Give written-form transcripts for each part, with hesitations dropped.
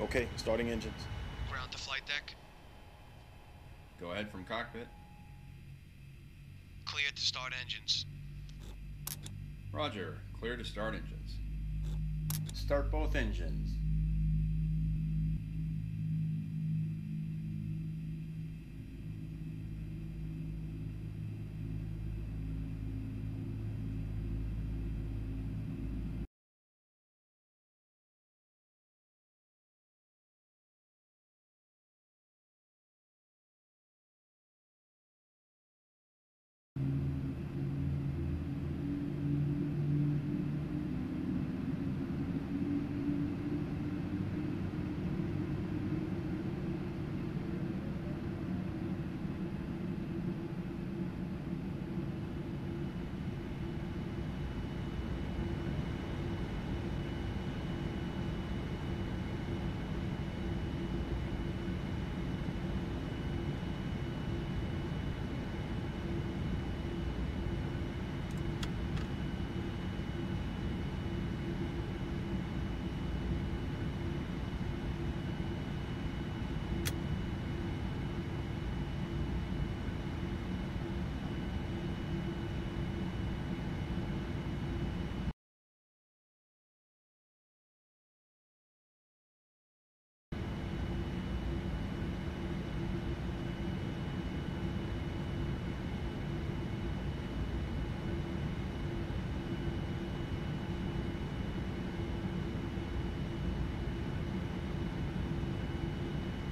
Okay, starting engines. Ground to flight deck. Go ahead from cockpit. Clear to start engines. Roger. Clear to start engines. Start both engines.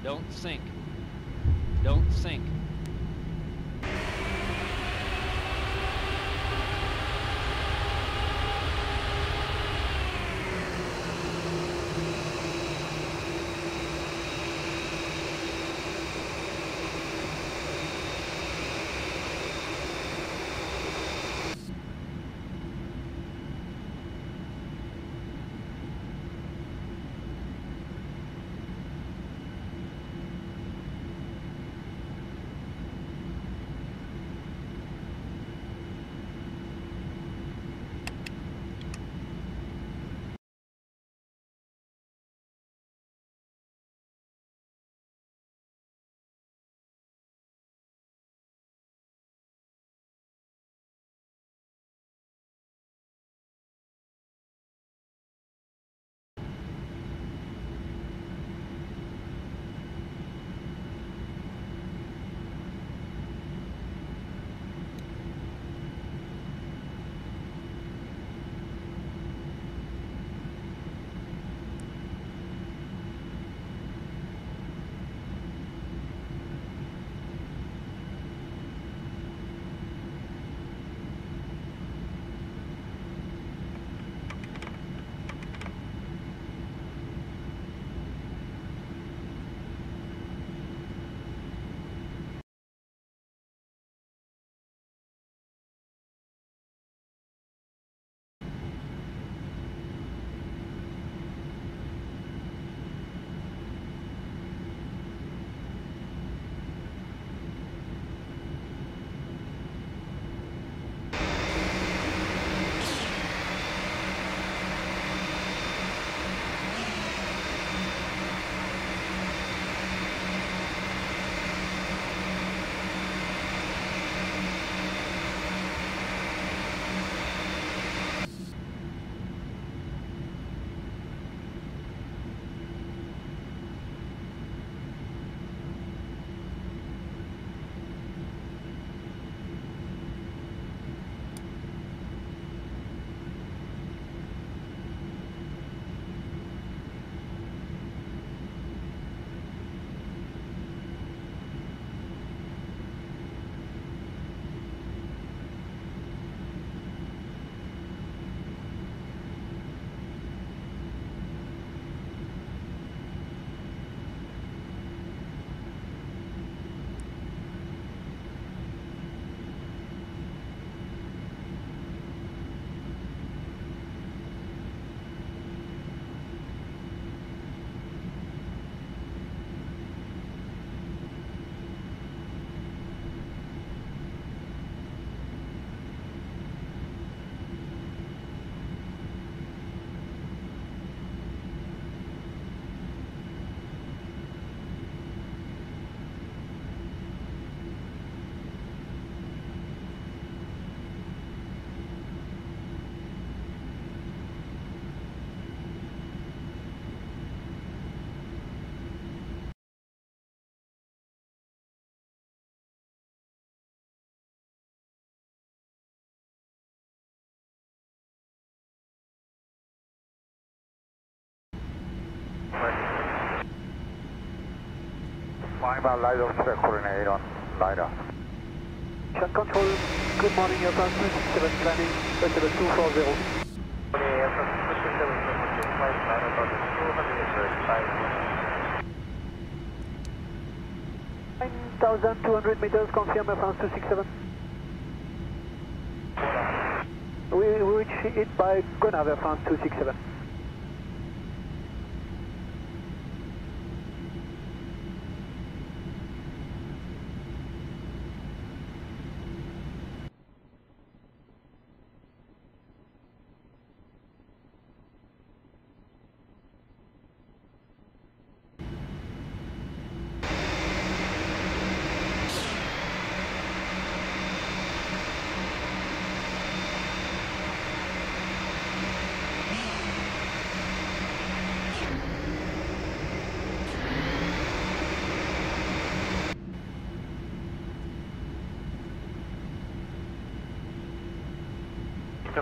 Don't sink. Don't sink. 5 mile LiDAR spec coordinate on LiDAR. Mission Control, good morning, Aircraft 267 planning, Vatsim 240. 9,200 meters, confirm France 267. We reach it by Gonave, France 267.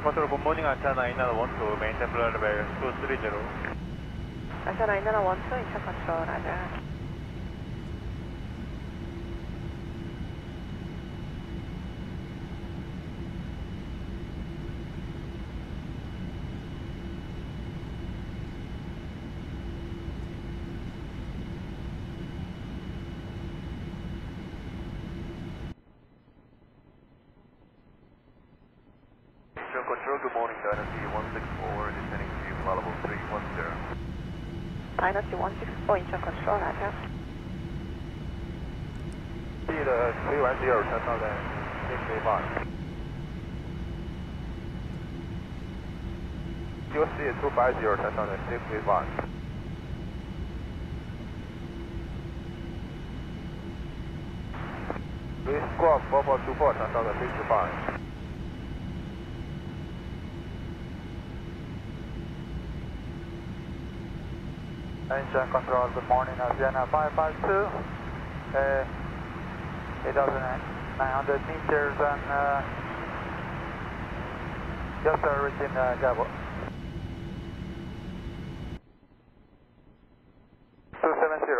Control, good morning, Antenna 912, maintain flight level 230. Antenna 912, Incheon Control, roger. Control, good morning, Dynasty 164, descending to flight level 310. Dynasty 164, Incheon Control, roger. Speed 310, 10,685. QC 250, 10,685. Squawk 4424, 10,065. Incheon Control, good morning, Vienna 552, 8,900 meters and just reaching Gabo. 270.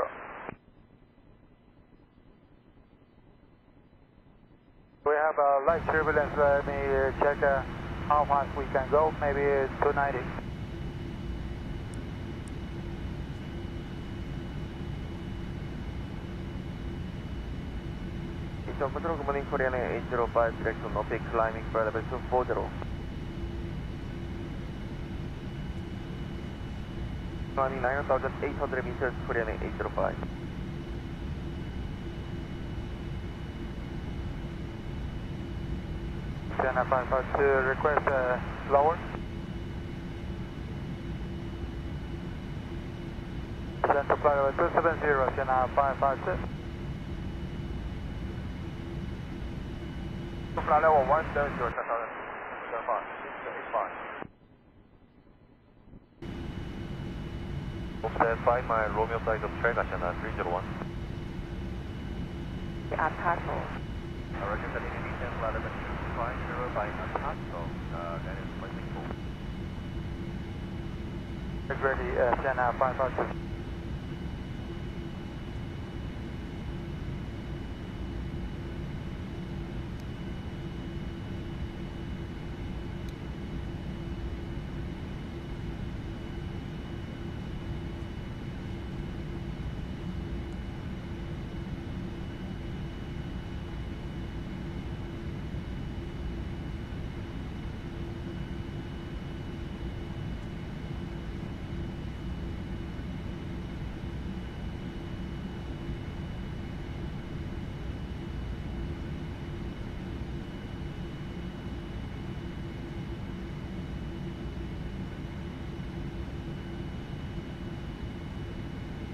We have a light turbulence, let me check how fast we can go, maybe 290. Control, good morning, Korean 805, direction Nordic, climbing for level 240. 29,800 meters, Korean 805. Sienna 552, request lower. Center flight level 270, Sienna 552. Flight level 170, 10,085. Offset 5 mile, Romeo side of track, Sienna 301. The Apache. Roger, the indication flight level 250 by Apache, that is quite cool. Get ready, Sienna 552.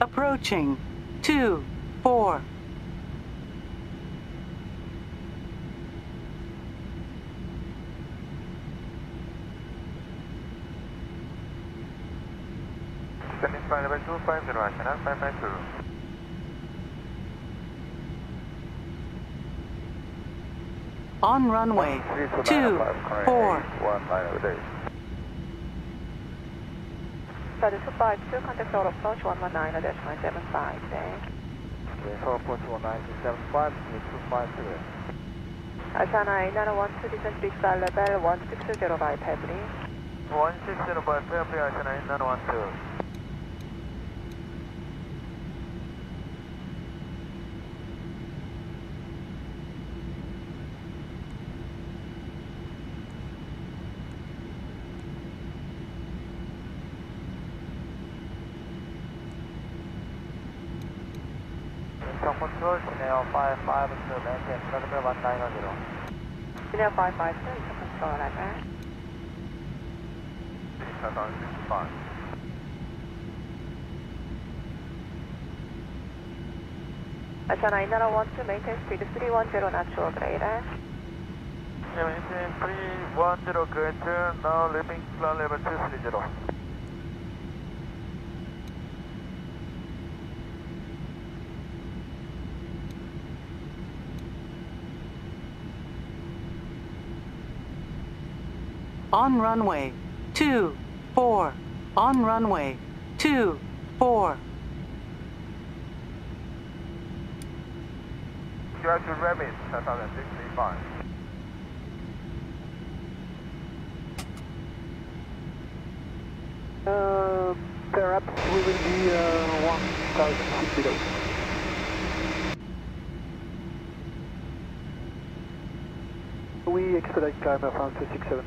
Approaching 2-4. Standing flight level 250, Sienna 552. On runway 2-4. Study 252, contact all approach 119, 975, thank you. V4.2 253. Ashana 8912, descent reach flight level 1605 February. 1605 February, Ashana 8912. Incheon control, Chineo 552, maintain flight level 1910. Chineo 552, incheon control level. 6065. Ashana 8912, maintain speed 310 knots to greater. Maintain 310 greater, now leaving flight level 230. On runway 24. On runway 24. Direct to Rabbit, 10,635. Perhaps we will be 1,000 feet below. We expedite climb around 267.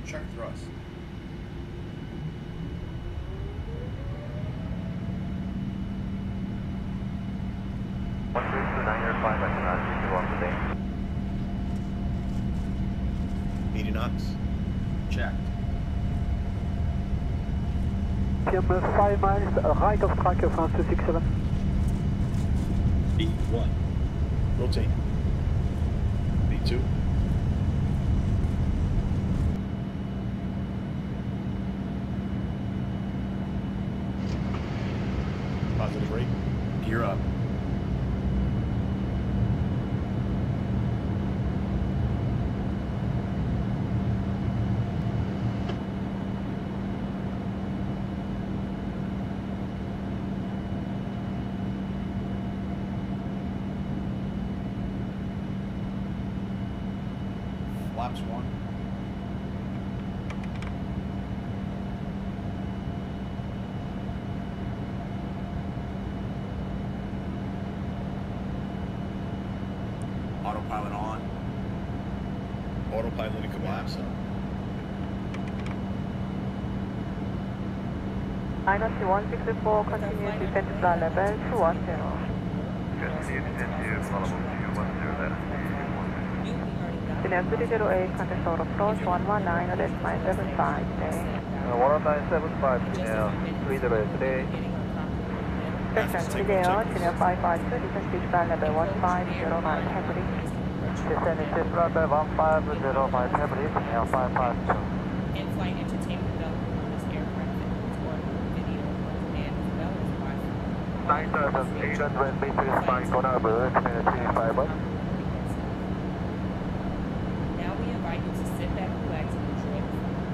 Check thrust. Today. 80 knots. Checked. PM 5 miles right of track France 267. B1. Rotate. B2. Positive rate. Gear up. Flaps 1. Autopilot on. Autopilot and collapse up. INOC 164, continue descent to flight level 210. Just need to follow 210, Chineo 308, control approach 119, that's my 75 day. 11975, Chineo 308. Section Chineo, Chineo 552, descent reach flight level 1505 February. Descend into flight level 1505 February, Chineo 552. In-flight entertainment development on this aircraft that includes audio, video, and as well as Wi-Fi. 9,800 meters by Gonabur, Chineo 351. Now we invite you to sit back, relax, and enjoy the flight.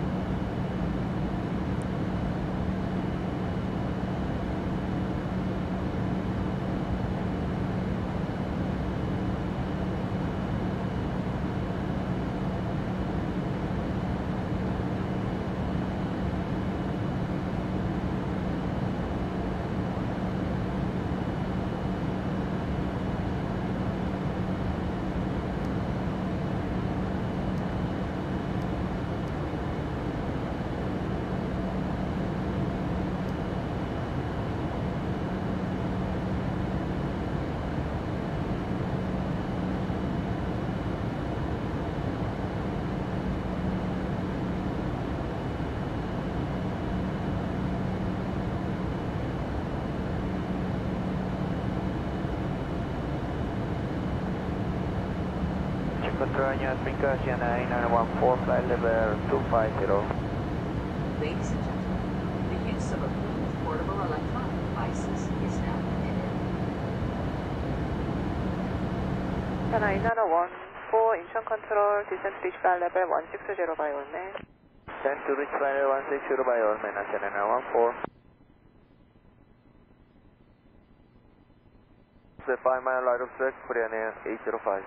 Control unit, Binker, Sienna 8914, flight level 250. Ladies and gentlemen, the use of approved portable electronic devices is now permitted. Ashana 8914, Incheon control, descent reach flight level 1605 Ulman. 10 to reach final 160 by all men, Channel 14. The 5 mile right of track, Korean Air 805.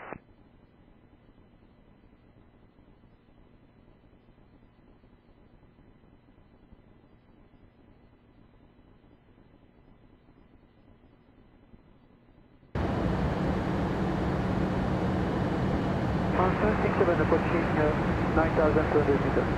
Monster 67 approaching 9,200 meters.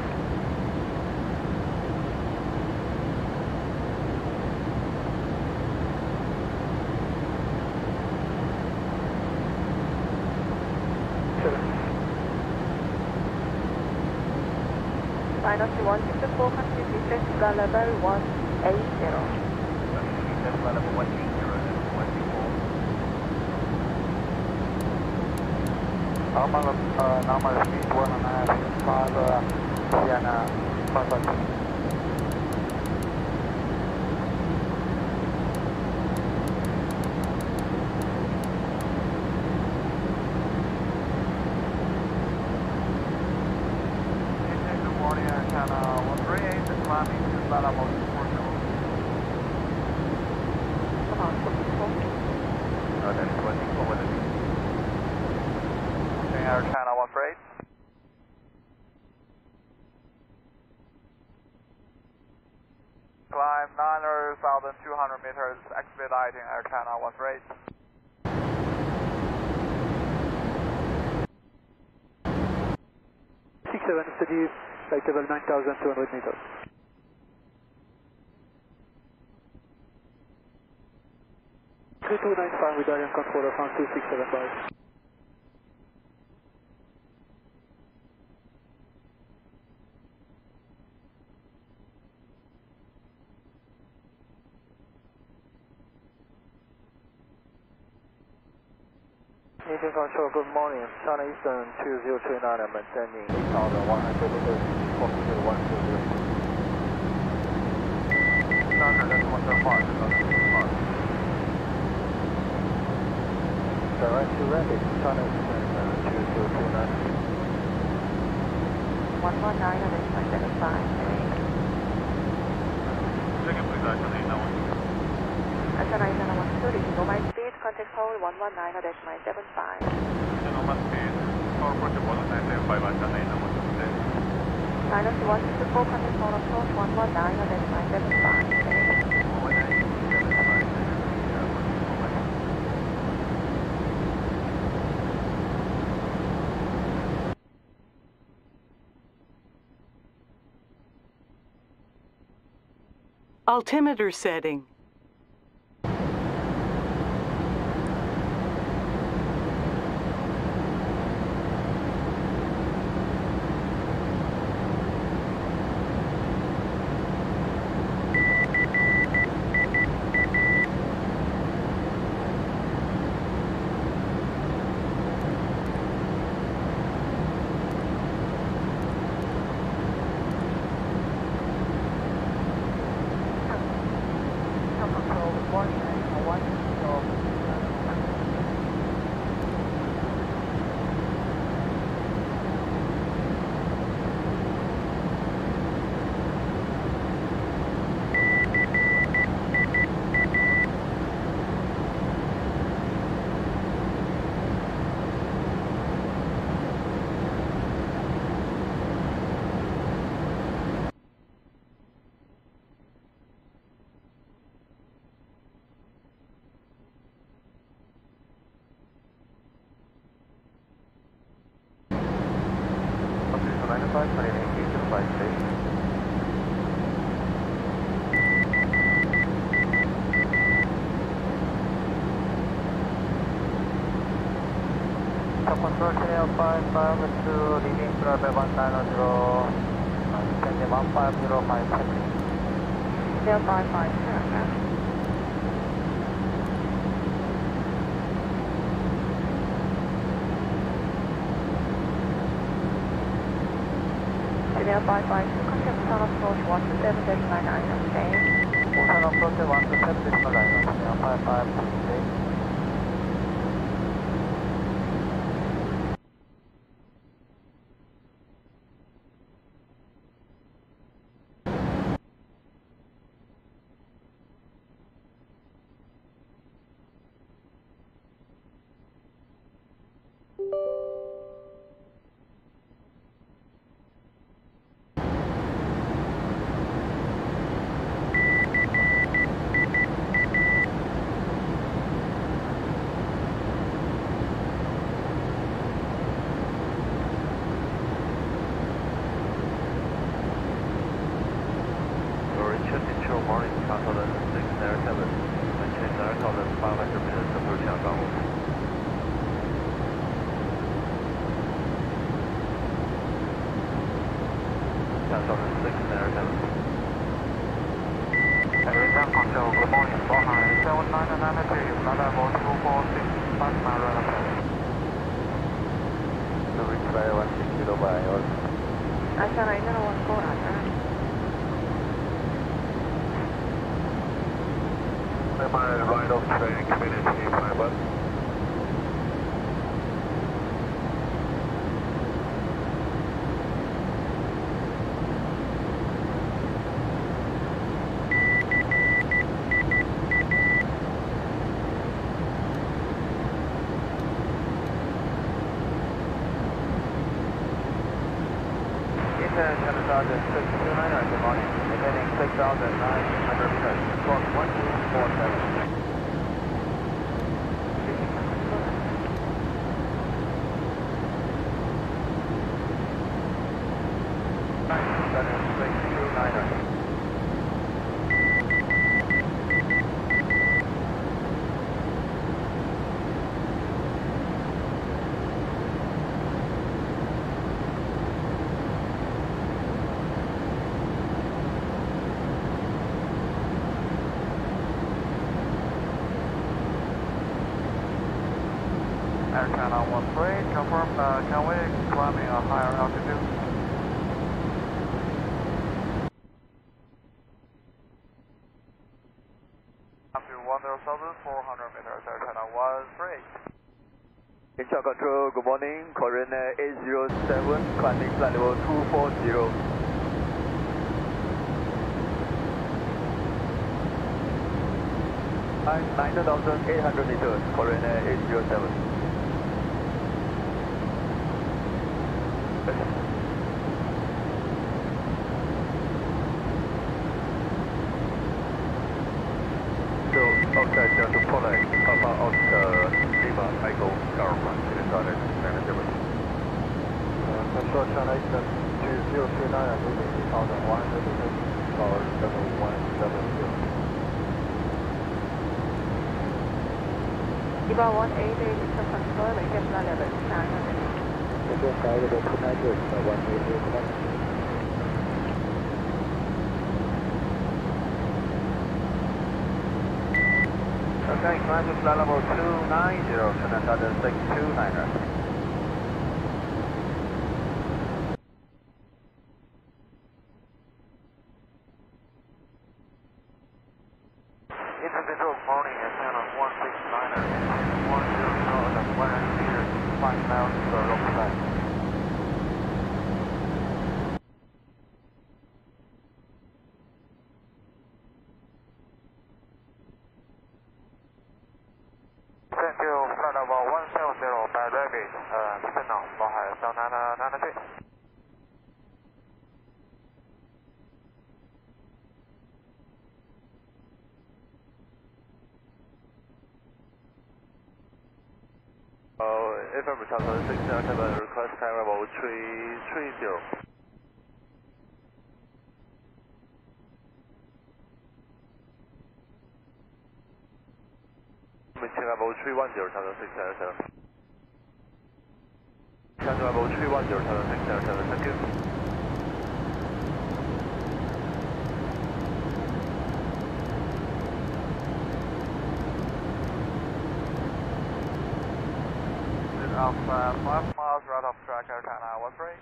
Minus 164, continue descent to ground level 180. That's level 180, that's 164. Normal speed 1.5, 5, Sienna, 5. Climb 9,200 meters, expediting Air China 18. 67 steady, flight level 9,200 meters. Three-two-nine-five with Ariane controller from 267 by. Engine control, good morning. China Eastern 2039, I'm maintaining 8,100 meters, 42120. That's 105, Direct to rapid, China Eastern 2029. 119 on the 75. Second, please, China Eastern 1. China Eastern 1, reaching normal speed, contact hold 119 on the 75. Normal speed, power approach 195, China Eastern 1. Minus 164, contact hold approach 119 on the 75. Altimeter setting. Control Channel 55 to leading runway 190, descending 150, 5 Channel 55, correct. Channel 552, contact Busan approach 127-9, okay. Busan approach 127-9, Channel 55, morning, Control 607. Maintain Control 500 meters approaching on ground. Control 607. Return Control, good morning. 479 Flight level 246, 5 mile run ahead. To reach flight 16 kilo by order. Ashana 8014, Ashana. Right of train, community, fiber. Channel Sergeant 629, good morning. Remaining 6,900 meters. Squawk 1247. Air Channel 13, confirm, can we climbing a higher altitude? Up to 1,400 meters, Air Channel 13. Incheon Control, good morning, Korean 807, climbing flight level 240. 9,800 meters, Korean 807. So, outside down to Poland, Papa Oscar, Lima, Echo, Government, Minnesota, Manager. Control China Eastern 2039, and moving 3,100 meters, power level 170. Iba 188 Incheon Control, maintain flight level 900. Control flight level 290, 188. Okay, climb to flight level 290, China Southern 629er. Individual morning at channel 169er, 100 at 100 meters, 5 miles to the local side. Thank you, flight level 170 by Rpll, signal, Bohai, 7993. FM Tower 607, request time level 330. Maintain level 310, Tower 607. Channel level 310, Tower 607, thank you. Of 5 miles right off track, Air China 13.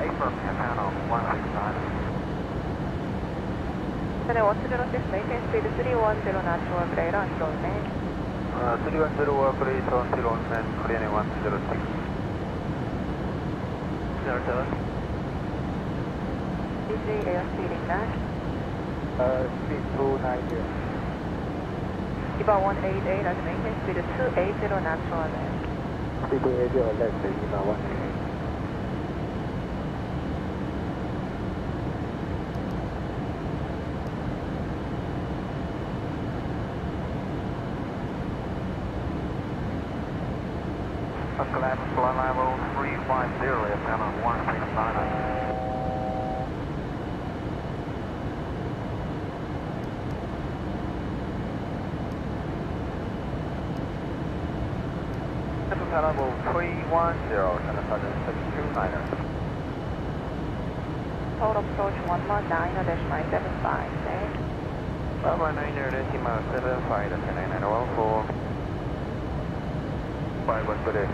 Apron, Channel 169. Channel 106, maintain speed 310 knots, work radar until main. 310 work rate until on man, clearing 106. Air 7. P3 airspeed English. Speed 290. Iba 188 at maintain speed 280 knots, runway. Speed 280 left, Iba 188. Climb flight level 350, ascend on 1699. Level 310, Center Sergeant 629er. Total approach 119-975, say. Level 9-75, descend 9914. 513.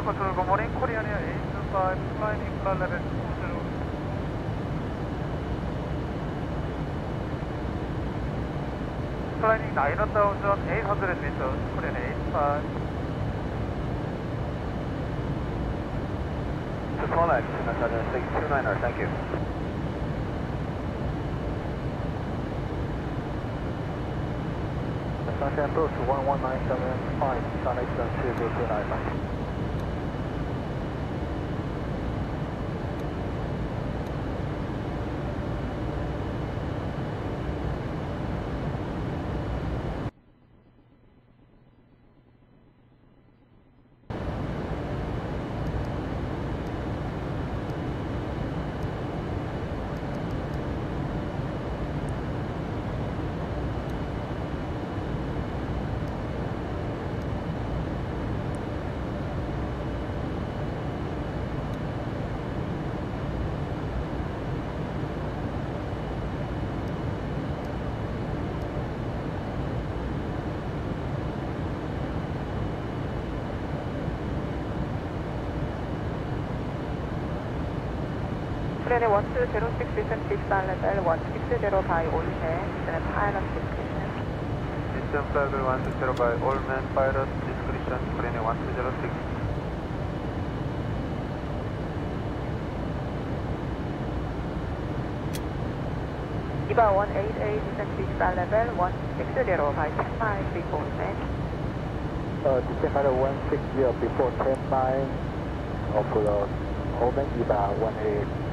Control, good morning, Korean Air 825, flying flight level 20. Flying 9,800 meters, Korean 85. To Tolex, Sergeant 629er, thank you. Sunshine approach 11975, Sun Eastern 20299. Korean 1206 descent 6 level 160 by all hands, and pilot discretion. System level 160 by all men, pilot discretion, Korean 1206. EVA 188 descent 6 level 160 by 10 miles before man. Descent level 160 before 10 miles of the Omen EVA 188.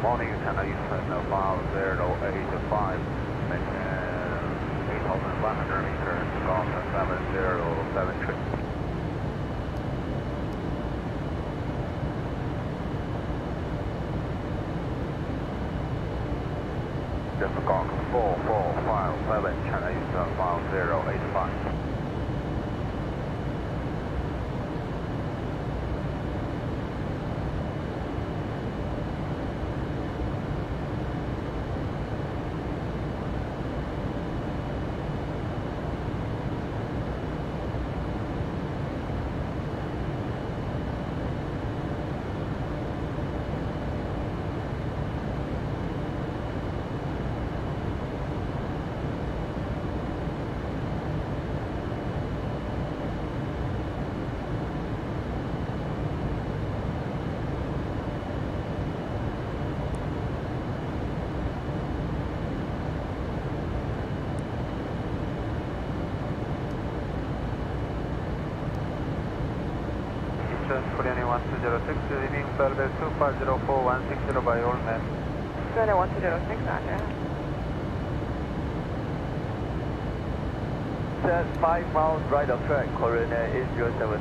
Morning, China Eastern 5085, maintain 8,100 meters, Golf 707 trip. Just Golf 4457, China Eastern 5085. Korean 1206, leaving Belville 2504 160 by all men. Korean 1206, roger. Set 5 miles right of track, Korean 807.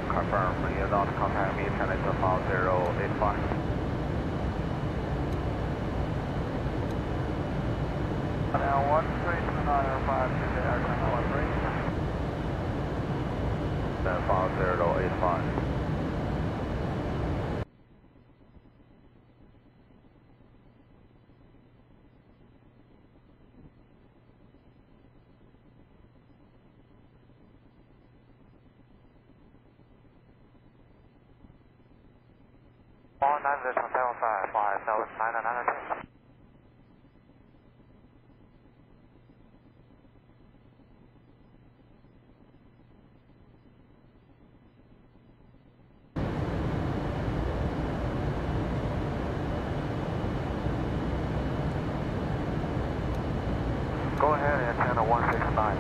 Confirm, you don't contact me, China 5085. Now 132905 to the air channel 13. 5085. All 9 075. 169.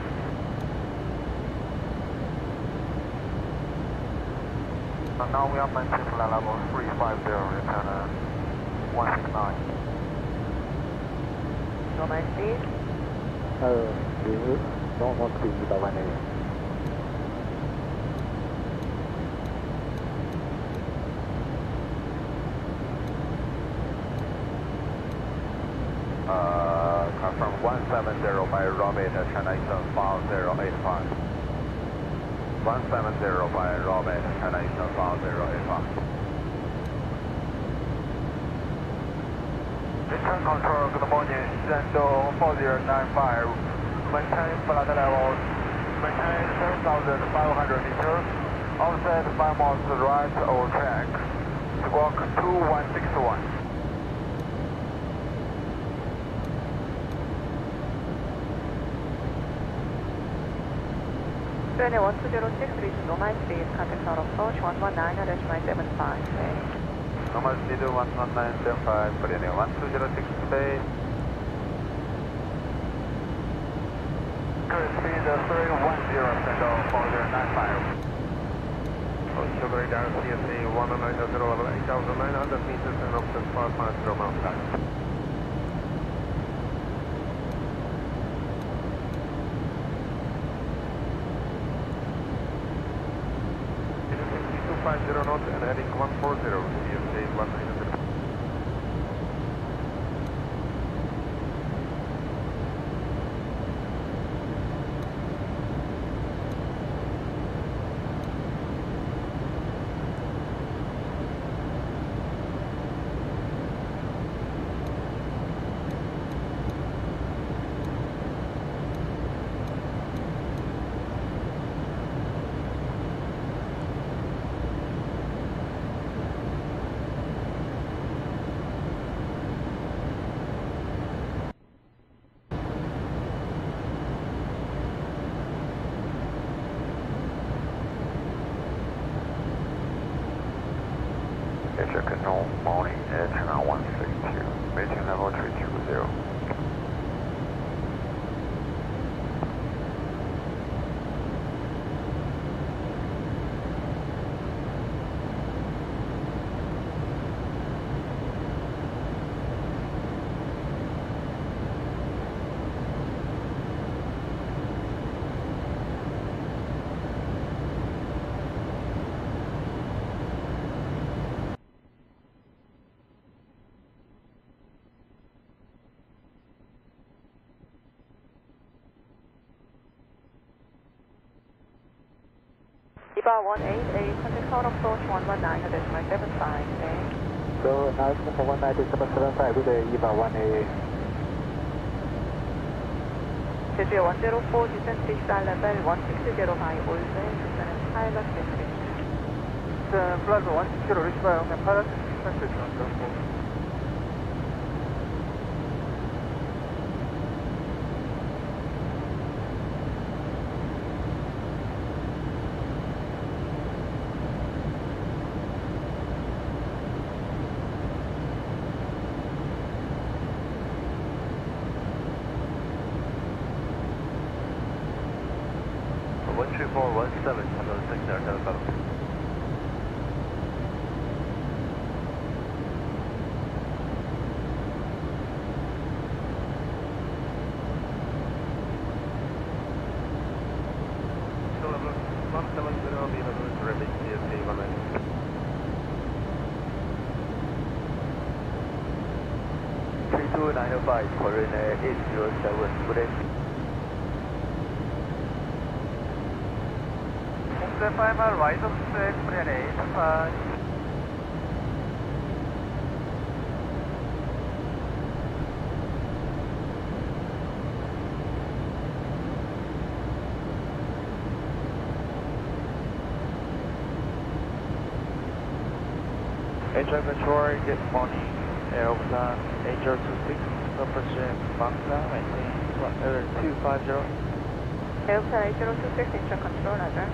And now we are maintaining flight level 350, return 169. Normal speed. Normal speed about 180. Confirm 170 by Robert, China Eastern 5085. 170 by Robert, China Eastern 5085. Return control, good morning, Shenzhou 4095. Maintain flight level, maintain 7,500 meters. Offset 5 miles to the right over track. Squawk 2161. Trainer 1206, reach normal speed, contact out approach 119-75. Normal speed 119.75, Trainer 1206 space. Current speed 310, Shenzhou 4095. Sugar radar CSA 190 level 8,900 meters and up to 5 miles per mile time. knots and heading 140, CSA 190. Canal morning at China 162, maintaining level 320. Eva 188, contact tower approach 119.75. So now it's number 190.75 with the Eva 188. 제주의 104 descent 6 level 160 by Olsen, descent pilot description. Flight 160 reach by pilot description. Coordinate 807, good day. 5 mile wide of spec, coordinate 85. Engine control, good morning. Aeroplan 8026, approaching Bangsa, maintain 250. Airplan 8026, engine control, roger.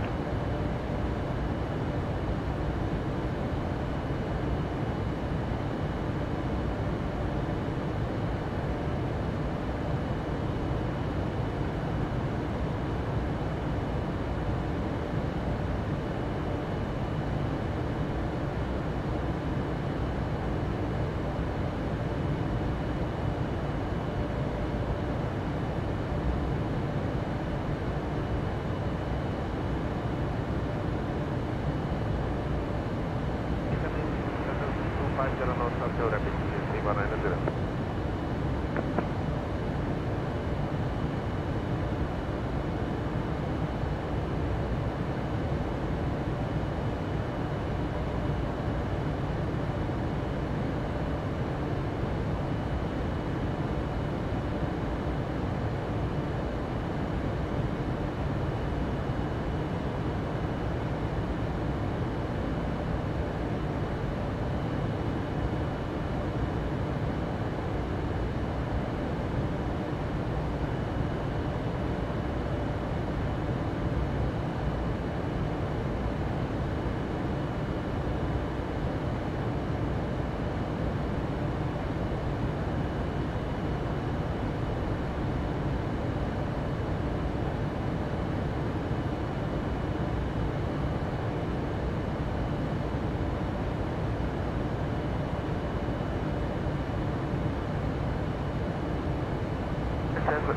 190.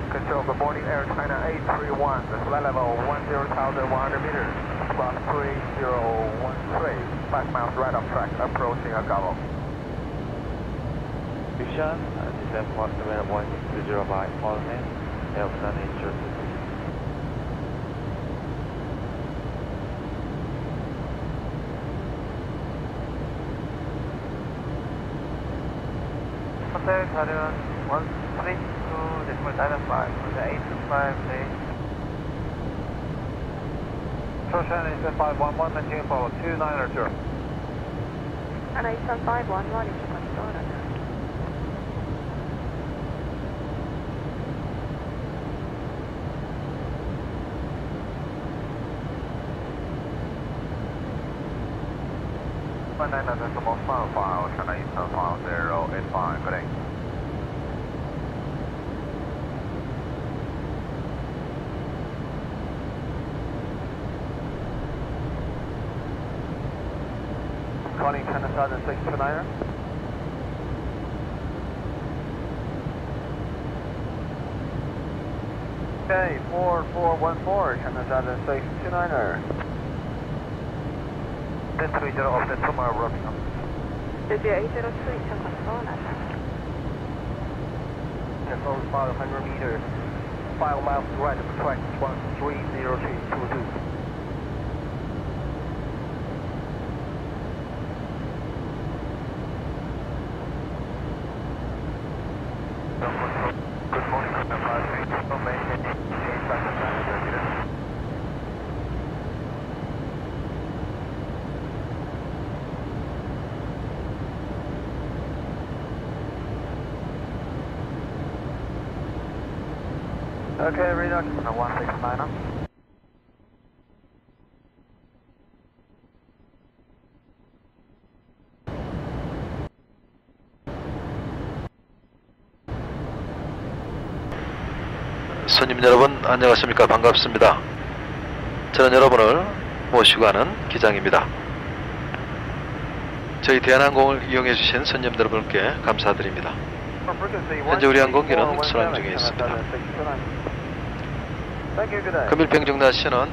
Control, good morning, Air China 831, the flight level 10,100 meters, plus 3013, 5 miles right of track, approaching Agavo. Vision, descent point 120 by Allman, Elson Insurance. Hotel Carrion 132, decimal diamond 5, with the 825, please. Shoshan is 511, maintain follow 290. And 511 is controlled. One nine decimal file, China Eastern file 085, good day. Calling China Southern 629er. Okay, 4414, China Southern 629er. Then 30 of the tomorrow working on. Digi 802 is controlled. And for 500 meters, 5 miles right of track 130322. Good morning, Okay, reduction 169. 손님 여러분 안녕하십니까. 반갑습니다. 저는 여러분을 모시고 가는 기장입니다. 저희 대한항공을 이용해 주신 손님 여러분께 감사드립니다. 현재 우리 항공기는 순항 중에 있습니다. 금일 평중 날씨는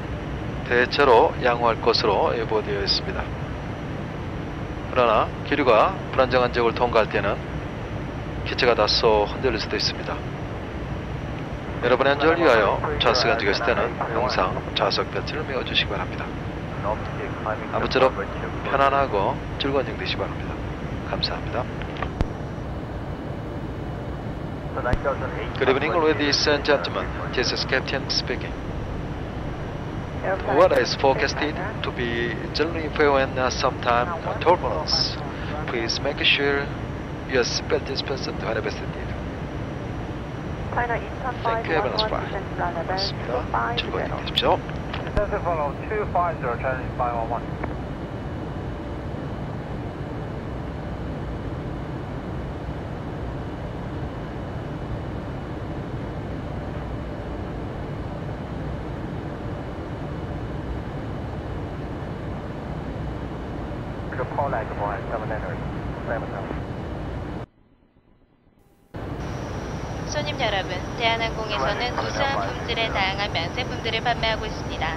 대체로 양호할 것으로 예보되어 있습니다. 그러나 기류가 불안정한 지역을 통과할 때는 기체가 다소 흔들릴 수도 있습니다. 여러분의 안전을 위하여 좌석 앉아 계실 때는 항상 좌석 벨트를 메어주시기 바랍니다. 아무쪼록 편안하고 즐거운 여행 되시기 바랍니다. 감사합니다. Good evening, ladies and gentlemen. This is Captain speaking. What is forecasted to be generally fair and sometime turbulence. Please make sure your seatbelt is fastened whenever needed. Thank you, have a nice flight. 고맙습니다. 즐거운 여행 되십시오. Descent follow 250, Chinese 511. 손님 여러분, 대한항공에서는 우수한 품질의 다양한 면세품들을 판매하고 있습니다.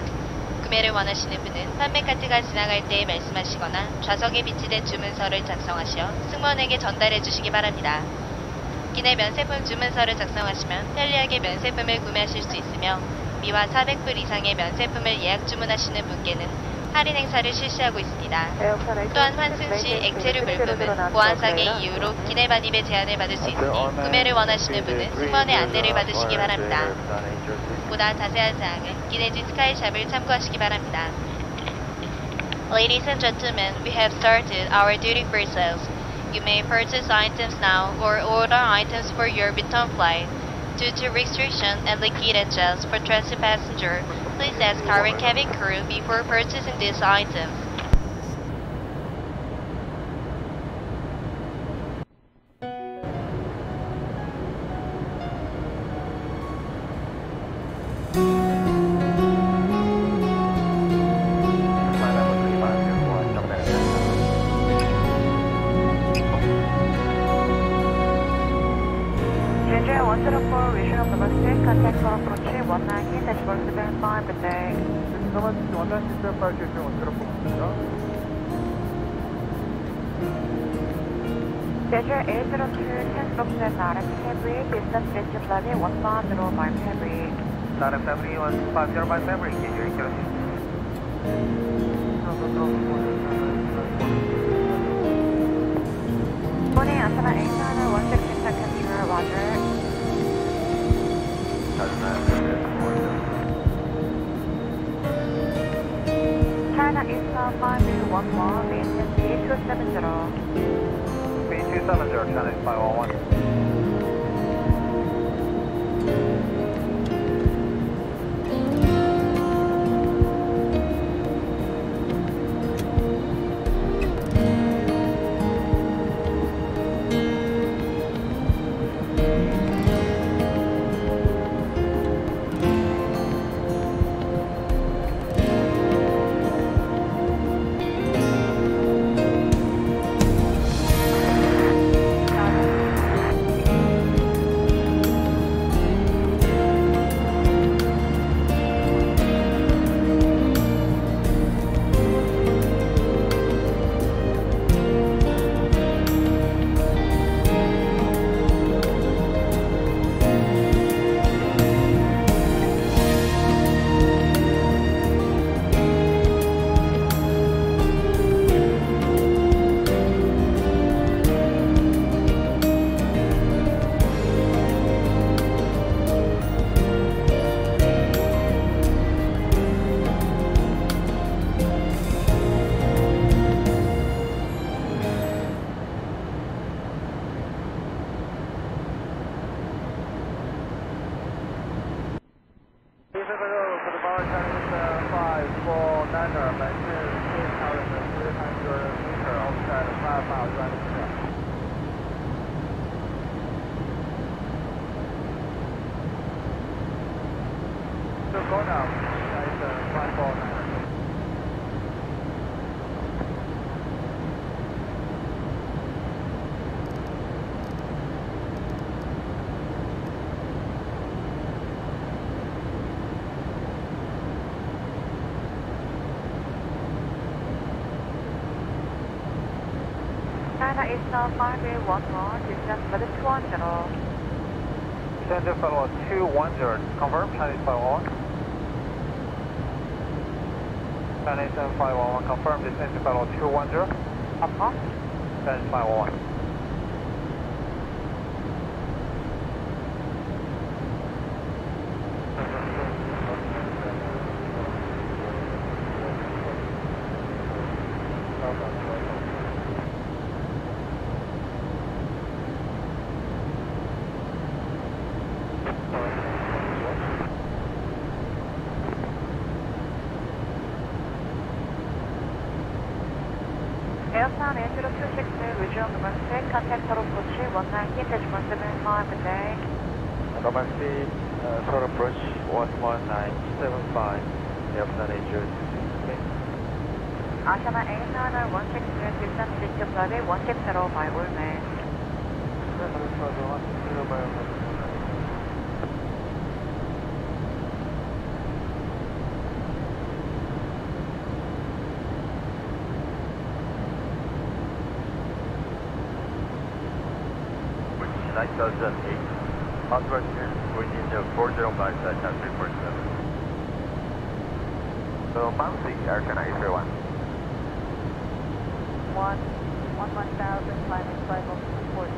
구매를 원하시는 분은 판매카트가 지나갈 때 말씀하시거나 좌석에 비치된 주문서를 작성하시어 승무원에게 전달해 주시기 바랍니다. 기내 면세품 주문서를 작성하시면 편리하게 면세품을 구매하실 수 있으며 미화 400불 이상의 면세품을 예약 주문하시는 분께는 할인 행사를 실시하고 있습니다. 또한 환승 시 액체류 물품은 보안상의 이유로 기내 반입에 제한을 받을 수 있으니 구매를 원하시는 분은 승무원의 안내를 받으시기 바랍니다. 보다 자세한 사항은 기내지 스카이샵을 참고하시기 바랍니다. Ladies and gentlemen, we have started our duty-free sales. You may purchase items now or order items for your return flight. Due to restriction and liquid and gels for transit passenger, please ask our cabin crew before purchasing these items. Schedule 802 10 Rpll business reach flight 150 by February. February 150 by February, can you reach Morning, Asana 8916 capture, Roger. China Eastbound 511, VNC 270. B787, China 511. China Eastbound 5811, distance for the 210. Center follow 210, confirm, Chinese 511. Chinese 511, confirm, distance follow 210. Upon. Chinese 511. Airsound 8026, resume Normandy, contact Total Approach 190, Dashboard 75, good day. Normandy, Total Approach 11975, Airsound 8026. Asana 8916, distance reach flight 160 by Ulme. 9008. Authorization within the 40 miles at 347. So, Bouncy, Airchina 831. 1000, climbing 5040.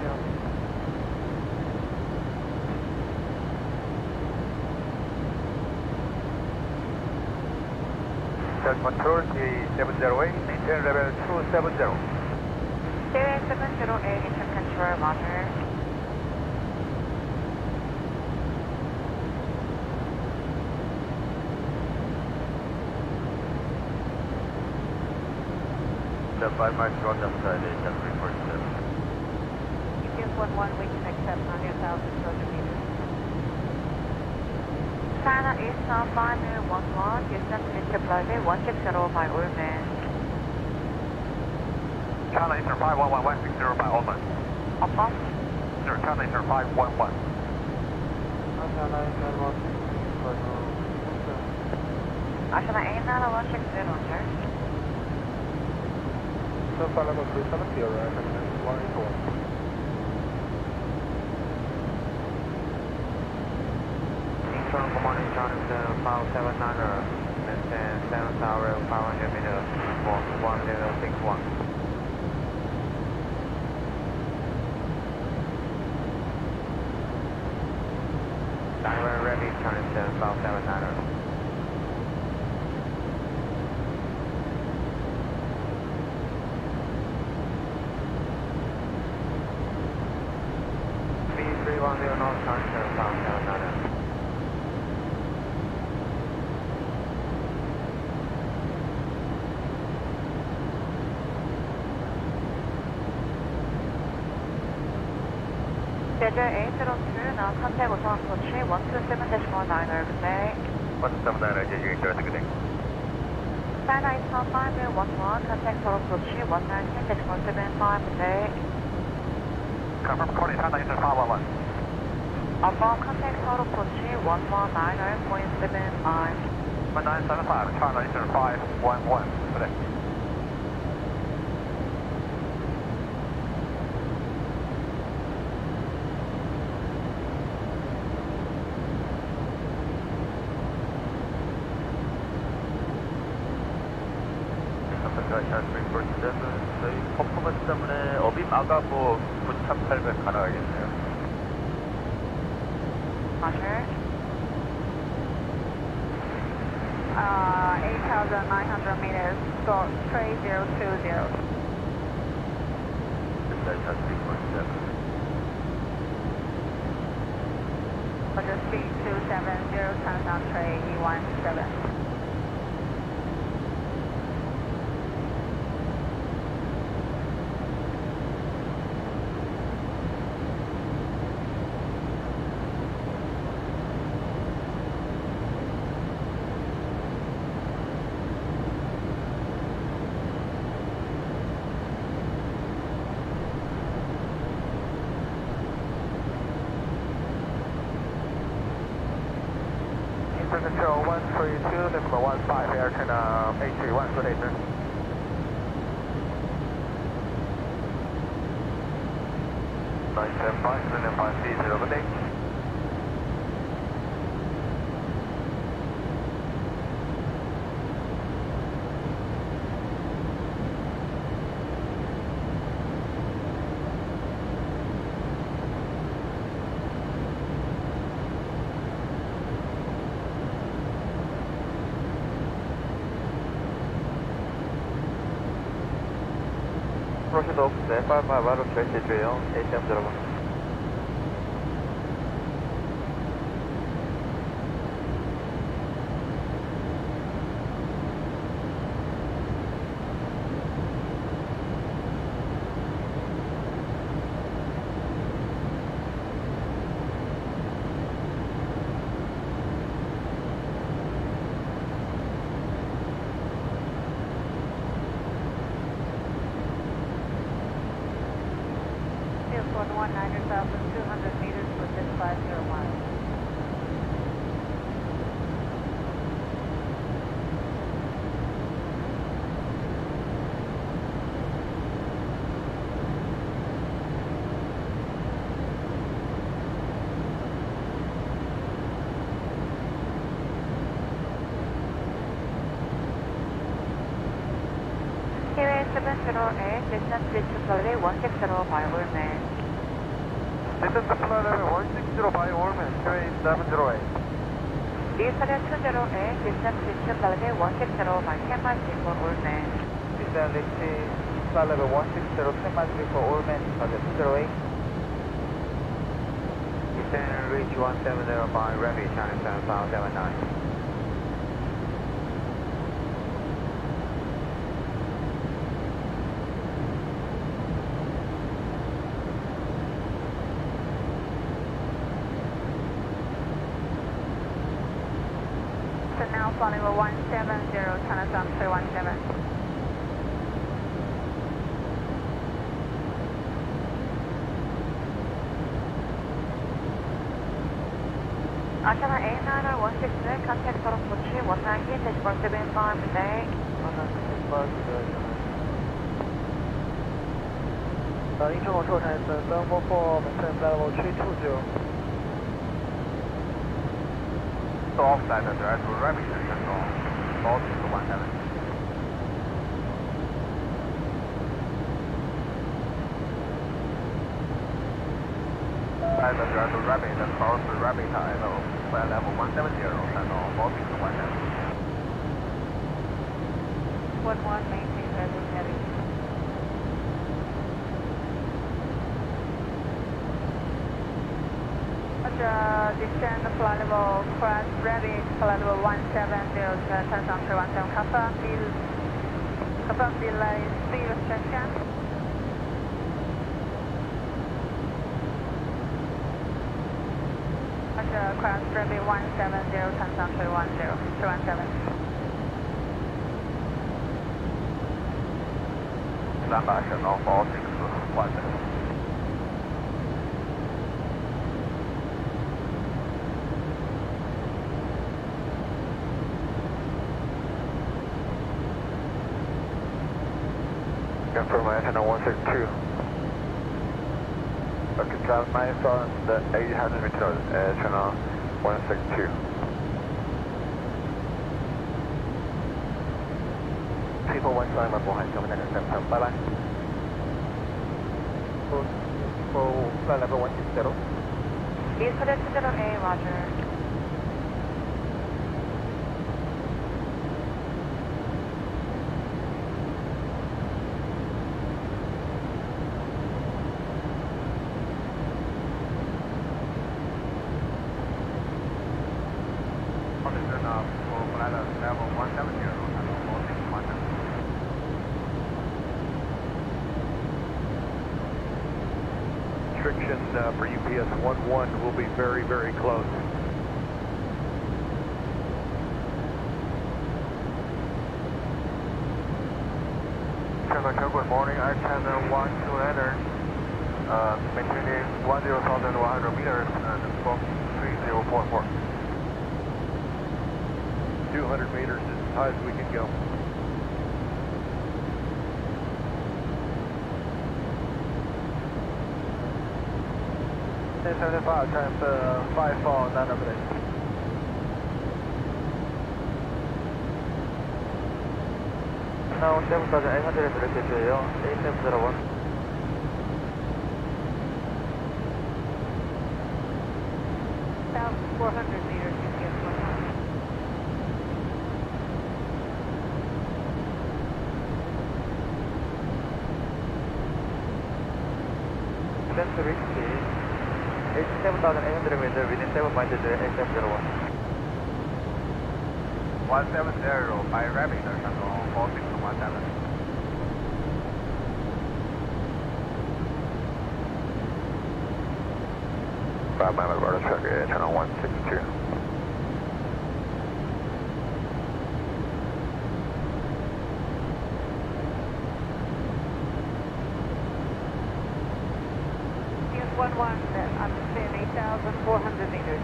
Control T708, maintain level 270. 708, engine control, roger. The 5 miles road outside is at 347. ETS 11, we can accept 90,000 meters. China Eastern 5011, descent into flight 160 by Ulman. China Eastern 511, 160 by Ulman. Upon? Sir, China Eastern 511. Ashana 89160, sir. So far, level 370, right? And 184. Good morning, Jonathan, 579er, maintain 7,500 meters for 1061. Diver ready, Jonathan, 579er. B310 North, Jonathan, 579er. Schedule 802, now contact with one approach 127-19, good day. 179er, JG, good day. China Eastern 5011, contact for approach 119-175, good day. Confirm, calling China Eastern 511. Affirm, contact for approach 119.75. 1975, China Eastern 511, good day. 저희 퍼포먼스 때문에 어빔 아가보 9800 가능하겠네요. Roger. 8,900 meters, score 3020. Roger, speed 270, countdown tray E17. Control 132, decimal 15, Airchina 831, good day, sir. Nine seven five, 530, good day. Proceed off, stand by my right of track situation, ATM 01. Airport 190,200 meters within 501. 208, distance reach flight 160 by Ulman. Distance to flight level 160 by Ulman, QA 708. Eastern 208, distance reach flight 160 by 10 miles before Ulman. Distance reach flight level 160, 10 miles before Ulman, 208. Eastern reach 170 by Rpll, China 7579. Now flight level 170, China 7317. China 8916, contact for approach 190, dashboard 75 today. 英中control China 744, maintain flight level 320. So offside the direct to Rpll control, Baltic to 17. Offside the direct to Rpll, the cross to Rpll level, flight level 170, control, Baltic to 17. 11, maintain level heavy. Descend flight level crash Rpll, flight level 170, China 7317, confirm delay speed restriction. Crash Rpll 170, China 7317. Stand by, signal, Baltic to 17. Confirm my antenna 162. Okay, drive minus on the 800 meters, channel 162. People 1 sign, 1 coming in at 7, bye bye. For flight level 160. Eastern 208, roger. Restriction for UPS 11 will be very, very close. Good morning, China 12 enter, maintaining 10,100 meters and smoke 3044. 200 meters is as high as we can go. 1075, transfer 549 over there. Now 7,800 이렇게줘요. 8701. About 400 meters, UPS 1. Center Rksi, 87,800 meters within 7 miles, 8701. 170 by Rpll, control 4617. Five mile Alberta traffic, channel 162. Use 11, I'm saying 8,400 meters.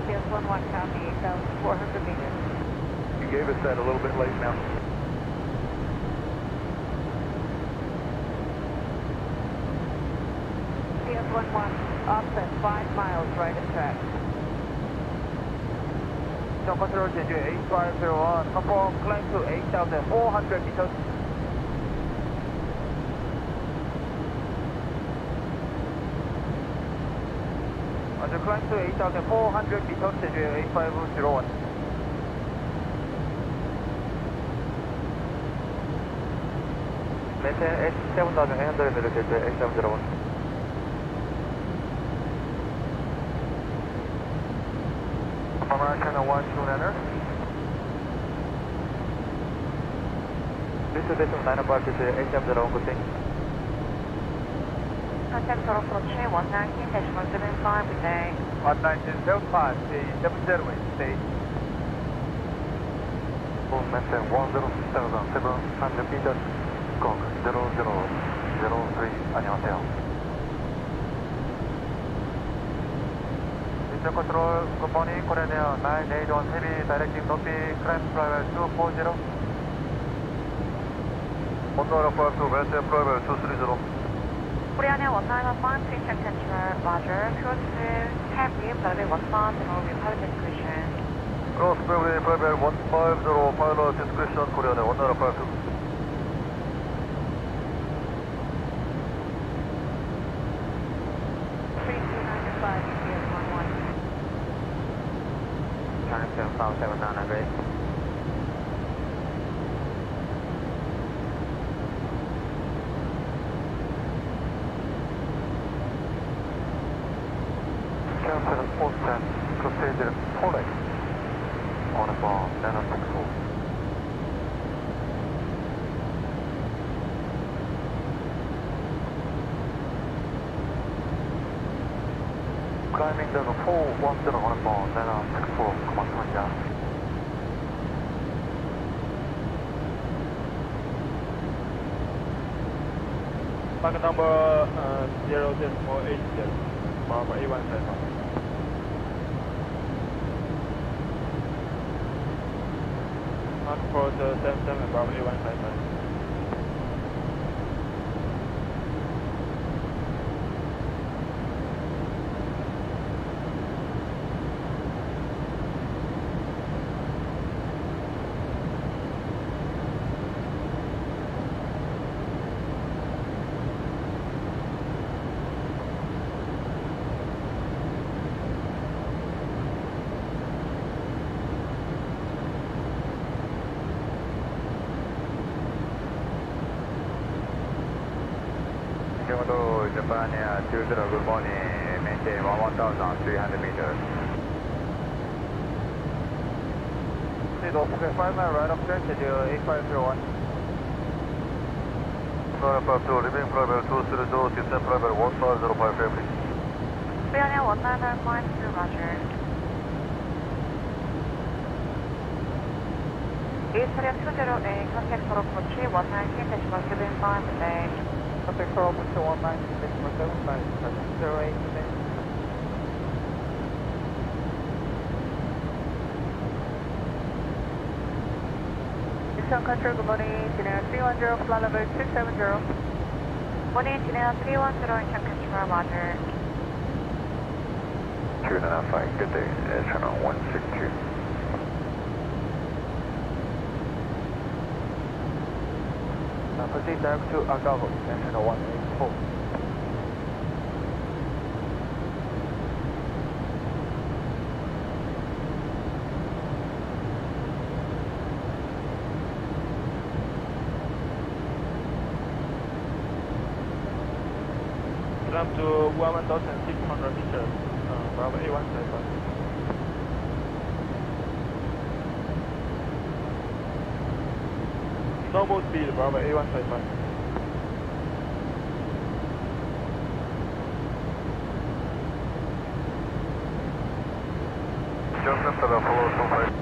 Yes, 11 copy, 8,400 meters. You gave us that a little bit late now. PS 11, offset 5 miles right of track. Eastern Control Jeju 8501, confirm climb to 8,400 meters. Roger, climb to 8,400 meters, Jeju 8501. Maintain 87,800 meters, Jeju 8701. Channel 1 2 runner. This is Vatsim 9 apart, this is 8701, good thing. Contact total approach 119.75, good day. 119.75, B787, stay. Maintain 1077, meters, Gong 0003, 안녕하세요. Control, good morning, Korean Air 981 Heavy, directing Northby, climb level 240. Honda Alpha to Western level 230. Korean Air 1915, please check control, roger. Cruise heavy, level 15, we pilot discretion. Cross level 150, pilot discretion, Korean Air 1 Alpha 2. South 7900. Cancel Austin, procedure Pollock on about 964. Climbing level 410 on about 964, 고맙습니다. Flight number 00480, Bravo A175. Mark for the 77, Bravo A155. Japan Air 20, good morning, maintain 1,300 meters. Speed of 5 mile right up there, schedule 8501. Alpha 2, leaving level 230, descent level 1505 family. Korean Air 1915, roger. Eastern 208, contact total approach 119.75, good day. Contact total approach 119.75, 08, good day. Eastern Control, good morning, China 310, flight level 270. Morning, China 310, Eastern Control, roger. 295, good day, channel 162. Proceed direct to Agavo, channel 184. Climb to 1,600 meters, Bravo A155. Normal speed, Bravo A155. Just after the follow 25.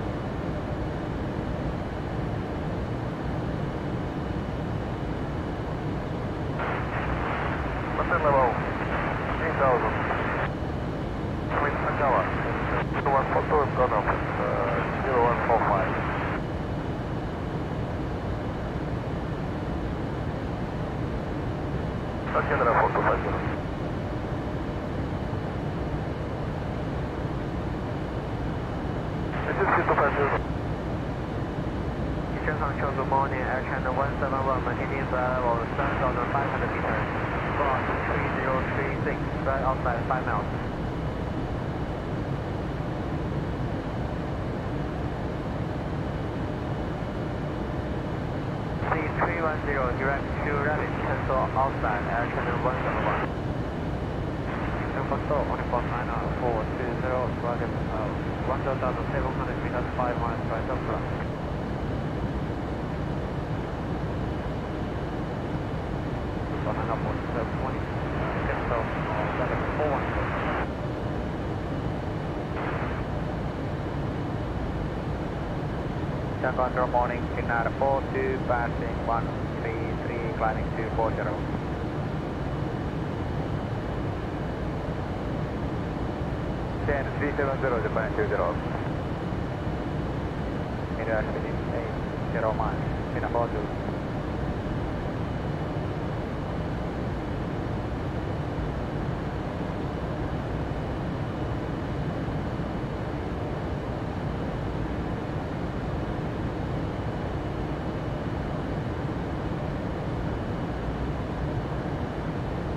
Contact level 8,000. Twin Agawa. 0142 is gone up. 0145. General 4250. This is 250. Eastern Control, good morning. Air Channel 171, maintaining level 7,500 meters. Cross 3036, right outside 5 miles. C310, direct to Rapid, cancel outside, Air Channel 171. Control, on board 99420, roger, 1,700 meters, 5 miles, right up front. Banana board 720, cancel, 741. Eastern Control, morning, Finnair 42, passing 133, climbing 240. Ten 370, Japan 20. Midwest within 80 miles, in about 2.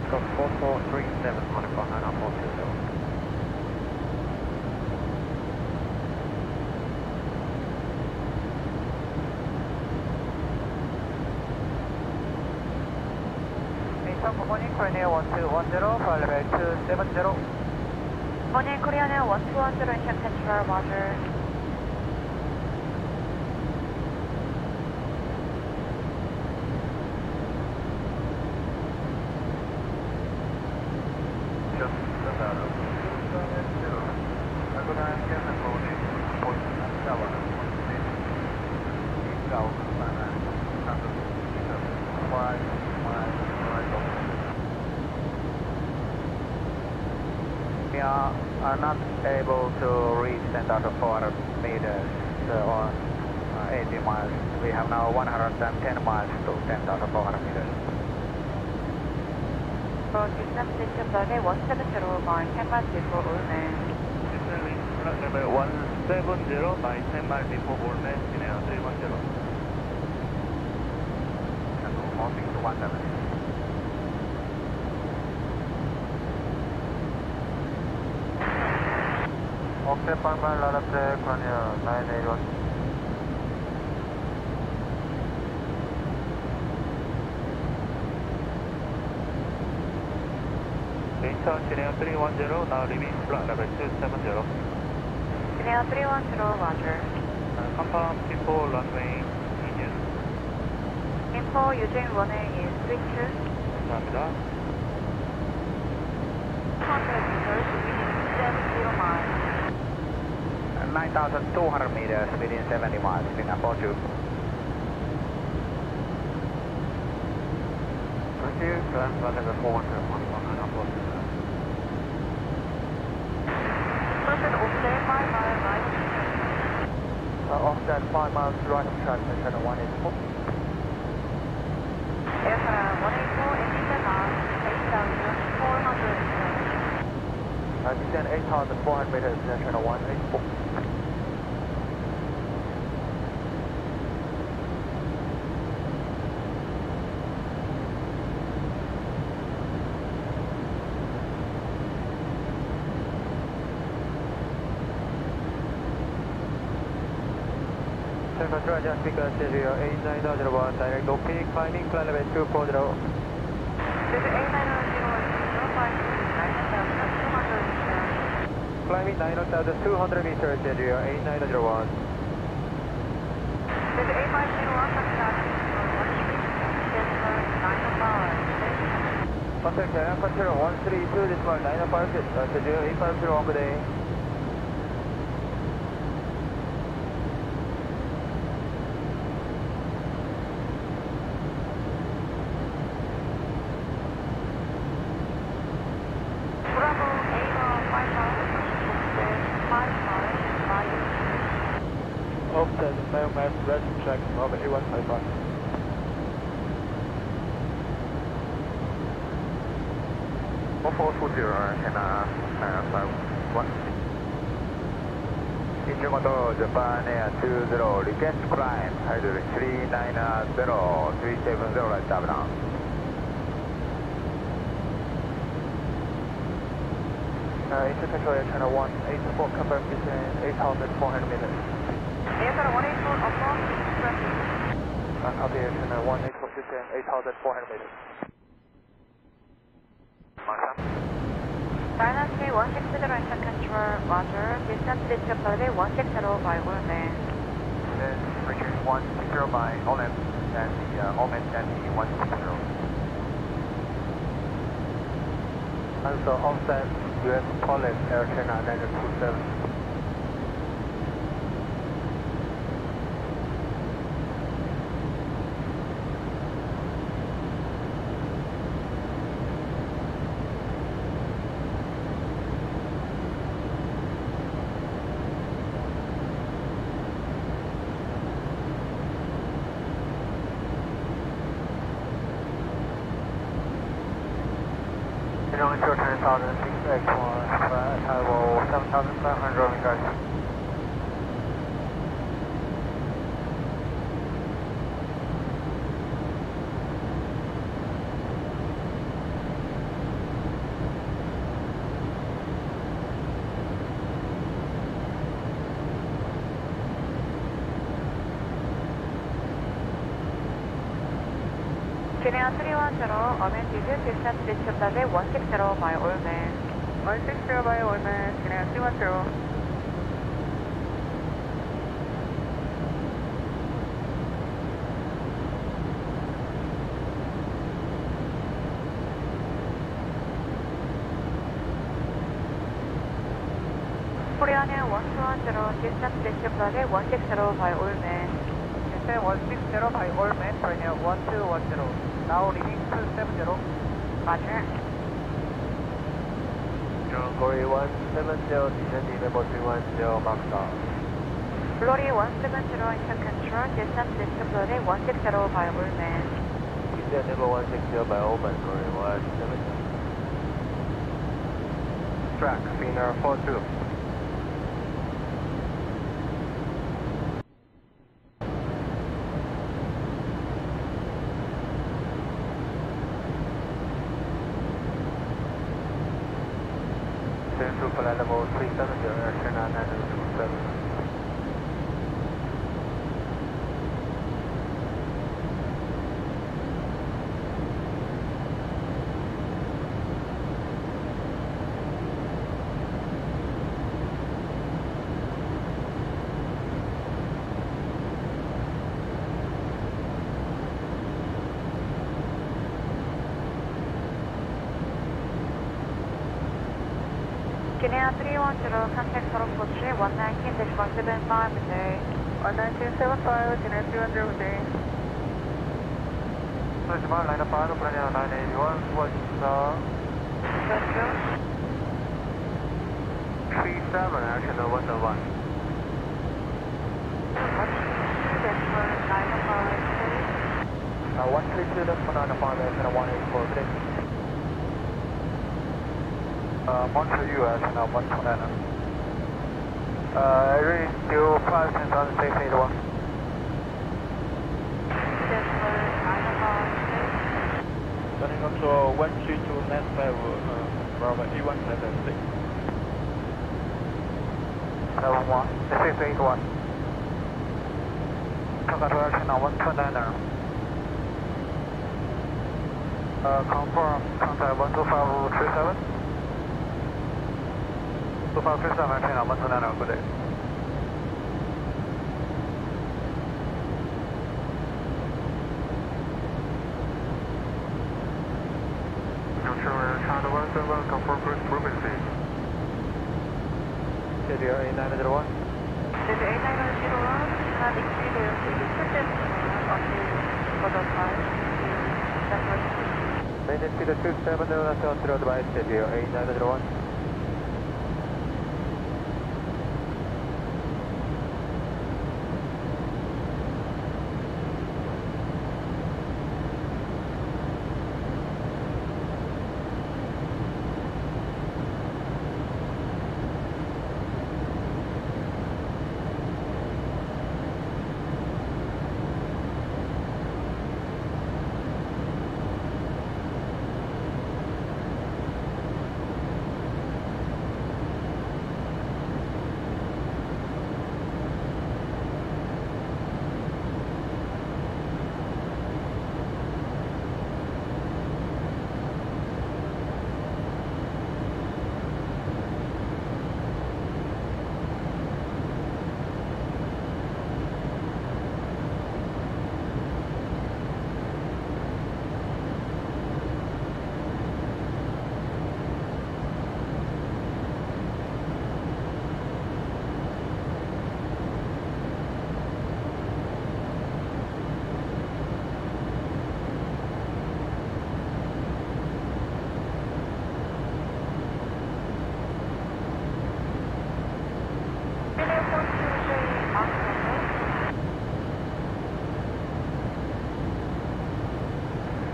Got 4437, modified 99420. Good morning, Korean 1210, flight level 270. Morning, Korean 1210, Ancient Control, roger. We are not able to reach 10,400 meters on 80 miles. We have now 110 miles to 10,400 meters. For Houston Station Flight 170 by 10 miles before Ulm. Flight level 170 by 10 miles before Ulm, Finnair 310. Moving to 170. Octave Palmer, Lara Trek, Korea 981. Incheon, Finnair 310, now leaving flight level 270. Finnair 310, roger. Confirm P4 runway Union. Info using runway is 32. 감사합니다. 200 meters within 70 miles. 9,200 meters within 70 miles, Finnair 42. Thank you, climb flight level 410, Person offset 5 miles right. Offset 5 miles right of track, channel 184. Aircraft 184, engine down, 8,400 meters. Descend 8,400 meters, channel 184. Control adjust speaker stereo 89001 direct OP climbing flight level 240. This 89001, Climbing 9,200 meters stereo 8901. This 8501, Contact Air Control 132.956 stereo 8501, good day. Offset, mail mass, red track, over A155. Can fly 1. Japan Air 20, request climb, altitude 390, 370, right down. Eastern Control Air China 184, confirm descent 8,400 meters. Air China 184, upload, Copy Air China 184, descent 8,400 meters. Dynasty 160, Eastern Control, roger, distance reach flight 160 by Ulman. Then return 160 by OLEM, and the OLEM and the 160. Also offset US Police Air China 927. Runway 10,681, arrival 7,500 meters. Guinea 310, Amended, distance reach flight 160 by Ulman. 160 by Ulman, Guinea 310. Korean Air 1210, distance reach flight 160 by Ulman. 160 by Ulman, Korean Air 1210. Now leaving 270. Roger. Glory 170, descending level 310, mark down. Glory 170, Eastern Control, distance reach flight 160 by Ulman. Descend level 160 by Ulman, Glory 170. Track, Finner 42. To flight level 370, Air China 927. Guinea 310, contact Soro Coach 119-175 today. 11975, Guinea 310 today. Japan line of 5, Korean 981, what's the... 37, action 101. What's 132, that's for 905, action 184, today. Montreal US, now 129. Ready to 5,681. Running control 13295, Bravo E176. 71, 681. Control action now 129. Confirm, contact 12537. 2537, China 129, good day. China 171, confirm cruise frequency. Studio 8901. Studio 8901, not exceeded, certain on the time. Maintain speed 270, that's on 0 device, Studio 8901.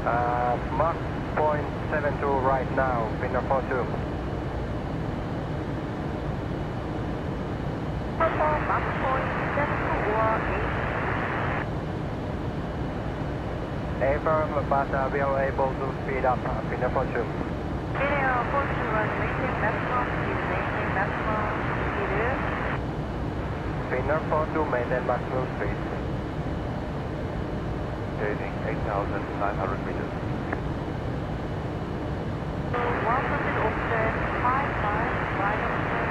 Mach 0.72 right now, Pinner 42. Mach 0.72 or 8. Affirm, but we are able to speed up, Pinner 42. Pinner 42 was maintain maximum speed, Pinner 42, maintain maximum speed. Gaining 8,900 meters. 100 offset, 55, right offset.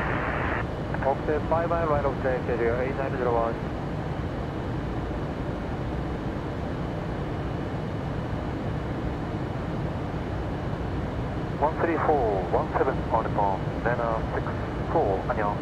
Offset 55, right offset, carrier 8901. One 17 on the phone, then 64, 안녕.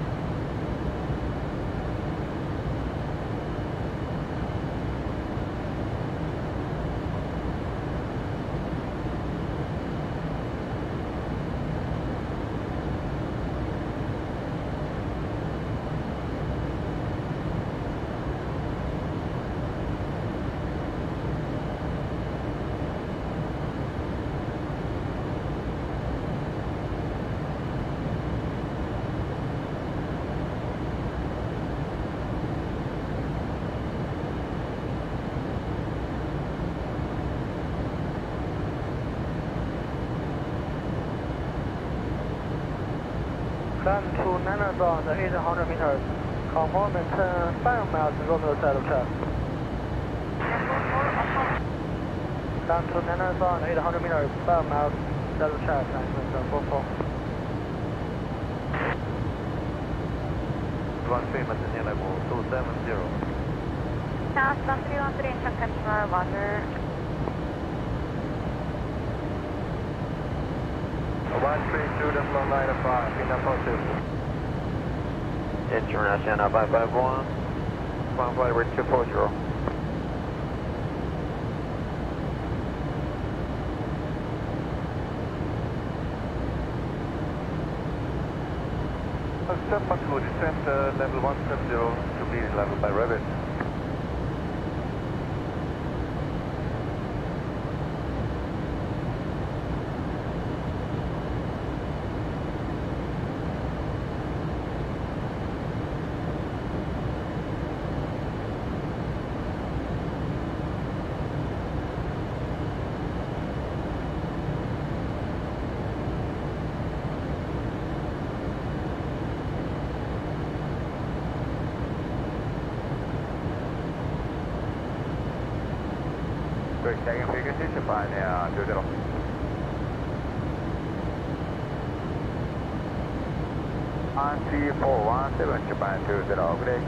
Climb to Nanazon, 800 meters. Confirm and turn 5 miles Romeo side of track. Climb to Nanazon, 800 meters, 5 miles side of track, and 44. One famous in level 270. South 1313 check control, water. 132.95, Pinner 42. International 551, 15840. Step back to descent level 170 to be level by Revit. Good, taking frequency, fine, yeah, 20. RC417, Japan 20, upgrade.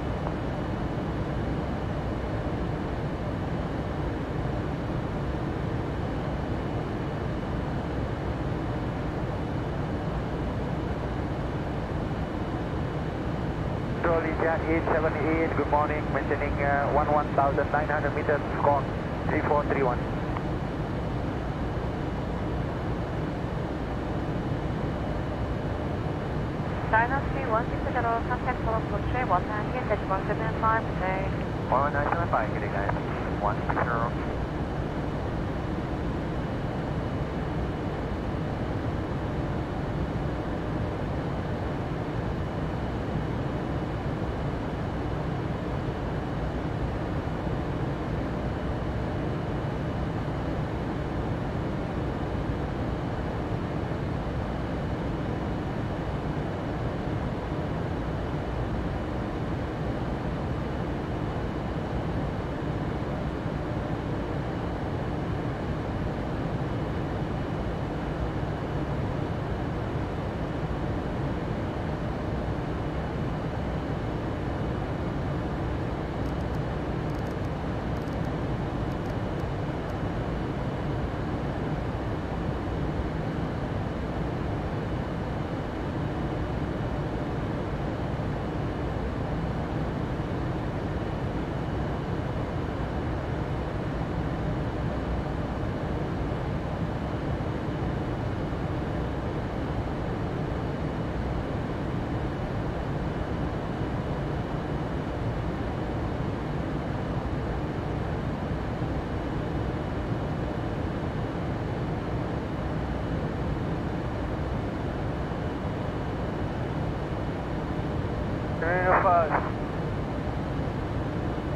Charlie Jet 878, good morning, maintaining 11,900 meters, score 3431. Dynasty 160, contact for approach, 198, at 175 today. 1975, getting 160.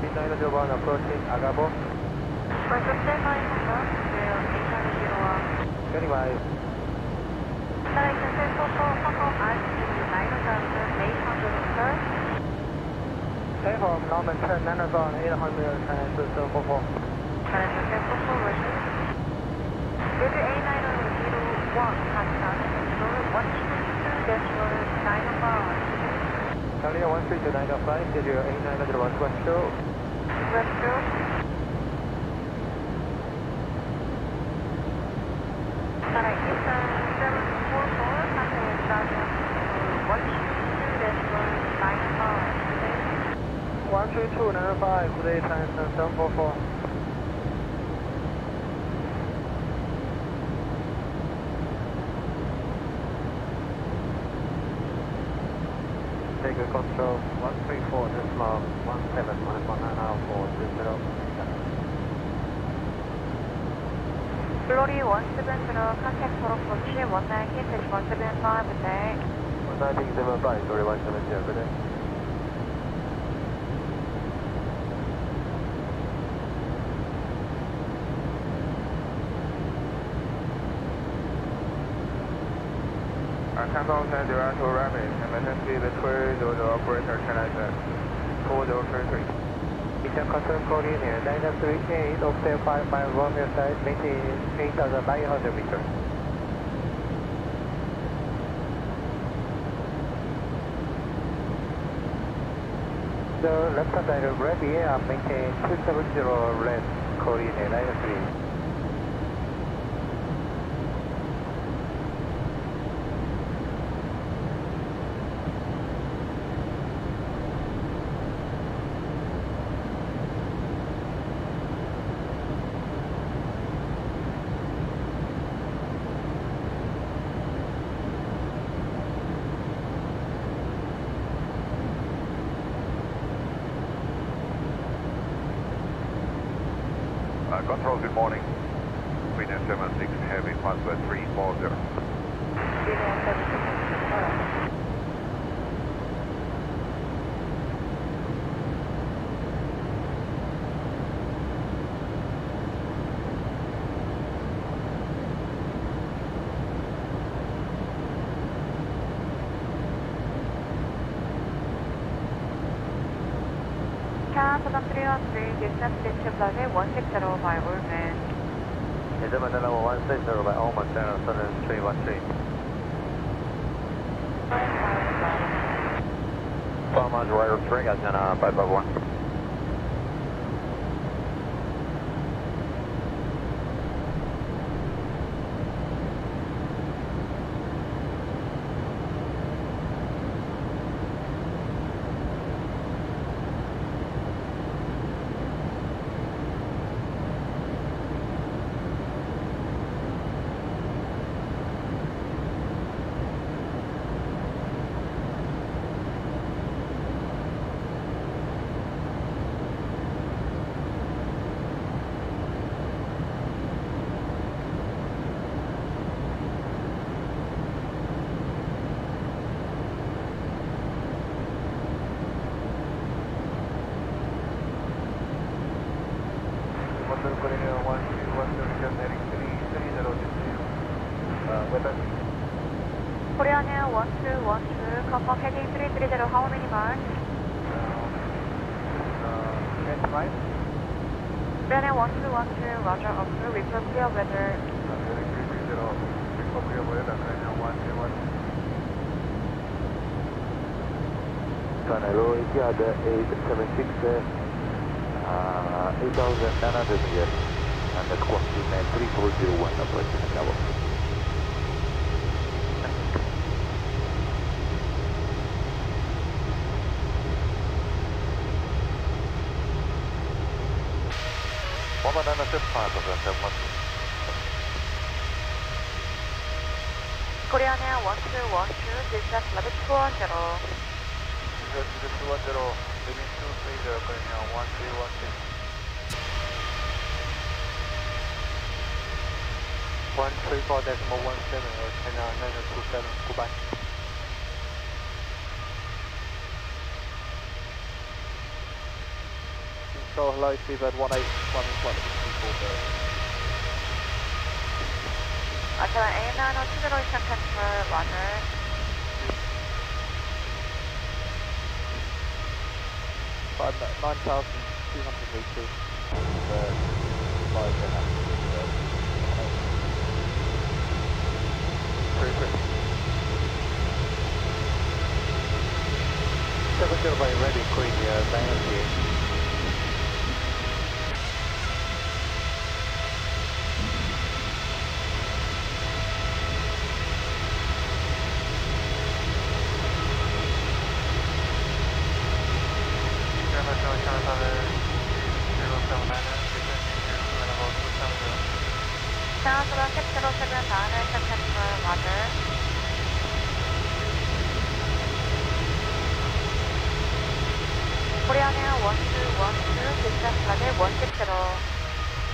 B901 approaching Agabo. First step by number 0901. 25. Direct Central for Hong Kong RPL 9800 Stay home, Norman turn 9,800 and 744. Direct Central for Russian. With A901 contact, schedule 122-905. Charlie 132-905, schedule A901 Westfield. Westfield. Direct Eastern 744, contact Sergeant 122-905. 132-905, today time 744. Take a control 134 decimal 17 -1994 Glory 170, contact for approach 119-175 a day. 11975, Glory 170, good day. Tango 1002 Rapid, emergency the 300 operator 1097, 4033. Mission control coordinate 938, offset 5 miles Romeo side, maintain 8,900 meters. The left hand side of Rpll maintain 270 left, coordinate 903. Control, good morning. Sweden 76 Heavy, password 340. Town 313, distance discharge 160 by Ulman. Gentlemen, level 160 by Ulman, channel 7313. Farmers Rider 3, antenna 551. Korean Air 1212, confirm heading 330, how many miles? 25. Korean Air 1212, roger, observe, report clear weather. 330, report clear weather, Korean Air 1212. Canelo Etihad 876, 8,900 meters, and the squawk 3401 approaching Cabo. Korean Air 1212, distance level 210. 210, living 230, Korean Air 1316. 134.17, channel 927, goodbye. control, hello, seabird 181 flight. Ashana A9 2-0 Eastern control, roger. 9,200 meters. By ready, Queen, Dynasty. Council 607 Diner, September, roger. Korean Air 1212, distance level 160.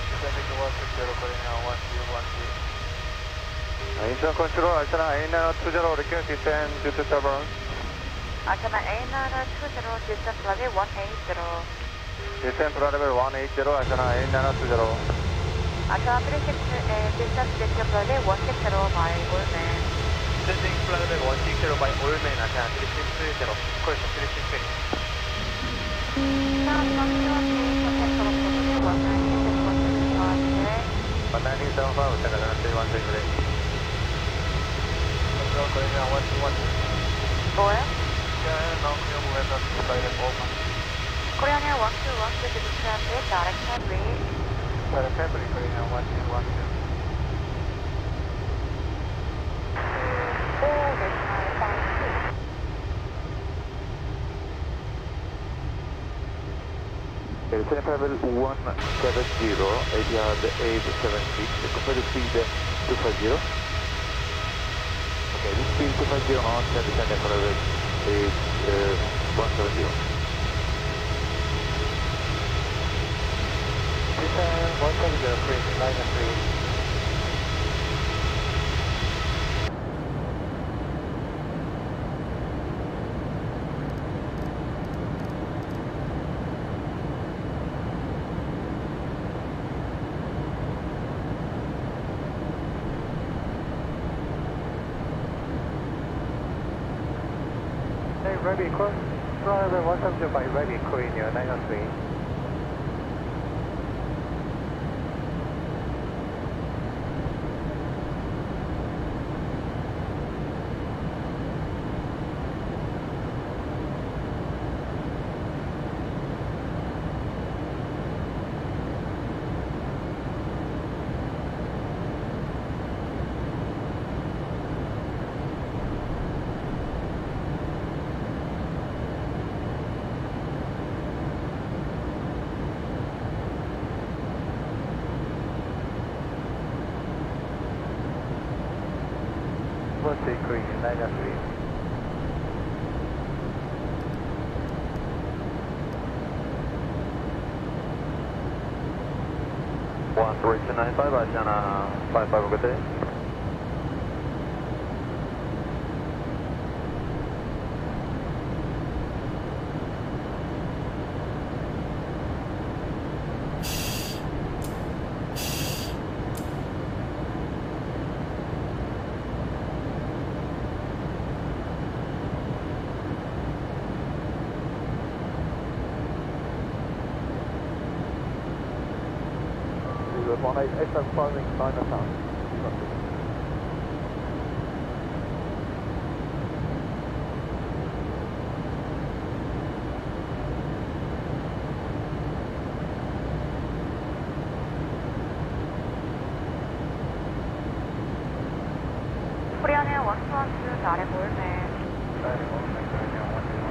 Descending to 160, Korean Air 1212. Incheon control, Ashana A9 20, request descend due to turbulence. Ashana A9 20, distance level 180. Descend level 180, Ashana A9 20. Ashana 360A, distance level 160 by Allman. Descending level 160 by Allman, Ashana 360, question 360. Korean Air 1212 to the traffic, direct headway. Direct headway, Korean Air 1212. Descent level 170, Etihad 876, compared to speed 250. Okay, this speed 250 on descent level is 170. Descent 170, please, 9-3. Ready, cross driver 170 by ready, Korean 903. Korean 903. One 395, Ashana 55, good day. One 875 9,000. Korean Air 1212, direct Allman. Direct Allman, Korean Air 1212.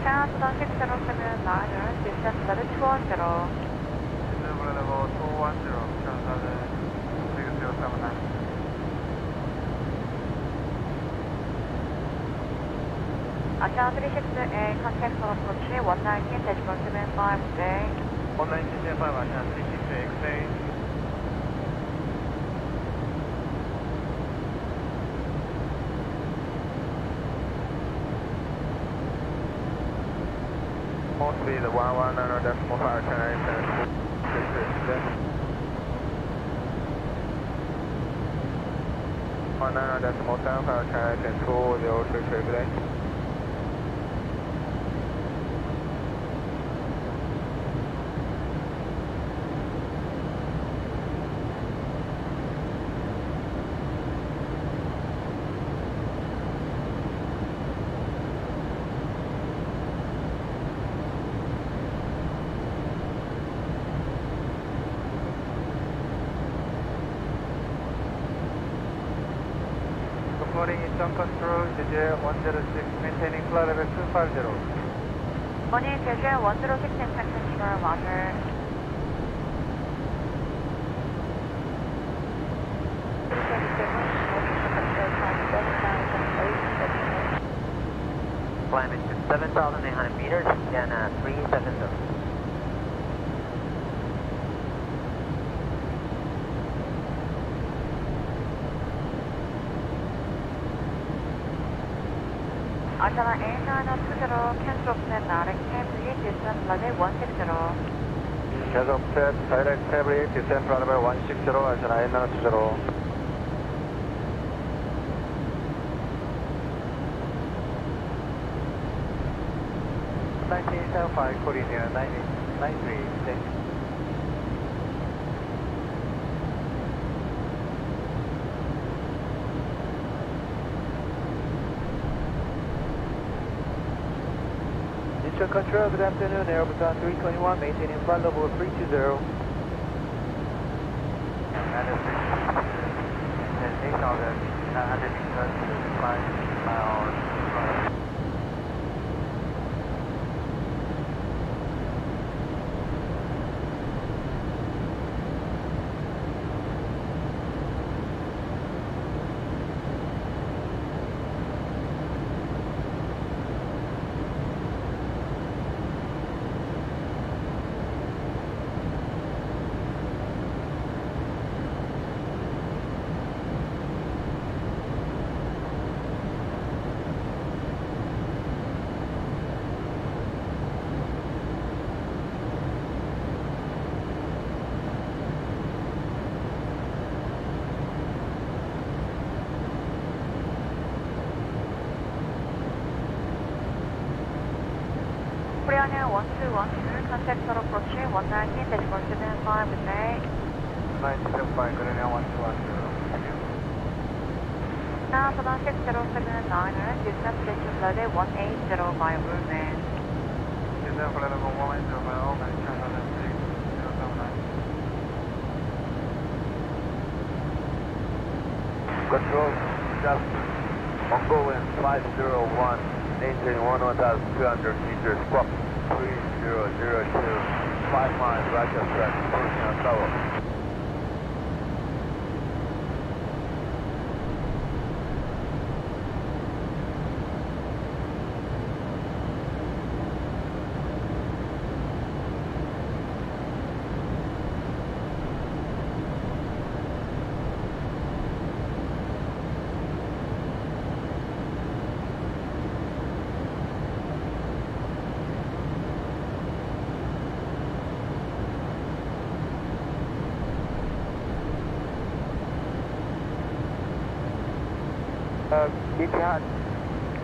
Council 607 Niner, distance level 210. level 210, Council 6079. Ashana 360A, contact for approach 119.75 today. 119.5, Arsenal 36 XA. More speed 119.5, Arsenal 36. 19.5, Arsenal 2066. Morning, Eastern Control, JJ 106, maintaining flight level 250. Morning, JJ 106, maintain control, roger. Climb into 7,800 meters, then 370. Arsenal 8920, cancel open Rksi, descent level 160. 계속 set, direct heavy, descent level 160, Arsenal 8920. Korean 93, stay. Eastern Control, good afternoon, Airbus 321, maintaining flight level 320. And 8,900 meters to 5 miles. Korean 1212, contact for approach 119, dashboard 75, good day. 975, Korean 1212. Now, Southern 6079, descent station level 180 by Ulman. Descent flight level 180 by Ulman, channel 6079. Control, just ongoing 501, maintain 11,200 meters, squawk 3002, 5 miles, roger, track, position tower. Etihad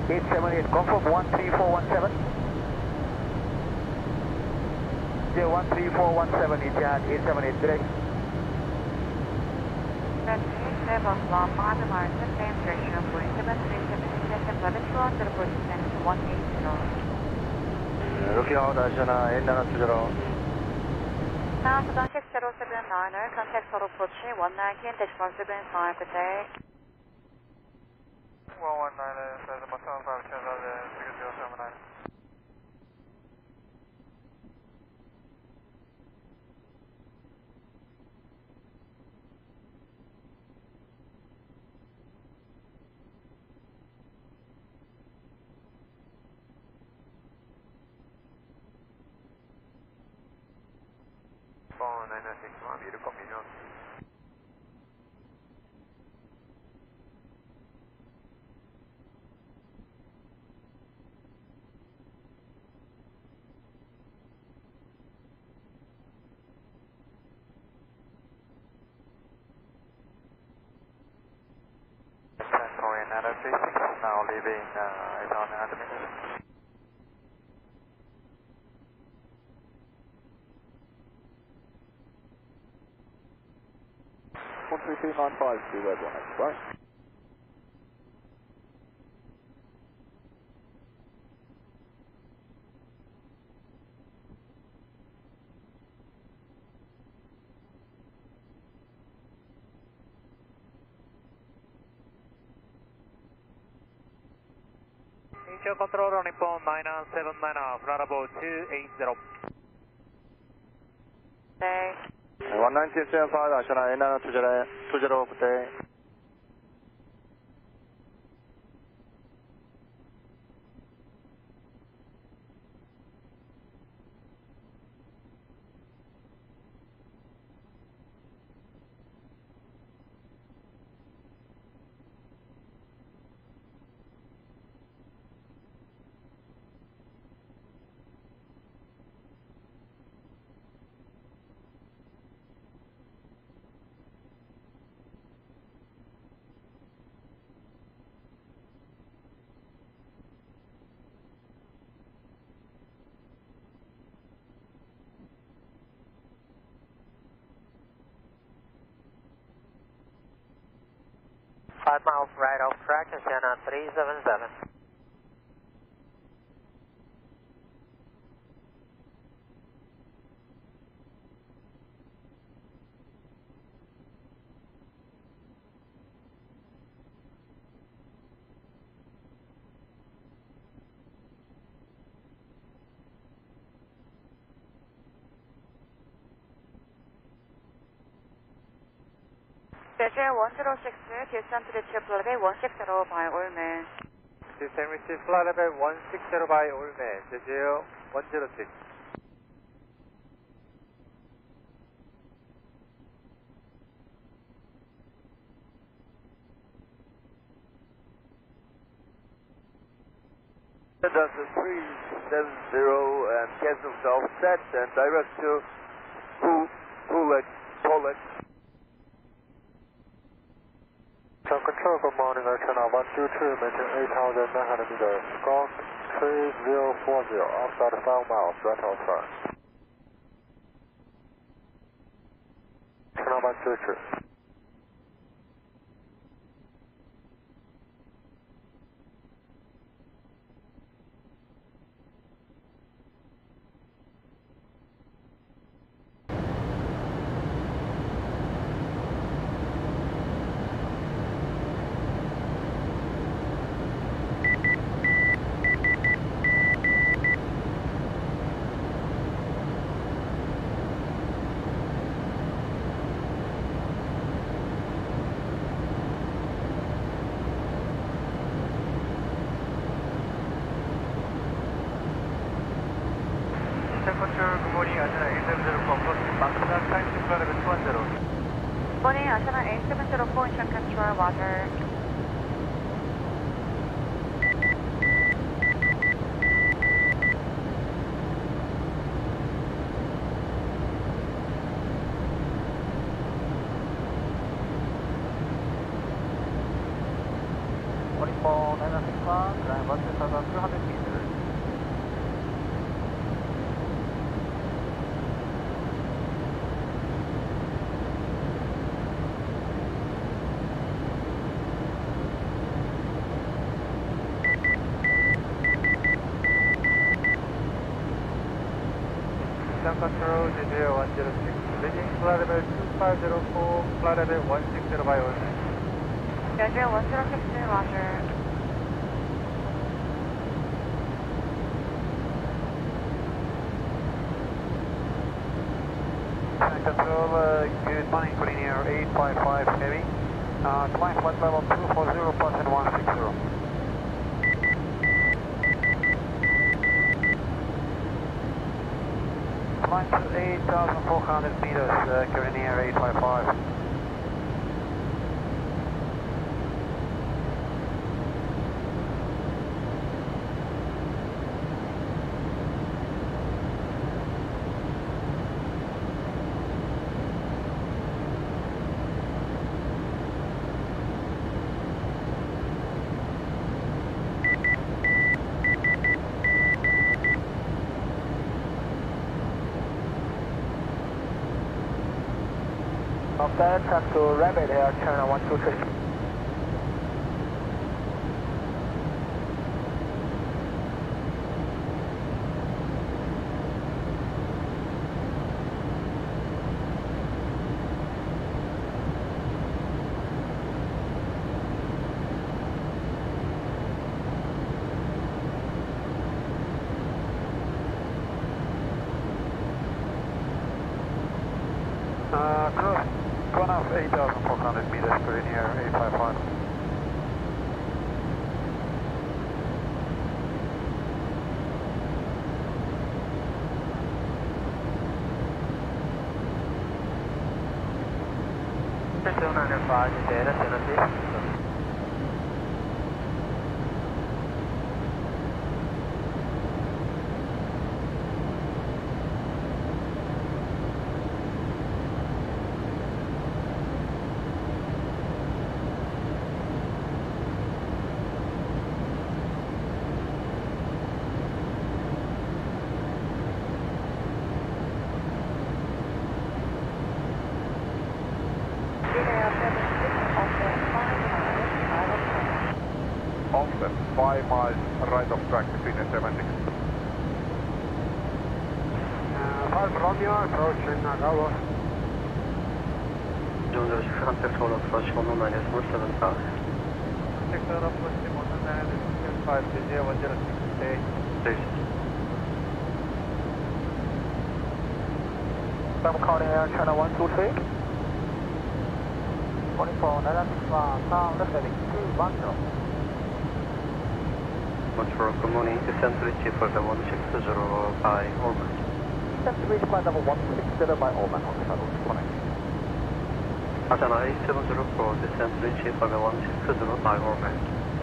878, confirm 13417. 13417, Etihad 878, direct. Seven, 5 miles, same direction, Boeing 737, descent level 200, descent 180. Looking out, Arsenal 8920. Now, Southern 6079, contact for approach 119, dashboard 75, good day. 119, says about 75, channel 6079. beautiful million. Now leaving 800 meters. 13395 to red one, that's right. Initial control on Nippon 979, flight about 280. 네. 11975, 아시아나 A9 20, 부대. Five miles right off track, Oceana 377. Jeju 106, descent to the chip level 160 by Ulman. Descent receive flight level 160 by Ulman, Jeju 106. Delta 370 and cancel the offset and direct to Poland. Ground control, good morning, Oceana 122, maintain 8,900 meters, ground 3040, outside 5 miles, right on front. Oceana 122. Good morning, Oceana 870, maximum time to flight level 210. Good morning, Oceana 8704, engine control, water. Nippon 961, climb 1,200 meters. Control, Jeju 106, reading flight level 2504, flight level 160 by Ulman. Jeju 106, roger. Control, good morning, linear 855 heavy, climb flight level 240, passing 160. Climb to 8,400 meters, current near 855. That track to Rabbit Air, China 123. Close. 8,400 meters, current near 855. Offset 5 miles right of track between the 76. 5 Romeo, approaching Nagawa. June 6 total approach 197.5. 6 total approach 197.5, 1068. Station. I'm calling Air China 123. 24, sound heading 210. Much for good morning. Descent to reach for the 160 by Orman. Descent to reach flight level 160 by Orman on the shuttle. Asana 8704, descent to reach for the 160 by Orman.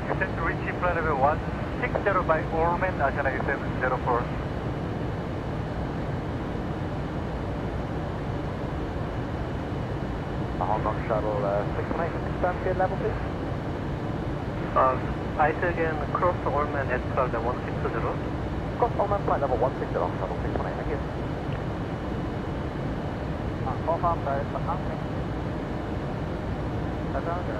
Descent to reach flight level 160 by Orman, Asana 8704. Hong Kong shuttle 618, confirm field level please. Ice again, cross Orman at flight level 160. Cross Orman flight level 160, shuttle 618, thank you. Confirm that is announcing. Announcing.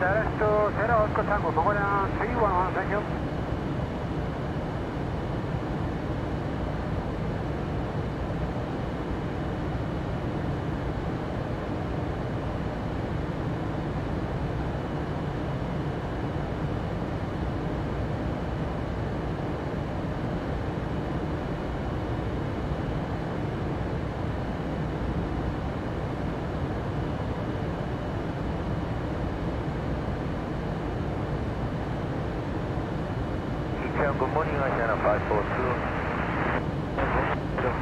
Direct to Sierra Oscar Tango, Mongolian 311, thank you. morning, China 542.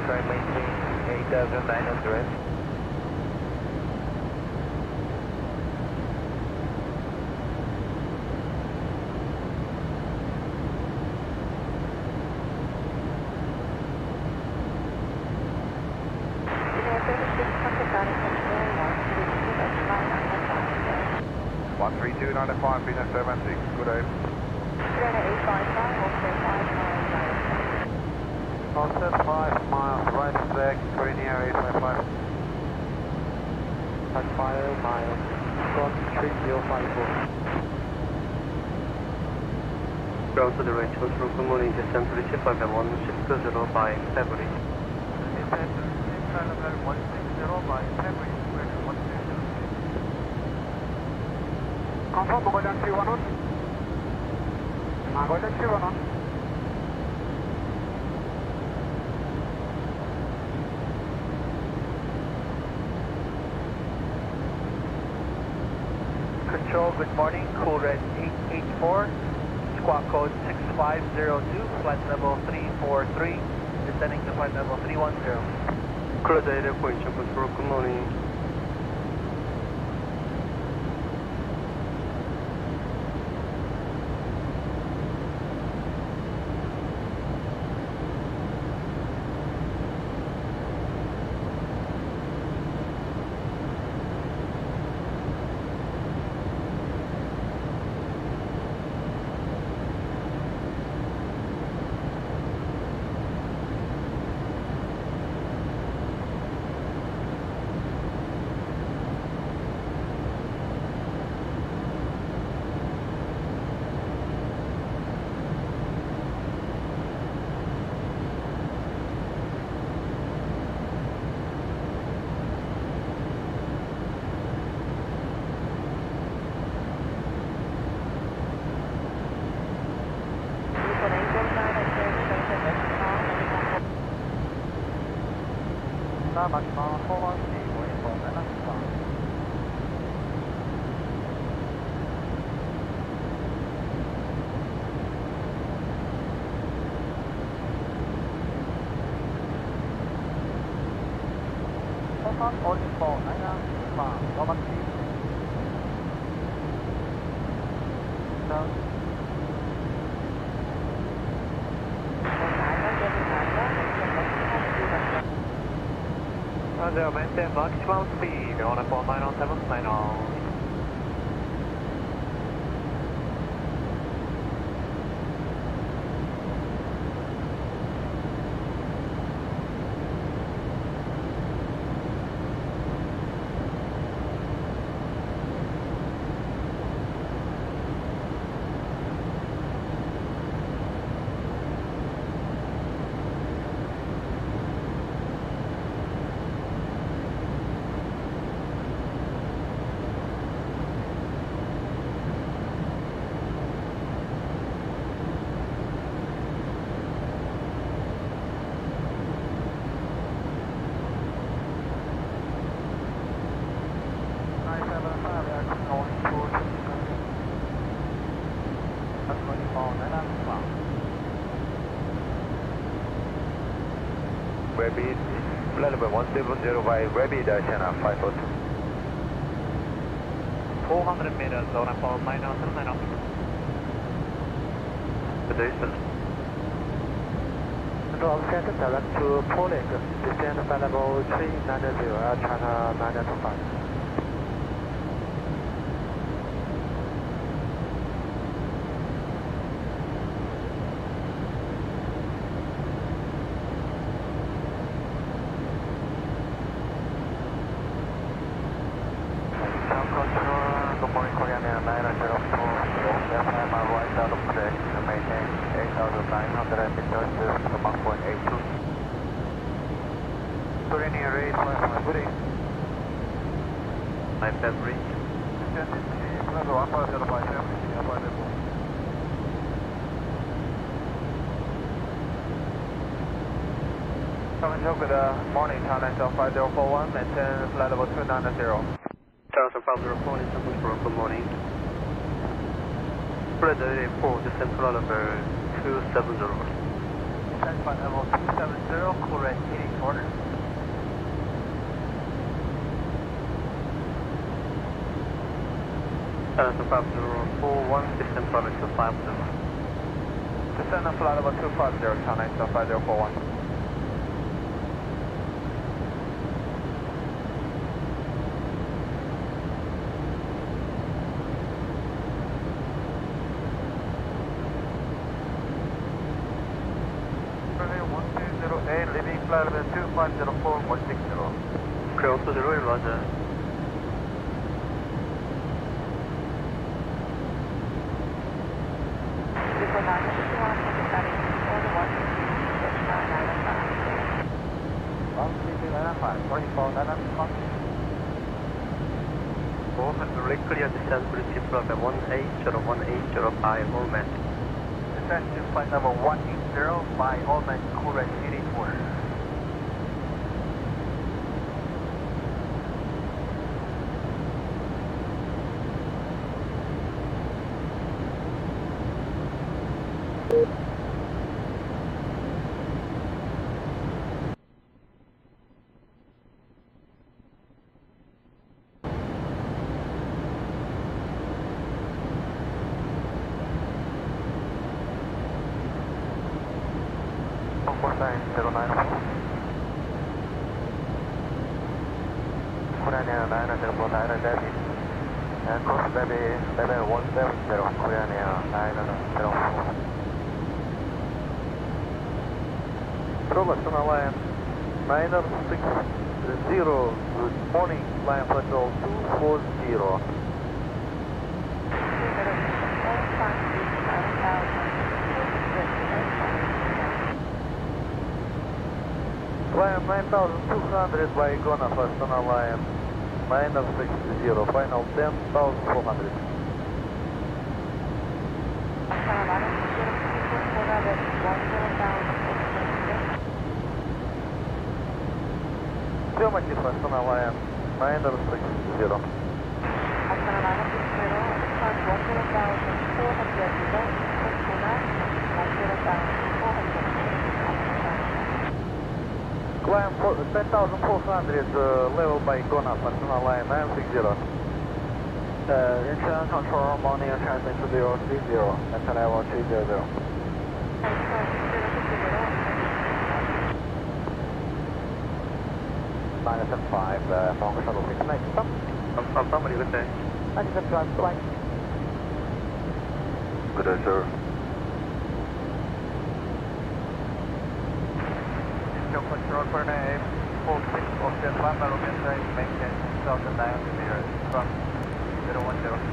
Try maintain 8,900. $132.95, business 76, good day. Offset 5 miles, right flag, very near 855. 5 miles, Scott 3054. Ground to the range, control, good morning, descent to reach 516 by February. Descent to reach 516 by February, square to 160. Confirm, Magoyan 311. Magoyan 311. Control, good morning, cool red 884, squawk code 6502, flight level 343, descending to flight level 310. Cruise area point, control, good morning. Maximum 413 going for Manhattan. Only for Manhattan, maintain maximum speed on a 491790. Rapid, flight level 170 Rapid, China 542. 400 meters on a 4990. The distance. Control set direct to Poland, descend flight level 390, China 925. Good morning, China 5041, maintain flight level 290. China 5040, good morning. Flight level 4, descent to level 270. Descent flight level 270, correct 84. Anderson 5041, descent flight level 250. Descent and flight level 250, China Eastern 5041. Leaving flight level 2504, 160. 그래, 없어지로 일로 하자. Before 9, 400 clear descent bridge flight level 180 all men. Descent to flight level 180 by all men, correct 84. Korean 904 Debbie, and course Debbie level 170, Korean 904. Robertson Alliance 960, good morning, line patrol 240. Climb 9200 by Gona, Boston Alliance, -60, final 10,400. Geometry, Boston Alliance, -60. Climb 10,400, level by Gona, personal line 960. Insurance control, morning transmit to 030, and level 300. -5, long shuttle 6 next stop. Somebody good day. 97 flight. Good day, sir. Control for name 46 of the Lambda Roman train, maintain 2,900 meters from 0103.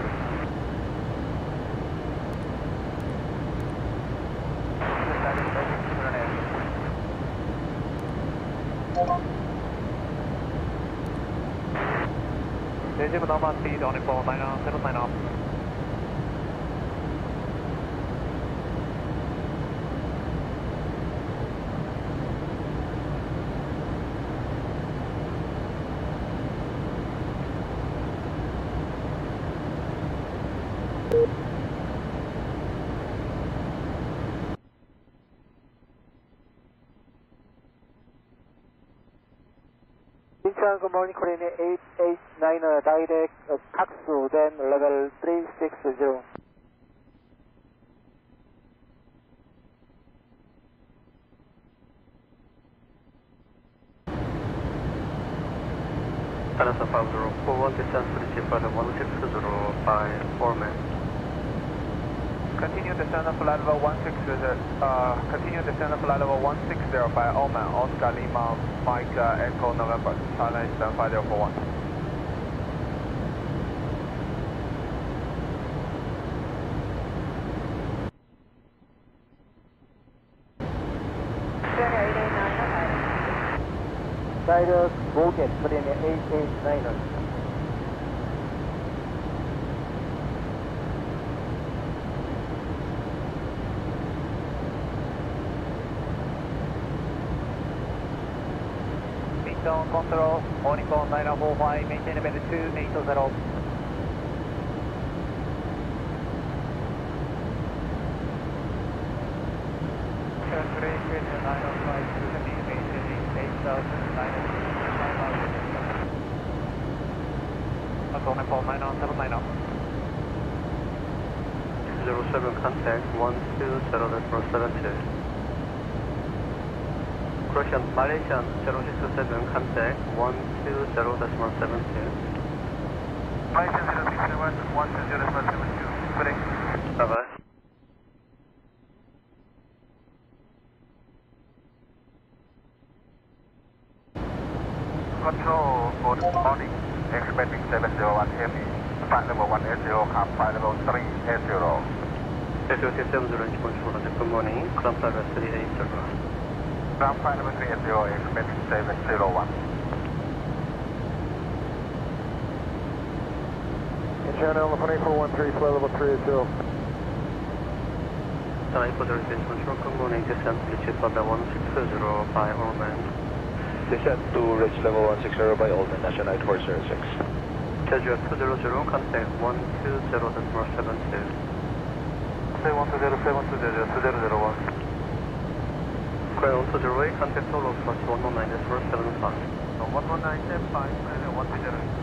Legible normal speed on 479 off. Good morning, Korean 889 direct Kaksu, then level 360. Anderson 5041, descent bridge flight level 160 by 4 men. Continue descent of flight level 160, continue descent of flight level 160 by Oman, Oscar Lima, Mike Echo November, China Eastern 5041. Direct Boget, Korean 889. Down control, morning call 9045, maintain level 280. Congratulations, 905 to the maintaining 8,995. That's only for 907 07 contact 120.72. Croatian Malaysian 067 contact 120.72. Malaysian 067 120.72. Good. Bye bye. Control, good morning. Expecting 701 Heavy. Flight level 180, come flight level 380. SOC 70 control, good morning. Climb flight level 380. Ground flight level 380, expecting 701. Channel 2413, flight level 380. Channel 2413 control, good morning. Descent to reach level 160 by Allman. Descent to reach level 160 by Allman, National 406. Jeju 200, contact 120.72. Say 120.72, 2001. Ground 208, contact solo plus 119.75. 119.75, 120.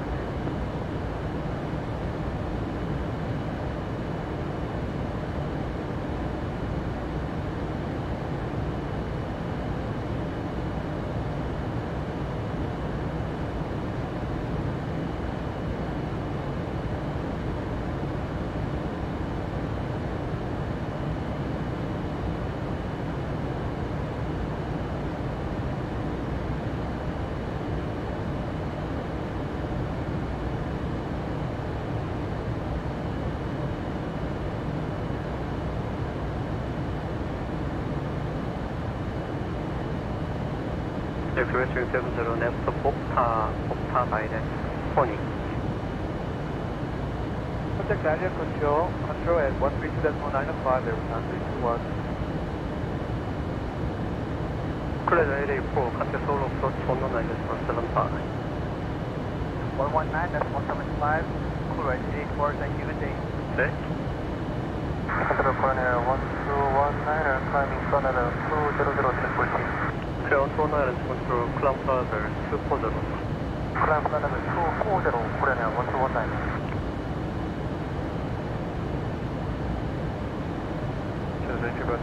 Directory 70 left Bogta direct Pony. Contact Daniel Control at 132.905, everyone 321. Clear LA4, contact solo plus 119.75. 119.175, cool right 84, thank you, good day. 네. Control Colonel 1219, climbing Sonata 200 transporting. Ground 209 control, climb level 240. Climb level 240, Colonel 1219. Thank you, bud.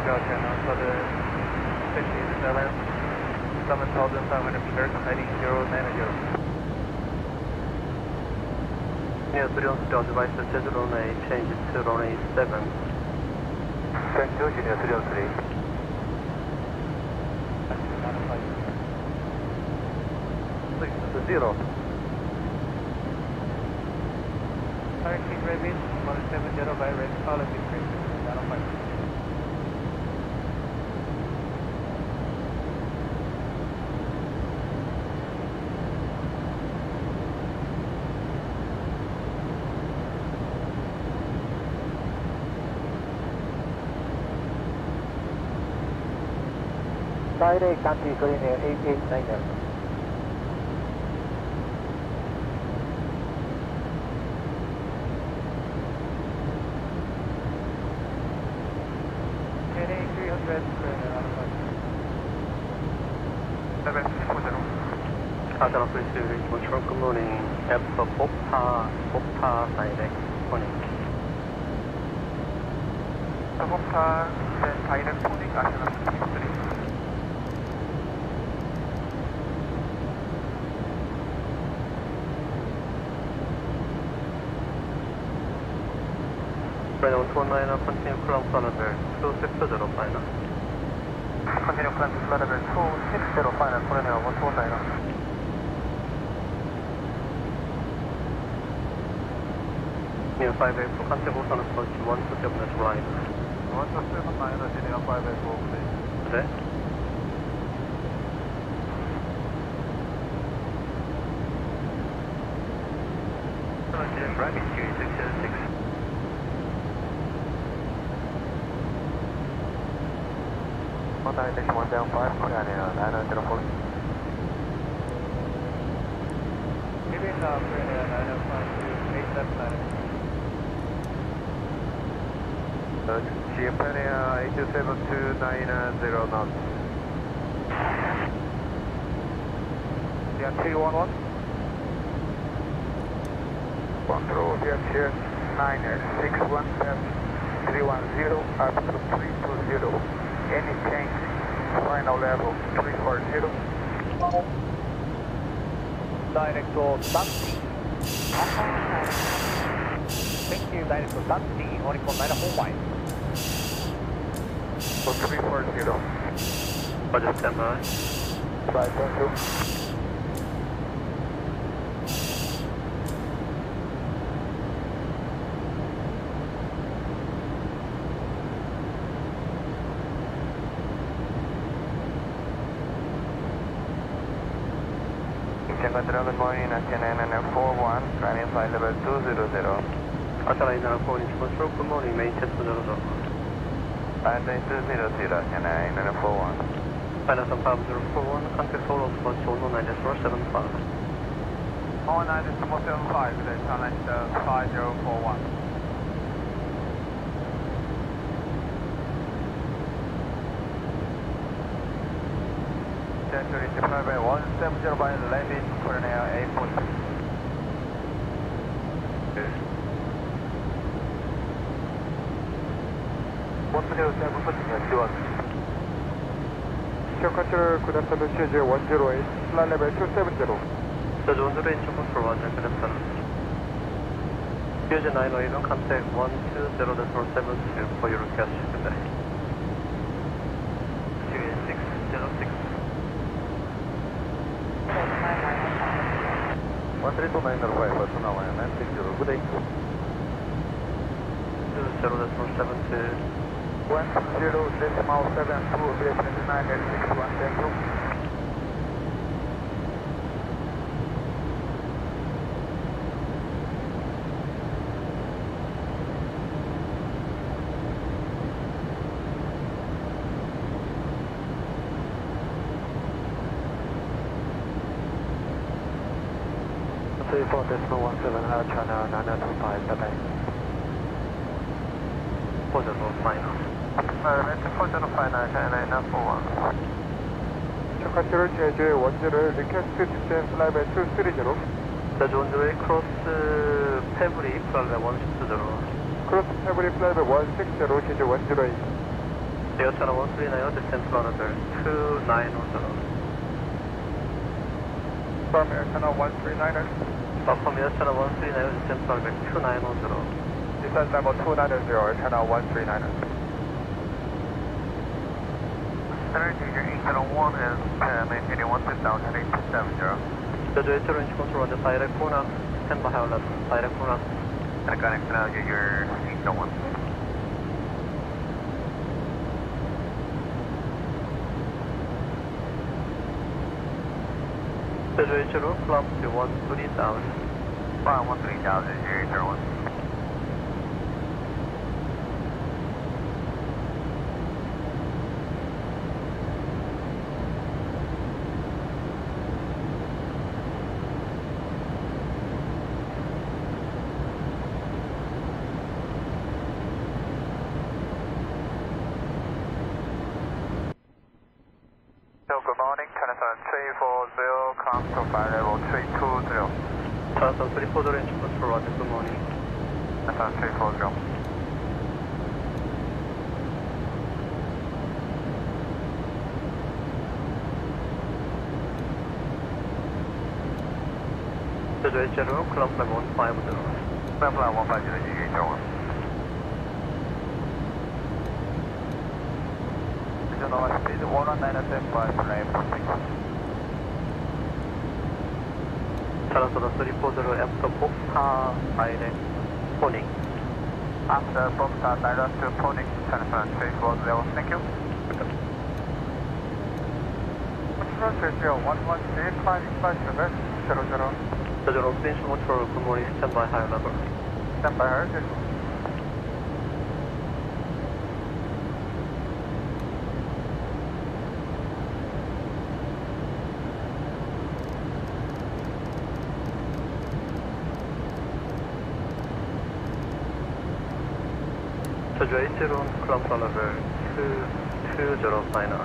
Channel 757, 7,500 meters, heading 090. Near 3 device, Jeju runway, change to runway 7. Thank you, Junior 303. Please, to 0. Parking Rabbit 170 by Red Policy Street, 905. Direct country Colonial 8890. Heading 300, Adana Police Control, good morning. After Bogta direct Pony. Bogta, then direct Pony, National 3. Ground 209, continue climb level 260 final. Continue climb to level 260, final, Colonel 129. Near 584, contact Busan approach 127 line. 127 minus Junior 584, please. 네. Rapid 606. 9-175, Korean Air 904. Giving Korean Air 905 to 87 Japan Air 827-9 knots. VN311. Control VN 9617310 up to 320. Any change? Final level 340. Direct to Dundee. Thank you, direct to Dundee, Oricon 945. So 340. Roger, stand by. 5.2. Good morning, National 41, climbing flight level 200. Australia 941, control, good morning, main test 00. Flight 200, National 41. Final 5041, contact total of 19475. 19475, challenge 5041. Century Private 170 by landing Korean Air 840. 원투제로 세븐 퍼팅이야, 지원. Show control, good afternoon, CJ 108, flight level 270. 저주 온도 레인지 컨트롤 1, good afternoon. CJ 908, contact 120.472 for your request, good day. CJ 606. 132.905, personal 960, good day. 2.0.472. 120.72, B787-9 at 61, thank you. China 925, bye-bye. 4.059. China 941. Show control, CJ 10, request to descend flight by 230. 저주 온도의 크로스 페브리 플라이 160. Cross February flight by 160, CJ 108. 에어 차나 139, descent flight 290. From Air Channel 139er. From Air Channel 139, descent flight 2910. Descent level 290, Air Channel 139er. Energy 801 is maintaining 120,870. 저주 에어 렌지 컨트롤 on the direct corner, stand by high level, direct corner. And connect now, your 801. 저주 H로 climb to 130,000. 130,000, your 801. Good morning, Tennyson 340, come to flight level 320. Tennyson 340 range control on good morning. Tennyson 340. 저주 H로 climb flight 150. Climb flight 150, your 801. Nova speed 119.5 flight 46. Tennyson 340 after Bogota direct phoning. After Bogota direct to phoning, Tennyson 340, thank you. Control 116, climbing flight 00. 저주 long range control good morning, stand by high level. Stand by high. Jojo 80, climb flight level 220 final.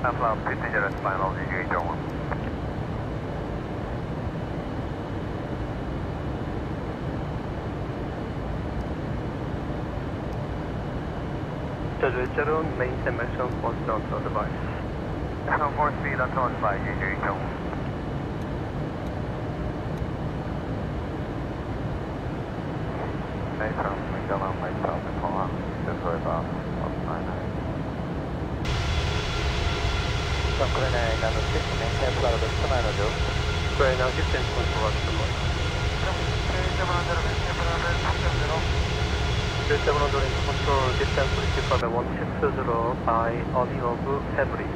Flight P3D final, VJ Joe. Jojo 80, maintain maximum force onto device. Maximum force speed onto device, VJ Joe. Nathan, McDonald, myself, and Paul, just for about 199. Green now 6, maintain flight level 290. Green now 15 towards the moon. 3700, maintain flight level 270. 3700 into control, distance reached by 1620 by earning of February.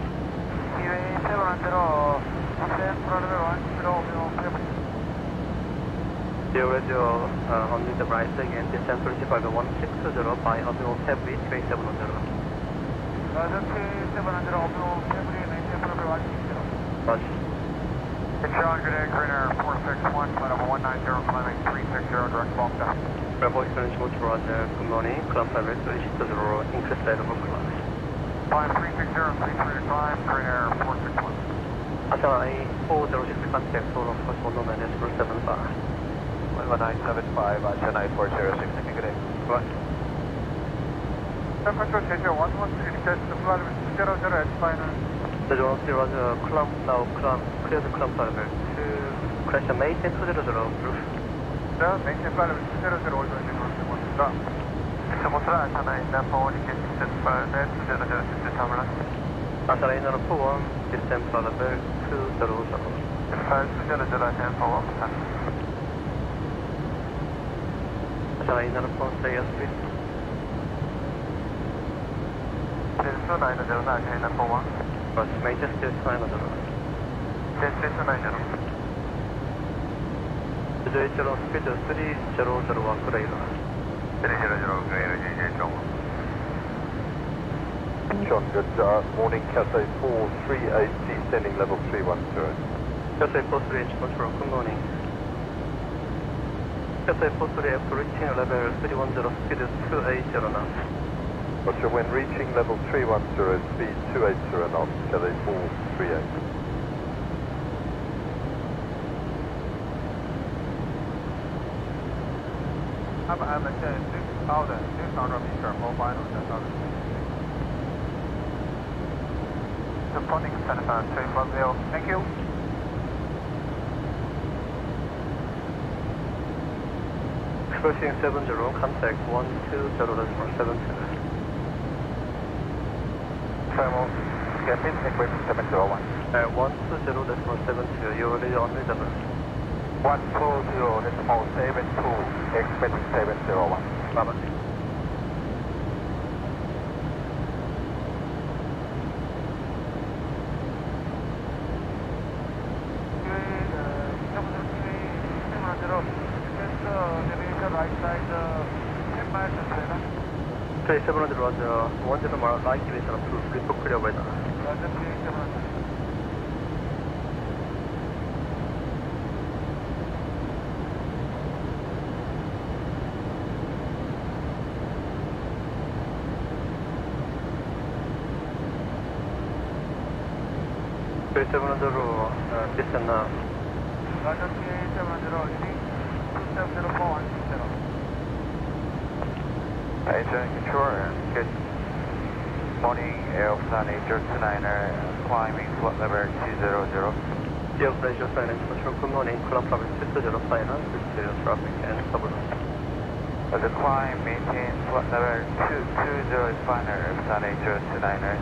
QA 700, descent flight level 10 February. Zero radio only the right again, distance reached by 1620 by earning of February, QA 700. Roger, QA 700, February, maintain flight level 160. Roger. 600, green air 461, flight level 190, climbing 360, direct bulk down. Bravo experience mode to Roger, good morning, climb flight level 360, increase level class. Climb 360, 335, green air 461. Asana 406 contact, total of course 109.75. 11975, Chennai 406, good day. Right. San Francisco, Jeju 113, request to flight level 200 at final. The John C. Roger, climb, now climb, clear the climb flight level 2, crash and maintain 200, roof. 자, maintain flight level 200, 올도있는 것입니다. Examotra, Chennai, Nampa 1, request to flight level 200, system terminal. Asana inner 41, distance flight level 200. Flight 200, Nampa 1, Asana inner 4, stay as speed. Delta 90, Nampa 1. Roger, maintain still 900. Delta 90. Jojo 80, speed 3001, grade. 300, grade, JJ Joe. John, good morning, Cathay 438, descending level 310. Cathay 43 inch control, good morning. Cathay 43 after reaching level 310, speed 280 knots. Roger, when reaching level 310, speed 280 knots, Cathay 438. I'm at 6,600 meter mobile on the south. Supporting Telephone 340, thank you. Expressing 70, contact 120.72. Thermal, getting equipment 701. 120.72, you're already on reservoir. 120.72, expecting 701. Bye-bye. Right side, 10 miles to trailer. Okay, 700 Roger, 100 mile right division approved, report clear by now. Roger, 700. Okay, 700 distance now. Roger, 700, leading 270410. Agent control, good morning, Airplane 809er, climbing flight level 200. Dear pleasure, silence control, good morning, climb level 220 final, with traffic and turbulence. The climb, maintain flight level 220 final, Airplane 809er.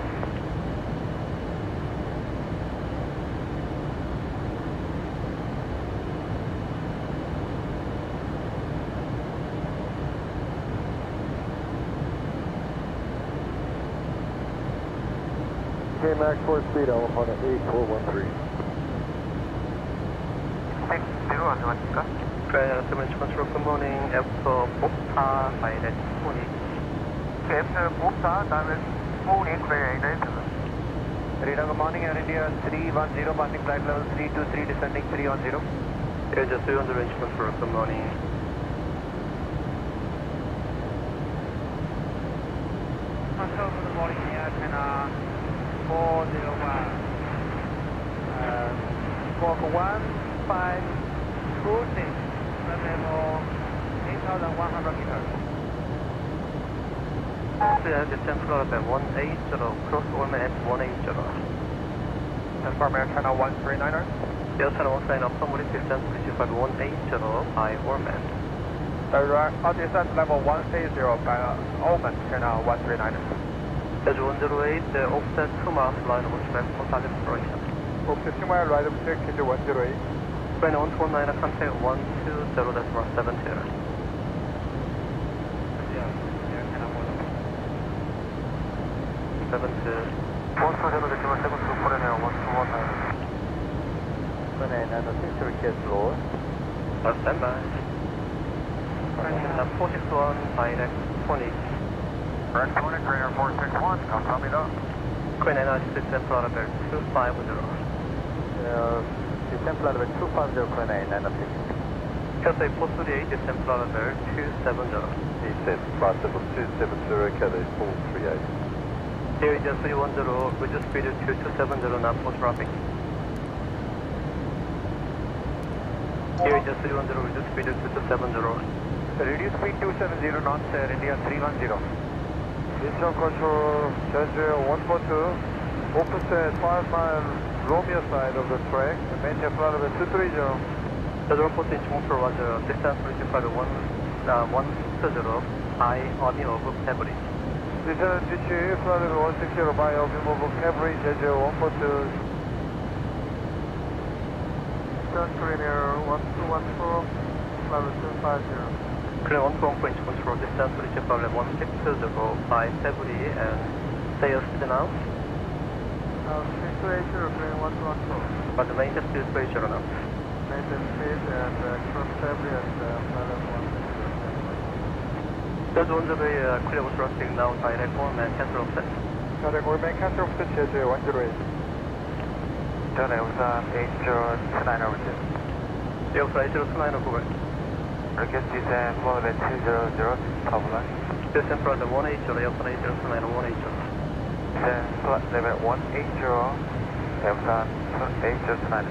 Max 4 speed, I'm on at 8413. 6-0 안녕하십니까? Grand 7 control, good morning, after Bopta, pilot 20. After Bopta, diamond 48, clear 8 Rita, good morning, Air India 310, passing flight level 323, descending 310. Asia 300 range control, good morning. control for the boarding here, antenna 401. Squawk 1526, level 8,100 meters. Yeah, descent floor at 180, cross Orme at 180. Confirm antenna 139er. The antenna 139 up somebody descent reached by 180 by Orme. Descent level 180 by Oman, antenna 139er. Edge 108, the offset 2 miles line of which for target exploration. Offset 2 mile right of check into 108. Train 129 contact 120.70. Yeah, antenna 120. 120.72 and the 6 request lower. Stand by. 461, direct 20. Correct 20, Trainer 461, confirm it up. Queen NR descent floor level 250. Descent flight level 250, Queen 906. Cathay 438, descent floor level 270. Descent flight level 270, Cathay 438. Here is 310, reduce speed to 270, not for traffic. Here is 310, reduce speed to 270. Reduce speed 270, not India 310. Incheon control, Jeju 142, opposite 5 mile Romeo side of the track, maintain flight level 230. Jeju 142, Chungpur was distance reached by 160, high on of February. Descent reach flight level 160 by move February, Jeju 142. Turn Trainer 1214, flight level 250. Clear 121 control, distance reached by 160 by February and sales now. Speed to 80, clear 112. But the maintenance speed is ratio now. Maintenance speed and cross February and flight level 160. Jeju 108, clear with traffic now, direct form and cancel offset. Direct Orman cancel offset, Jeju 108. Turn Elsa 8029 over to. Elsa 8029 over. Request descent floor level 200, stabilize. Descent floor level 180, Elsa 8029 180. Descent flight level 180, Elsa 8029.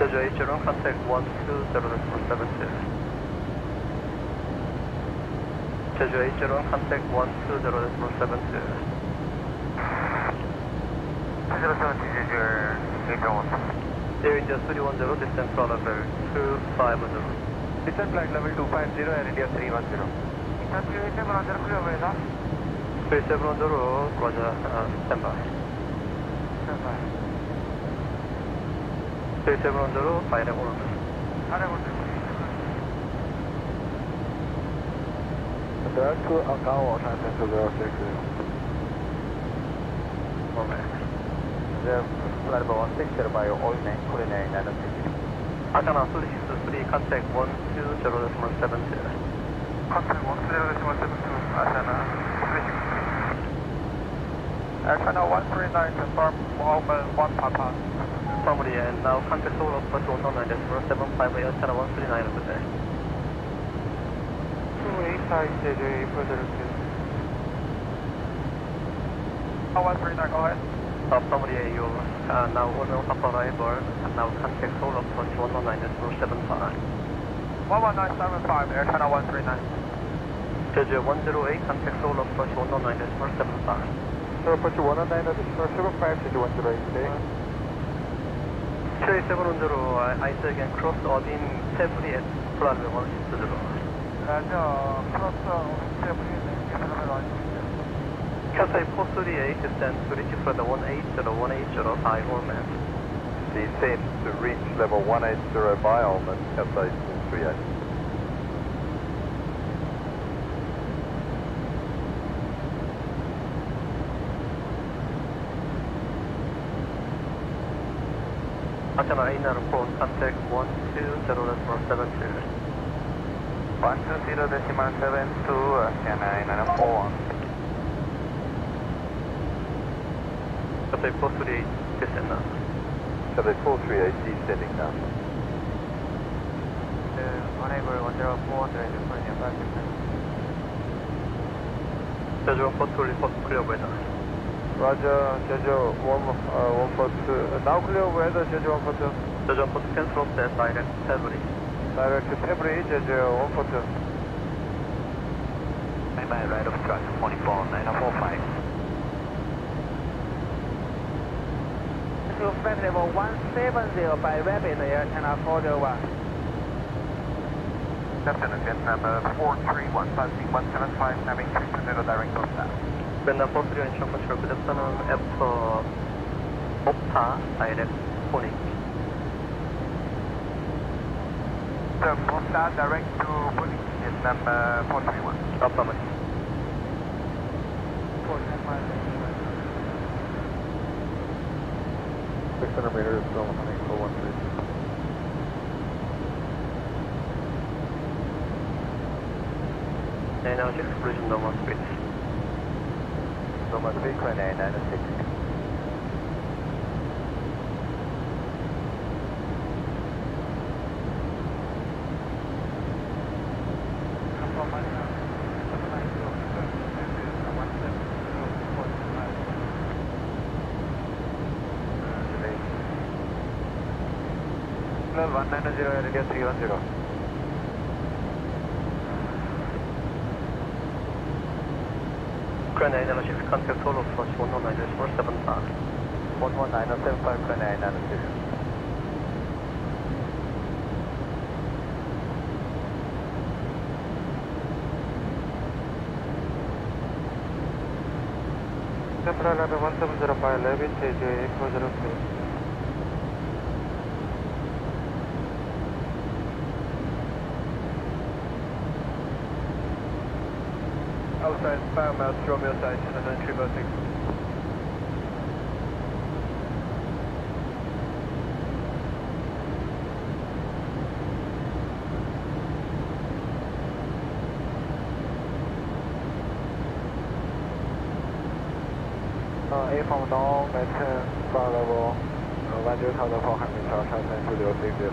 Jeju 80, contact 120.72. Jeju 80, contact 120.72. 207 Jeju 801. There is 310, descent floor level 250. Descent flight level 250 and India 310. Descent 3710 clear way now. 3710, roger, stand by. Stand by. 3710, direct order. Direct order. There are two Angao transcend to 06. Okay. The flight level 160 by Oilman, Korean 906. Antenna 363, contact 120.72. Contact 120.72, antenna 363. Antenna 139, confirm Oilman 1 Papa. Summary, and now contact all of us 109.75, antenna 139 of the day. 285 JJ, further request. 139, go ahead. Summary, you now order up arrival, now contact all of us 109.75. 11975, antenna 139. Jeju 108, contact all of us 109.75. So approach 109.75, Jeju 108, stay. Cherry 710, ice again, cross Odin, February at flight level 160. Roger, cross February, Cathay 438, descent to reach for the 180 by Orman. Descent to reach level 180 by Orman, Cathay 438. Antenna 894, contact 120.72. 120.72, antenna 894. Cathay 438, descend now. Cathay 438, descending now. Unable 104, for India 5 Jeju 142 report clear weather. Roger, Jeju 142. Now clear weather, Jeju 142. Jeju 142 cancel off that direct February. Direct to February, Jeju 142. Mainline right of track 24, 9045. To flight level 170 by Rapid Air China 401. Lieutenant Vietnam 431, passing 175, having 320 direct to staff. Vietnam 431 initial control, good afternoon, after Opta, direct Phoenix. So, Opta direct to Phoenix, Vietnam 431. Affirmative. 600 meters, still hunting for 13. And now 6 collision normal speed. Normal speed, 2996. Signal 190, area 310. Grand 996, contact total approach 119.475. 11975, 2996. Central level 1705, Levin, JJ 403. Outside, Paramount, Romeo side, and then 306. A from down, maintain flight level 10,400 transcend to 060.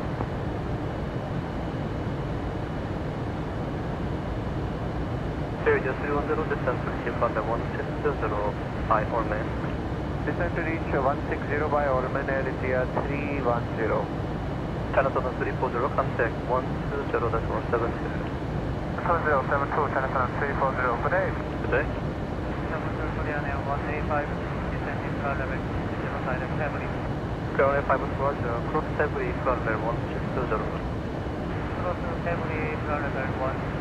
Area 310, descent to reach from the 160 by Orman. Descent to reach 160 by Orman, area 310. China 340, contact 120.72. 7072, China 340, good day. Good day. 185, descending flight level 0 direct February. Ground 5 Roger, cross February, flight level 160. Cross February, flight level 185.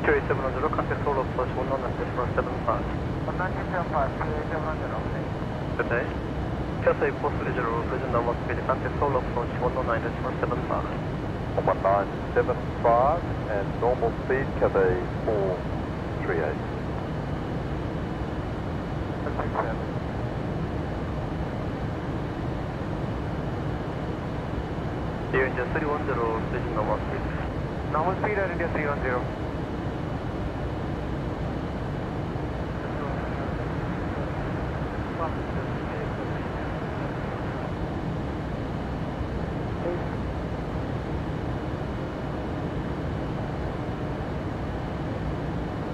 QA 700, contact total approach 119.75. 119.75, QA 700, Good day. Cathay 430, present normal speed, contact total approach 119.75. 11975 and normal speed, Cathay 438. Here India 310, present normal speed. Normal speed at India 310.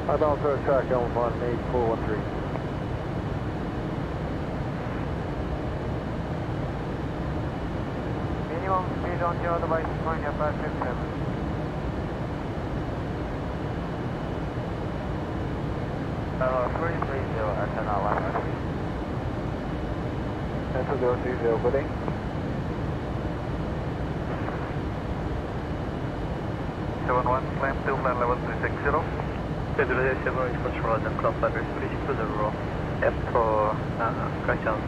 I don't throw track on 18413. minimum speed on your device is going up at 57. Hello, 330, antenna 1. Answer 030, good day. Climb to plan level 360. Federal 7 is control and climb level 360. After correction,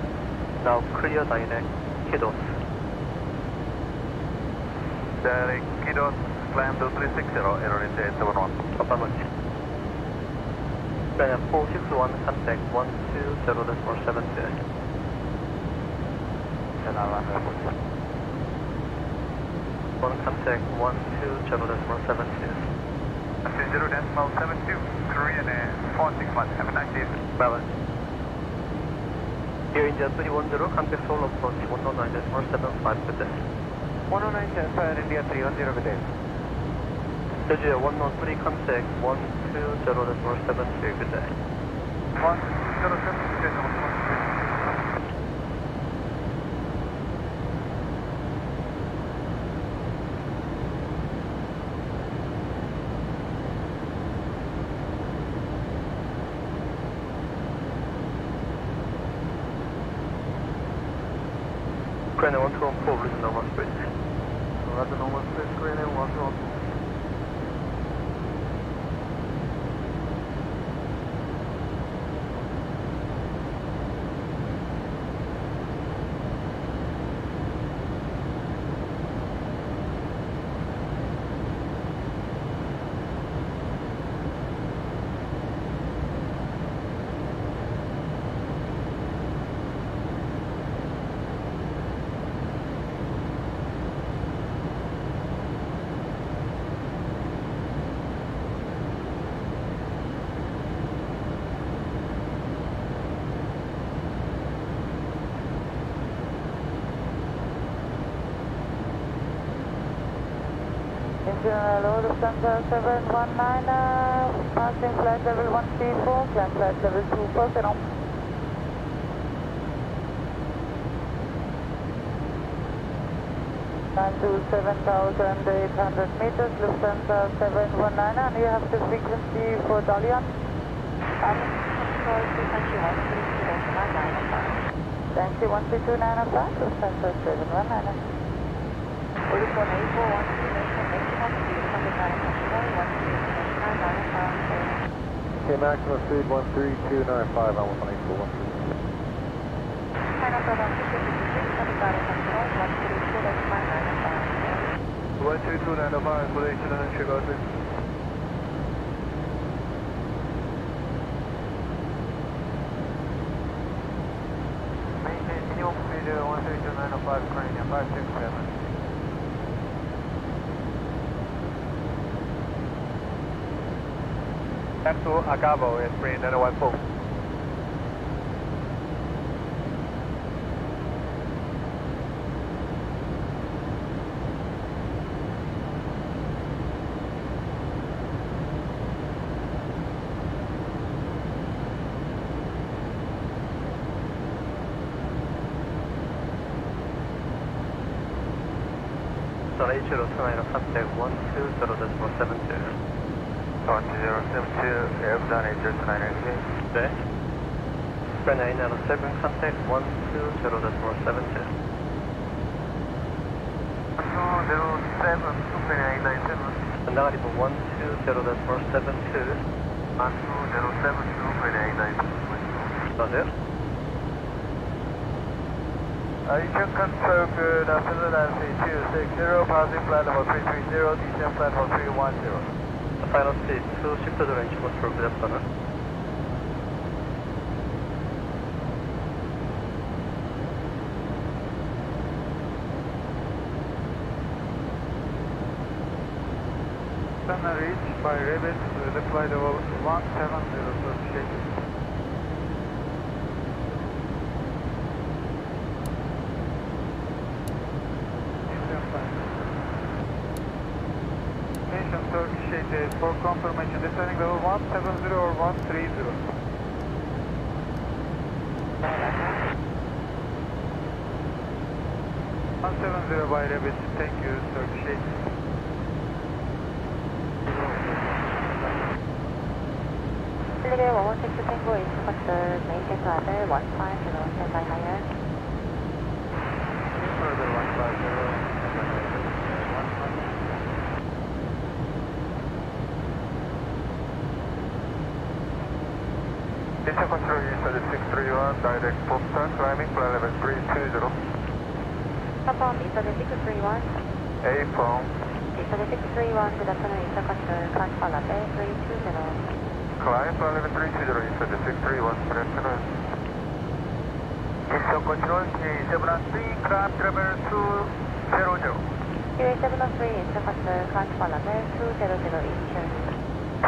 now clear direct Kidos. Direct Kidos, climb to 360, error India 871. Affirmative. Plan 461, contact 120.72. One contact 120.72. 0.72, Korean Air 461, have a nice day. Balance. Here India 310, contact solo approach 109.475, good day. 109.75 India 310, good day. Jeju 113 contact 120.73, good day. 107, Ukraine 114, listen normal speed. Roger, normal speed, Ukraine 114. Hello, Lufthansa 719, passing flight level 134, climb flight level 24, Caron. Climb to 7,800 meters, Lufthansa 719, and you have the frequency for Dalian. Thank you, 132.905, Lufthansa 719. Horizon 8412. Okay, maximum speed 13295 on 184. 122.905, collection and Chicago. Maintain minimum speed 132.905, Ukrainian 567. F2 Agavo is Green 914. So H0 29 contact 120.72. 1072, Airborne 809 네. Ukraine 907 contact 120.72. 207, Ukraine 897. 전나가리부 120.72. 207, Ukraine 897. 맞아요? You can confirm good afternoon, RC260, passing flight level 330, descent flight level 310. Final speed 2, shift to the range control, good afternoon. Then reached by Rabbit, the flight level 170, shaking. Turkish 88 for confirmation, descending level 170 or 130. 170 by Rabbit, thank you, Turkish 88. Clear 116 Tango is considered maintain to other 150, standby higher. Further 150. Descent control inside 631, direct Boston, climbing flight level 320. Papa, inside 631. A-phone. Inside 631, good afternoon, inside control, climb flight level 320. Climb flight level 320, inside 631, good afternoon. Descent control, J713, climb level 200. QA703, inside control, climb flight level 200 initial.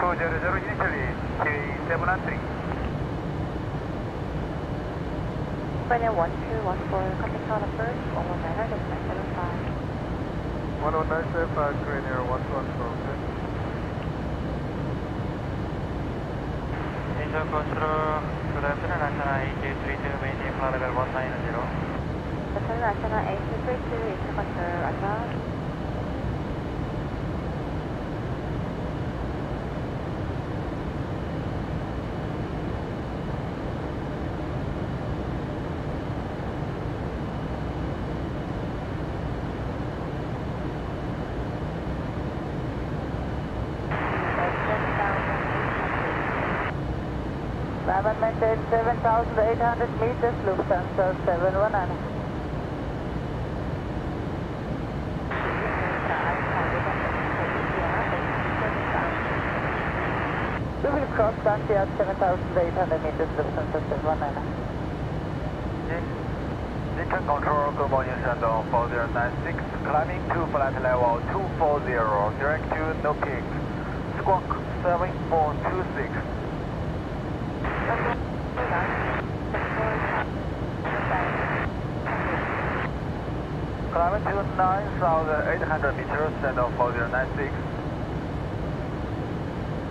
200 initially, J713. Ukraine 1214, contact tower first, 119, decimal 75. 11975, Ukraine 114, okay. Initial control, good afternoon, National 8232, maintain flight level 190. Hotel National 8232, initial control, Roger. Maintain 7,800 meters, Lufthansa 719. We will cross country at 7,800 meters, Lufthansa 719. Lincoln Control, good morning, Shandong 4096, climbing to flight level 240, direct to no peak, squawk 7426. Climbing to 9,800 meters, Shandong 4096.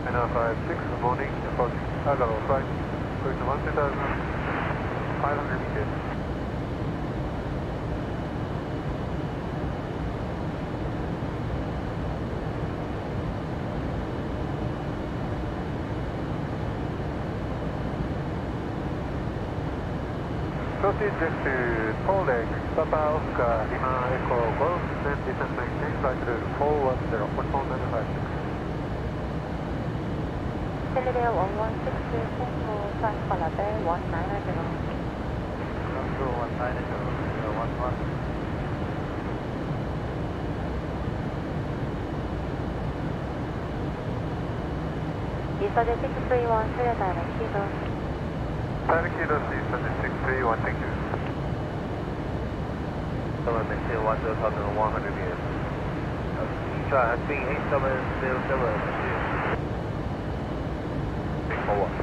And 56, good morning, hello, flight, going to 1,500 meters. Proceed to Poland, Papa Oscar, Lima Echo Golf, then descend maintain flight level 410, 1495. Philadelphia 116, Congo, flight level 190. Control 190, 11. Eastern 631, Korea Direct, Kido. Direct Kido, Eastern 631, thank you. Maintain 1,100 meters. Try has been 8707. Forward.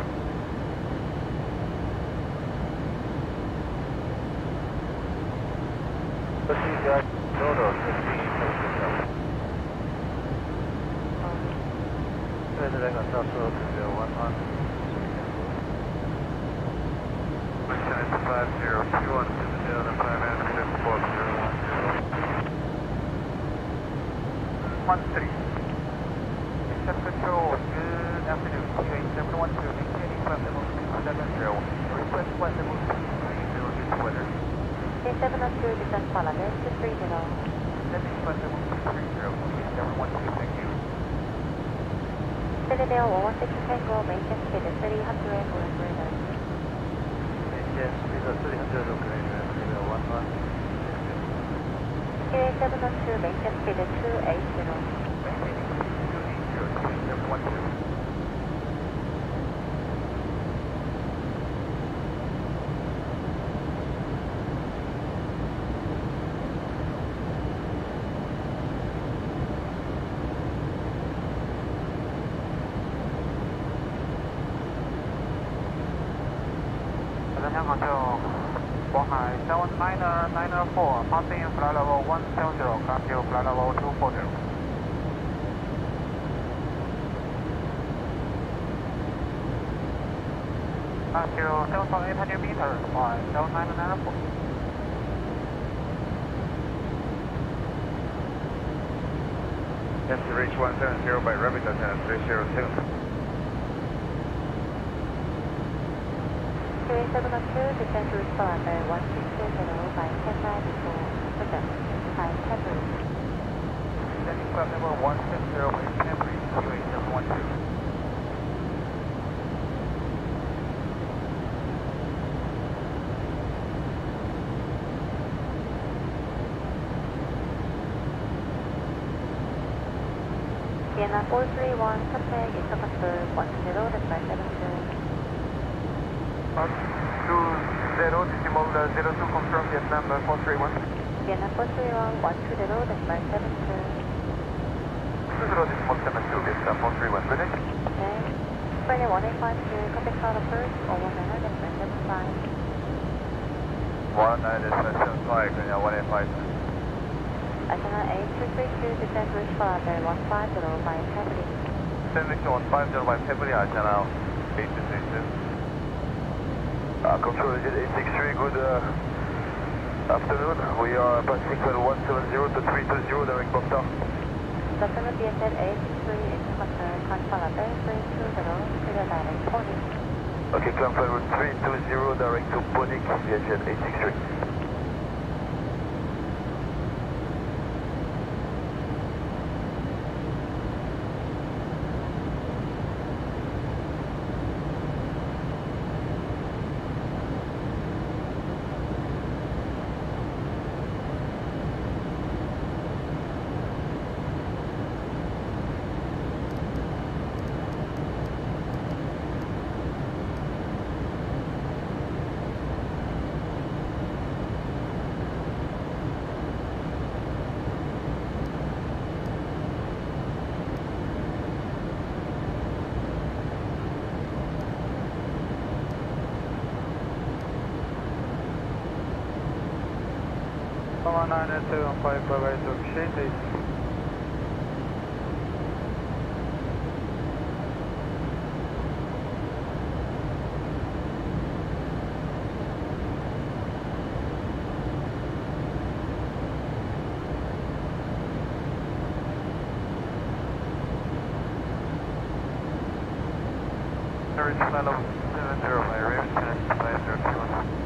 Procedure, total 1577. President and Southwell to 01. 7502 to the 13. Mission control, good afternoon. QA712, maintaining flight level 670. Request flight level 230 due to weather. K702, descent flight level 230. Descending flight level 230, QA712, thank you. Philadelphia 116, Tango, maintain speed 300 km/h. Maintain speed 300 km/h. QA712, maintain speed 280. Maintaining speed 280, QA712. Control, Bohai 79904, passing flight level 170, come to flight level 240. Come to 7,800 meters, flight 7994. to reach 170 by rapid descent 307. QA712, descend to respond by 160 by 10 miles before Sudan, by February. Descending flight level 160 by February, QA712. Vienna 431, contact Intercontrol 120, decimal 72. 20 decimal 02, confirm Vietnam 431. Vienna 431, 120, decimal 72. 20 decimal 72, Vietnam 431, good day. Okay. Friday 1852, contact Tower first, or 19, decimal 75. 19 decimal 75, 그냥 1852. National 8232, descend to Responder 150 by February. Descending to 150 by February, National Control Agent 863, good afternoon. We are passing flight 170 to 320 direct Bogota. Vatsim BSL 863 into control, confirm level 320, clear direct Pony. Okay, climb flight route 320 direct to Pony, VHL 863. Come on, 925 by Rksi. Reach flight level 70, my rear connect to 5021.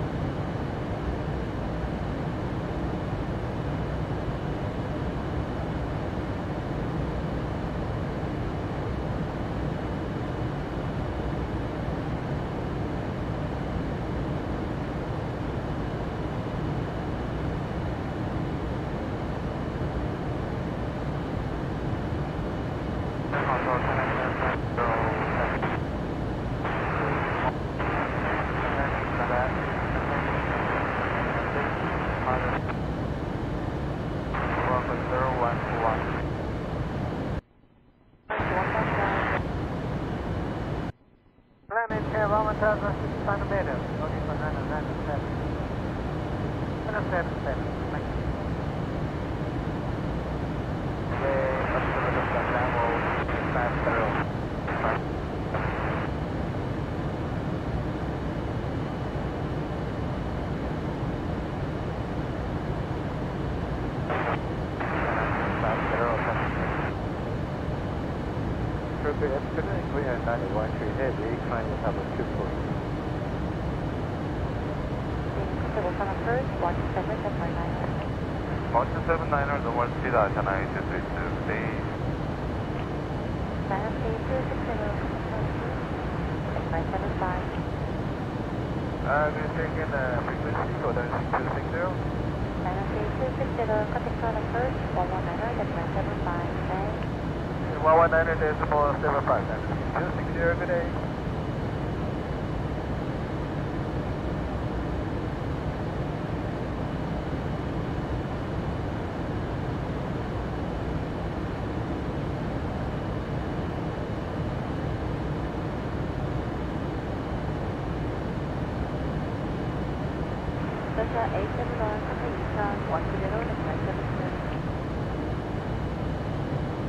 Planet Air 1,600 meters. Okay, for 997. 977. Thank you. We have 91 tree heavy, climb with level 240. first, 177-9. 179을 넘어갈 스피드 하잖아요. 네. We're taking frequency for the 260. Contact the first, 119er, 119.75. 260 every day.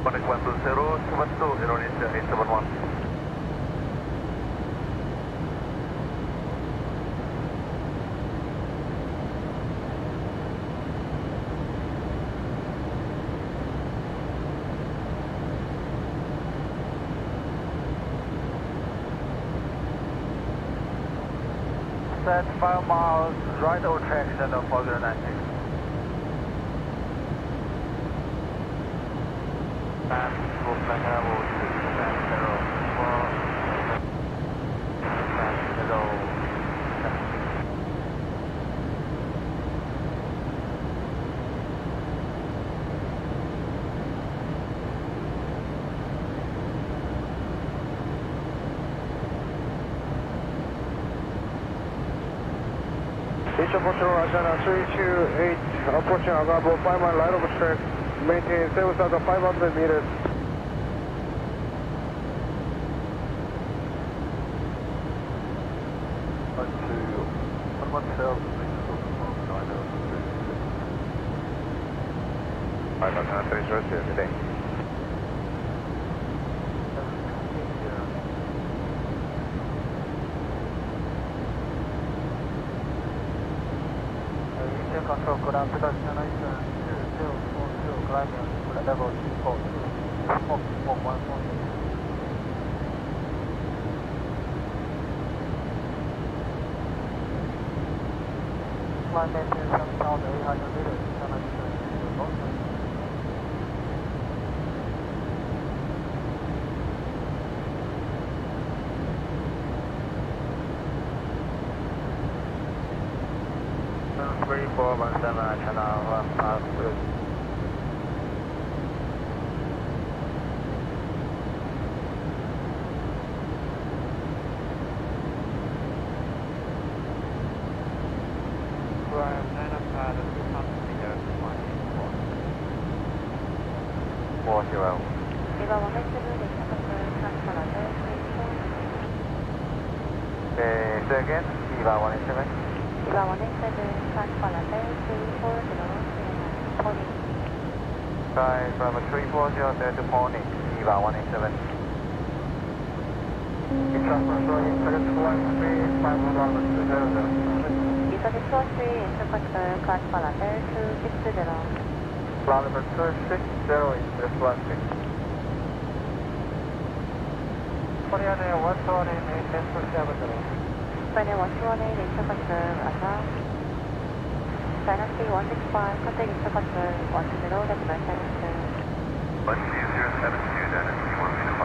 Connect 120, 72, Indonesia 871. Set 5 miles right over track and then further 90. Approaching Rajana 328, approaching Agabo, 5 mile right over track, maintain 7,500 meters. Today. China control, good afternoon, China Eastern 2042, climbing level 242, 411. Climb maintain 7,800 meters, China Eastern 242. Again, V4.2. Sky from 340 to Pony, V4.2. Kilometer 260 is the flight. Korean 120 maintain 270. China 121A, nature control, Asa. China C165, contact nature control, 120, decimal 72. 12072, then it's C165.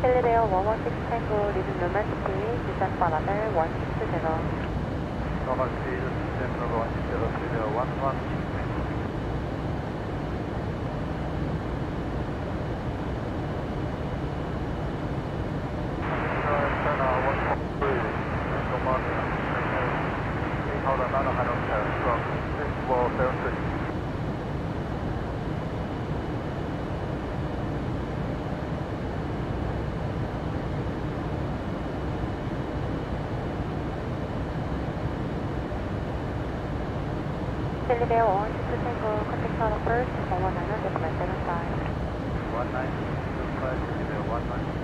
Helidio 116 Tango, leaving Lumen City, descent parameter 160. Normal speed, descent number 160, 11. Helidio 116 Tango, contact Tower first, 119, decimal 75. 1925, Helidio 19.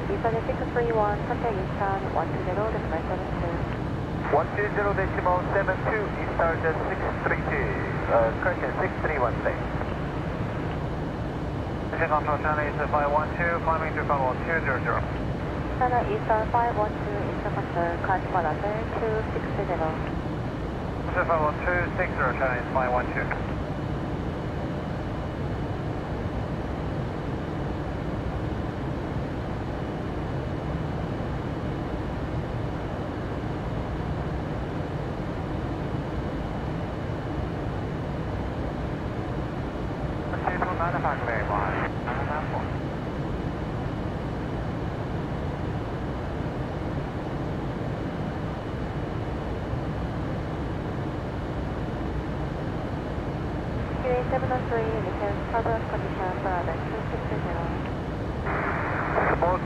Eastern 631, contact Eastern 120, decimal 72. 120 decimal 72, Eastern 632, correction 6316. Mission control, China Eastern 512, climbing to Conwell 200. China Eastern 512, Eastern control, climb parameter 260. Eastern 512, 60, China Eastern 512. QA 703, return turbulence condition for other 260. Support,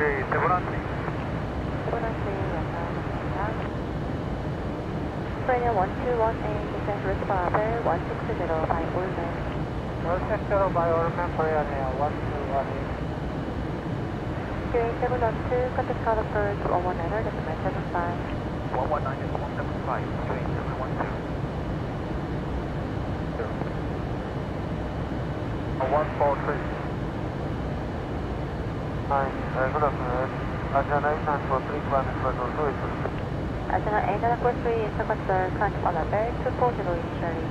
QA 703. 703, Australia 121A, descent risk parameter 160 by Ulman. 160 by Orman, Korean Air 121A. QA 712, contact Tower first, 119, decimal 75. 119 decimal 75, QA 712. 143. Hi, good afternoon. Ajana 843, climbing level 2. Ajana 843, Eastern control, climb parameter 240 initially.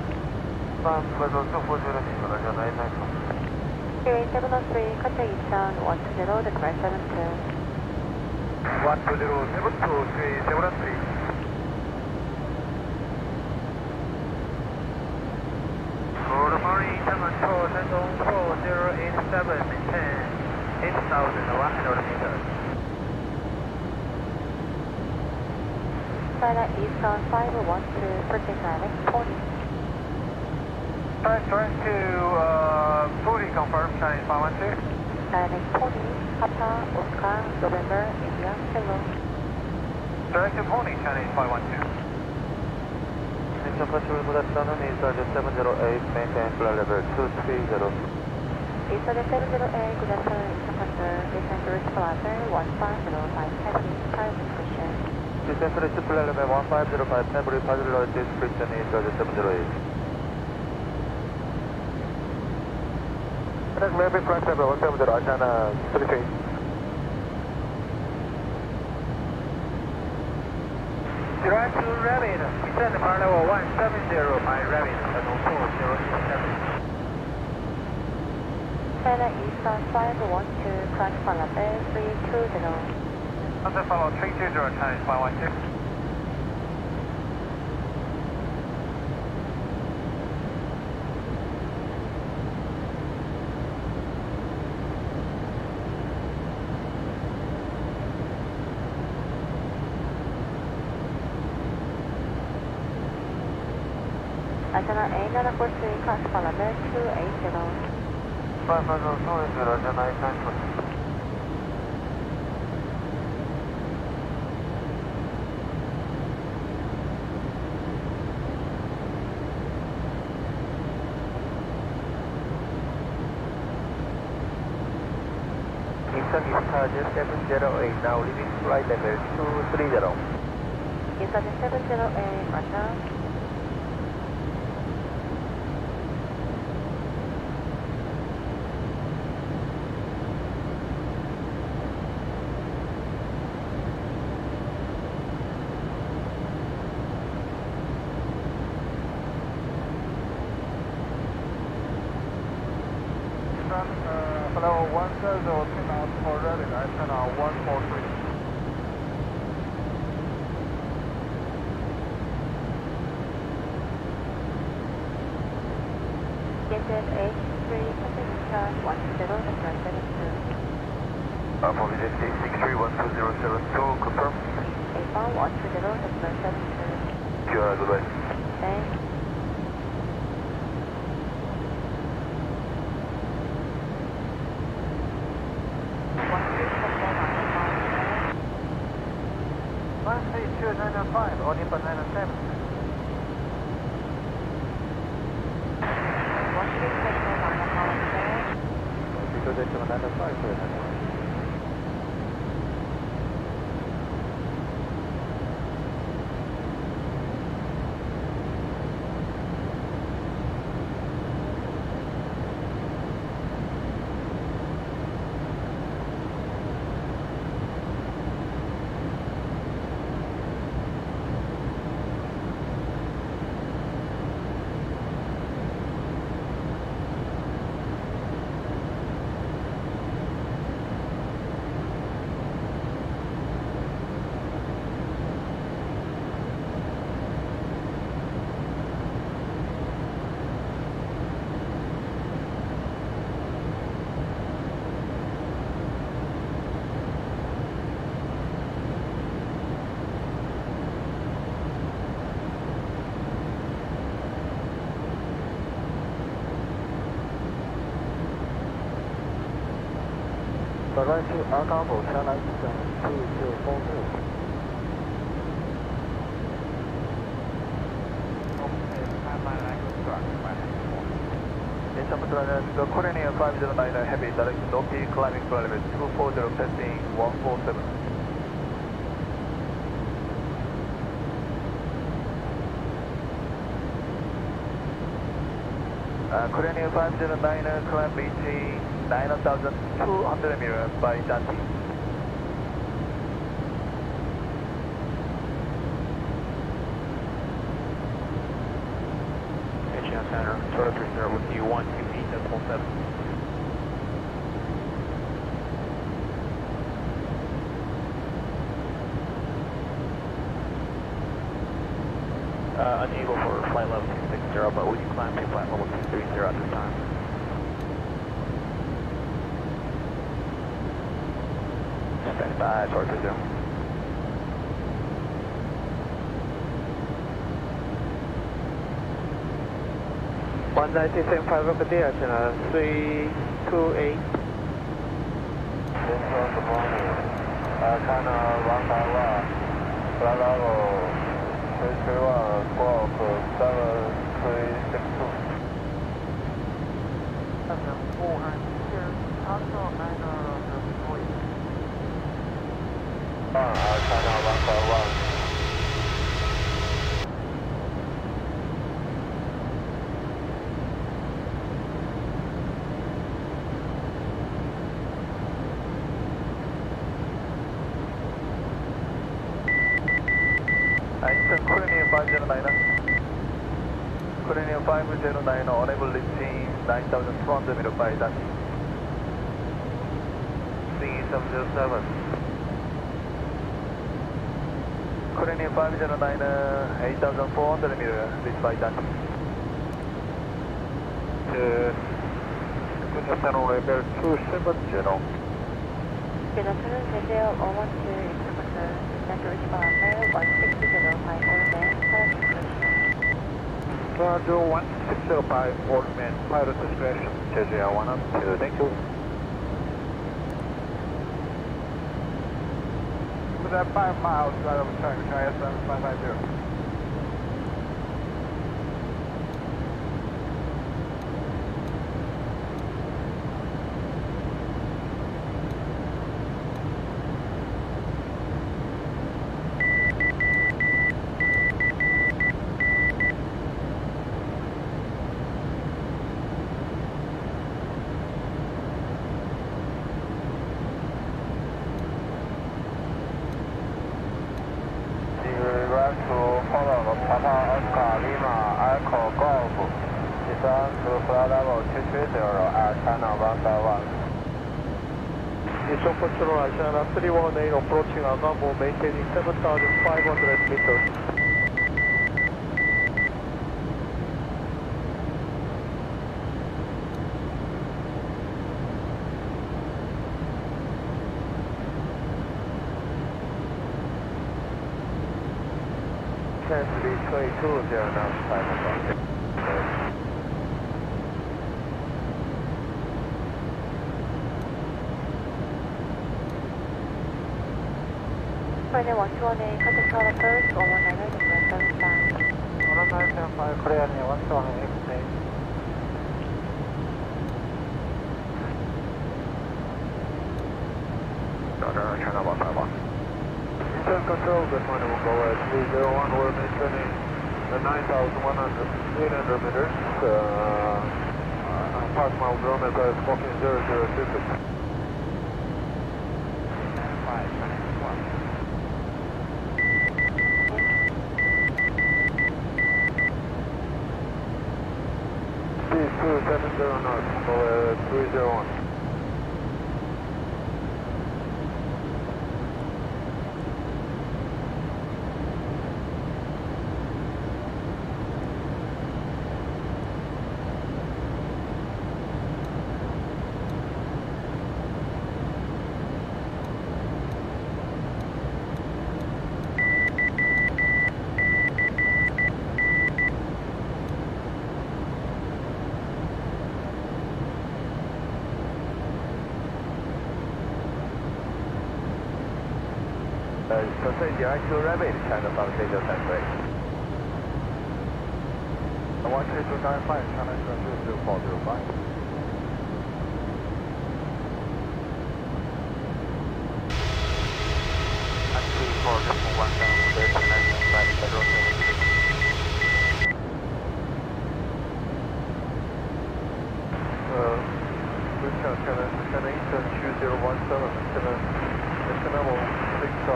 Climb level 240, Ajana 893. QA 703, contact Eastern 120, decimal 72. 120, QA 703. Good morning, control, Shandong 4087, maintain 8,100 meters. China Eastern 512, proceed direct, Pony. Trying to fully confirm Chinese 512. Direct Pony, Papa, Oscar, November, India, Kilo. Direct to Pony, Chinese 512. departure Budasan is 708, maintain flight level 230. Is 708, good afternoon, departure, descend to reach flight level 150, 5 discretion. Descend to reach flight level 150, 5 departure discretion is 708. Maybe flight level 170, Ajana 3 feet. Direct to Rabbit, descend flight level 170, my Rabbit, channel 4087. China Eastern 512, crash flight level 320. Under follow 320, Chinese 516. Ajana 8743, crash flight level 280. 550, Ajana 8943. Eastern East 708, now leaving flight level 230. Eastern 708, Roger. Hello, 130, pin out for ready, I turn out 143. Descend H3, Pacifica 120, F72. For visit 631207, confirm. A4 120, F72. Goodbye. Thanks. Only for 907. Because it's 905. Right to Argyle, China Eastern 2042. 인천부터는 그 코레니아 509 heavy direction 높이 climbing flight level 240 passing 147. Korean 509 climb reaching 9,200 meters by Danti. HN Center, Total 30 with you, 1QE.7. Unable for flight level 260, but we can climb to flight level 230 at this time. Stand by, Tower 30. One 1975 over there, 328. This was the morning. Kind of 1 hour, flight level Korean 509 unable reaching 9,200 meter by that. C707. Korean 509 8,400 meter reach by that. Good channel level 270. Good afternoon, Video 112 Instructor. Center response 160 by Orman, pilot discretion. Roger 160 by Orman, pilot discretion. Jeju 112, thank you. Was that 5 miles right over traffic, IS-7550. Eastern Control Asiana 318 approaching Agamo, maintaining 7,500 meters. Transit 22, 095. Korean 121A, contact tower first, 119er, different service line. 195, Korean 121A, X-Day. China 151. Eastern Control, this morning will go at 301, we're maintaining the 9,800 meters. Park mile drone as smoking 0026. C270 north, go at 301. Proceed direct to Rpll, China South Asia Taxway. 13295, China 20405. And 24 down, 3995, Federal 76. China Eastern 2017, level 6,200.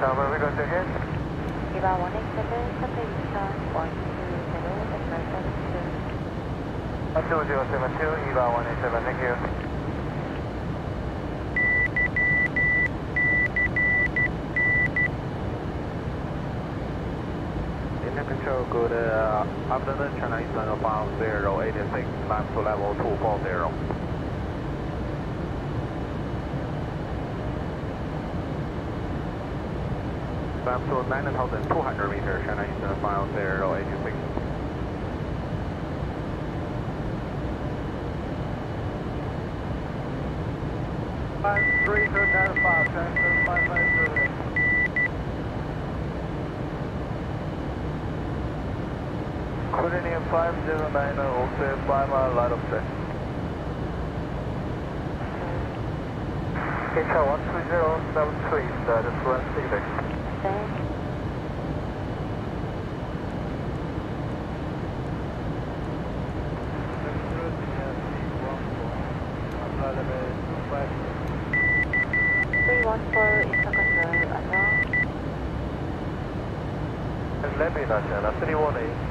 Tower, we got ahead. Eva 187, Sunday Eastern 120, Admiral 72. 2072, Eva 187, thank you. Indian Control, good afternoon, China Eastern 5086, climb to level 240. Climb to 9,200 meters, China Eastern 5086. 395, transfer 550. Coordinating 509 also 5 mile light of set. Intel 12073, status 160. Let me know, 318.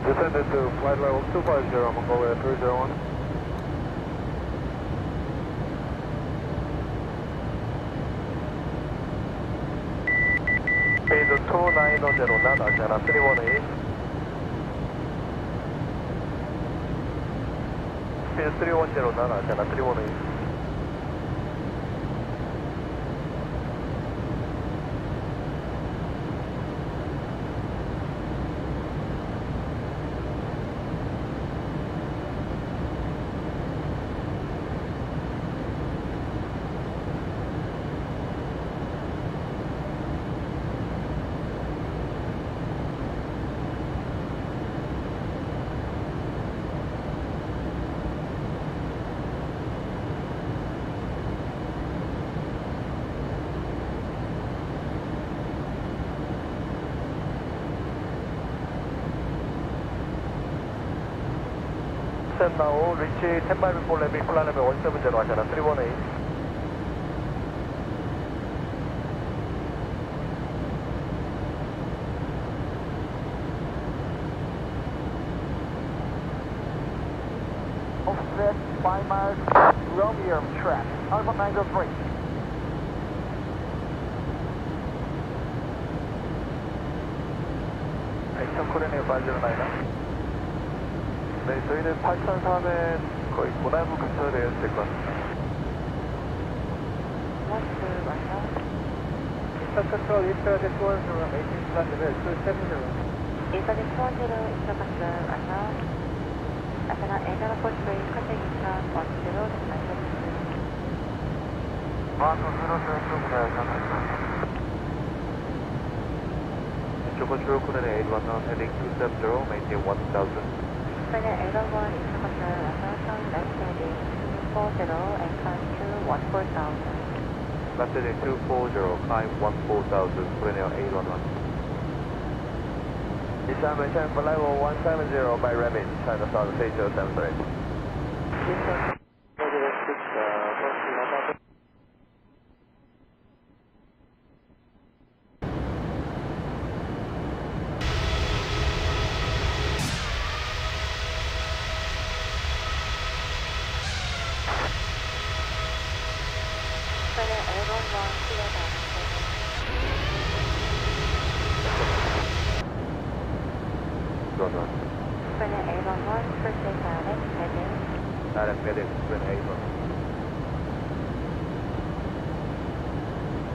Descended to flight level 250, Mongolia 301. Speed 2909, Asiana 318. Speed 3109, Asiana 318. Now, reach 10 mile before landing, flight level 170, Asiana 318. Offset 5 miles, Romeo track, Alpha Mango 3. 액션 코리네 509. 네, 저희는 8003에 거의 고나무 근처에 내려도 될 것 같습니다. Eastern Control, Eastern 210, maintain flight level 270. Eastern 210, Eastern Control, Asiana 843, contact Eastern 10, Eastern Control, Coordinate 811, heading 270, maintain 1000. China 811 is control American left heading 240 and climb to 14,000. Left heading 240, climb 14,000, Coordinate 811. Eastern Mission for level 170 by Rabbit, China South 8073.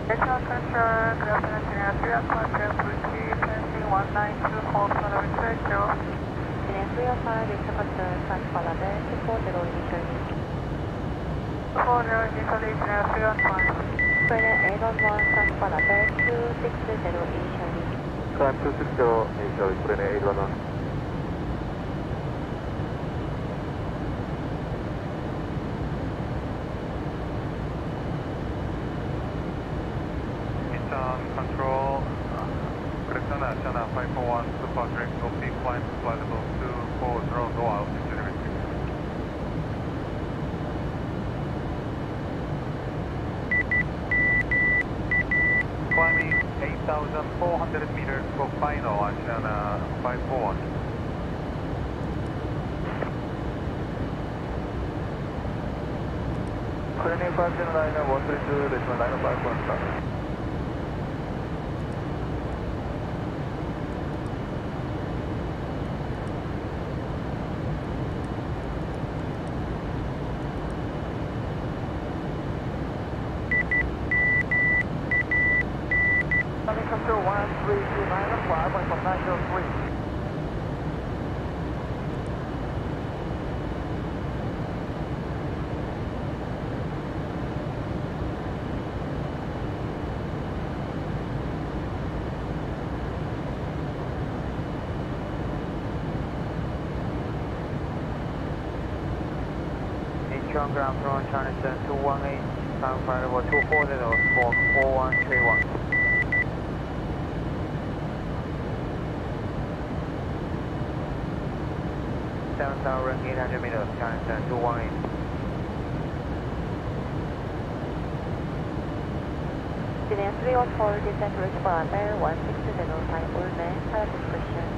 National Control, good afternoon, China 305, P3D V4, 1924, China 305, National Control, transfer level 240 initially. 40 initially, China 315. China 811, transfer level 260 initially. Climb 260 initially, China 811. Control, correction, Asiana 541, super direct, OP, climb, flight level 240, no altitude restriction. Climbing 8 8,400 meters for final on channel 541. Clearing 509 132 decimal 905 Control 1329 fly 1.903. Incheon ground through China 218, time flight over 240 for 4131. 7,800 meters, China 218. Demand 314, descent to reach Bravo 160 by Ulme, pilot discretion.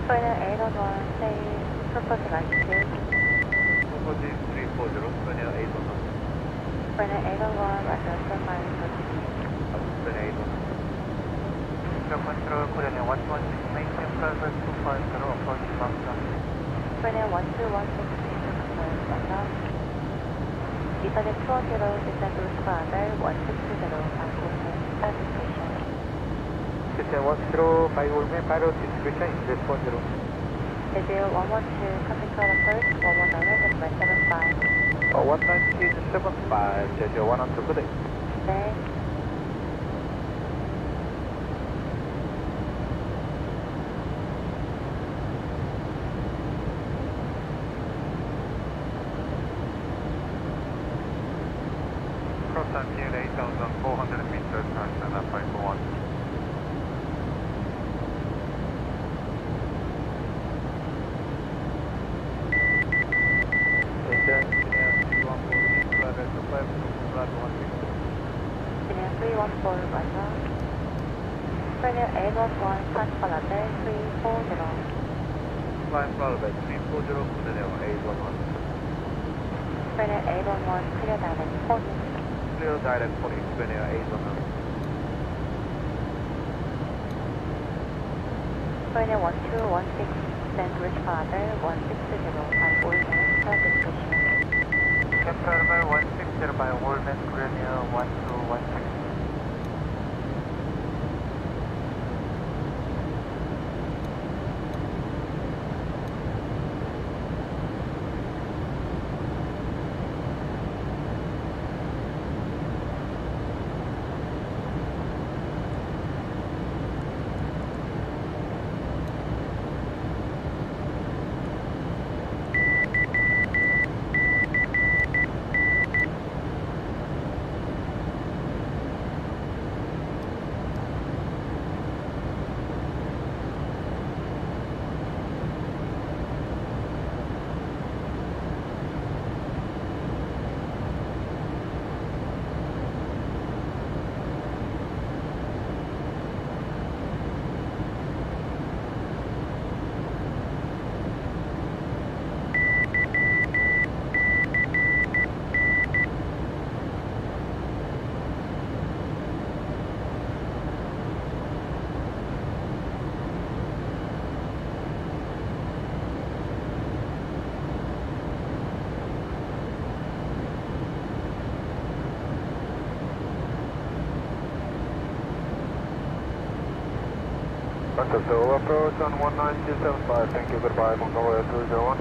Final 811, say, purpose altitude. Purpose 340, Final 811. Final 811, reference minus 30. Final 811. Control Korean 116, maintain progress 250, approach Bangsa. Final 1216, Bangsa. Ethernet 210, descent to reach Bravo 160 by Ulme, pilot discretion. Descent 10 by Ulme, pilot discretion, is 10. Visual 112, copy call first, 119.75. 119.75, Jeju 112, good day. 네. Cross altitude 8,400 meters, China 541. Demand 314, 맞아. Final 811, touch Palate 340. Flying Bravo 340, Final 811. Final 811, clear direct 40. Clear direct 40, Final 811. Final 1216, send reach Palate 160 by Ulme, pilot discretion. Control 160 by Ulme, Korean 1216. Control approach on 19275, thank you, goodbye, Mongolia 201.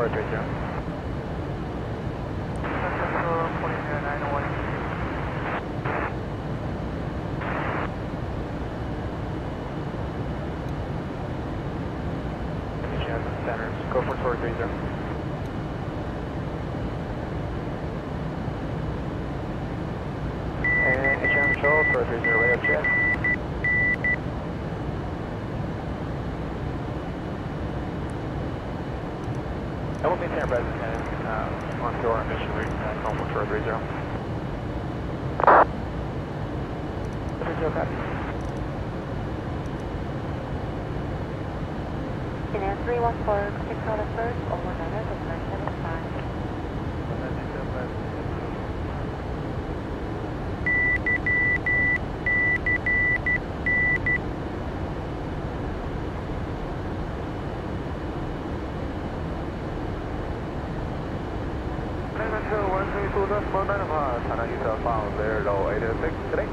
430. Centers, go for 430. And HM control, 430, radio check. I will maintain our presence and on shore mission route, call for 430. 430, copy. In 314, contact call first, over 975. China East found 086 today.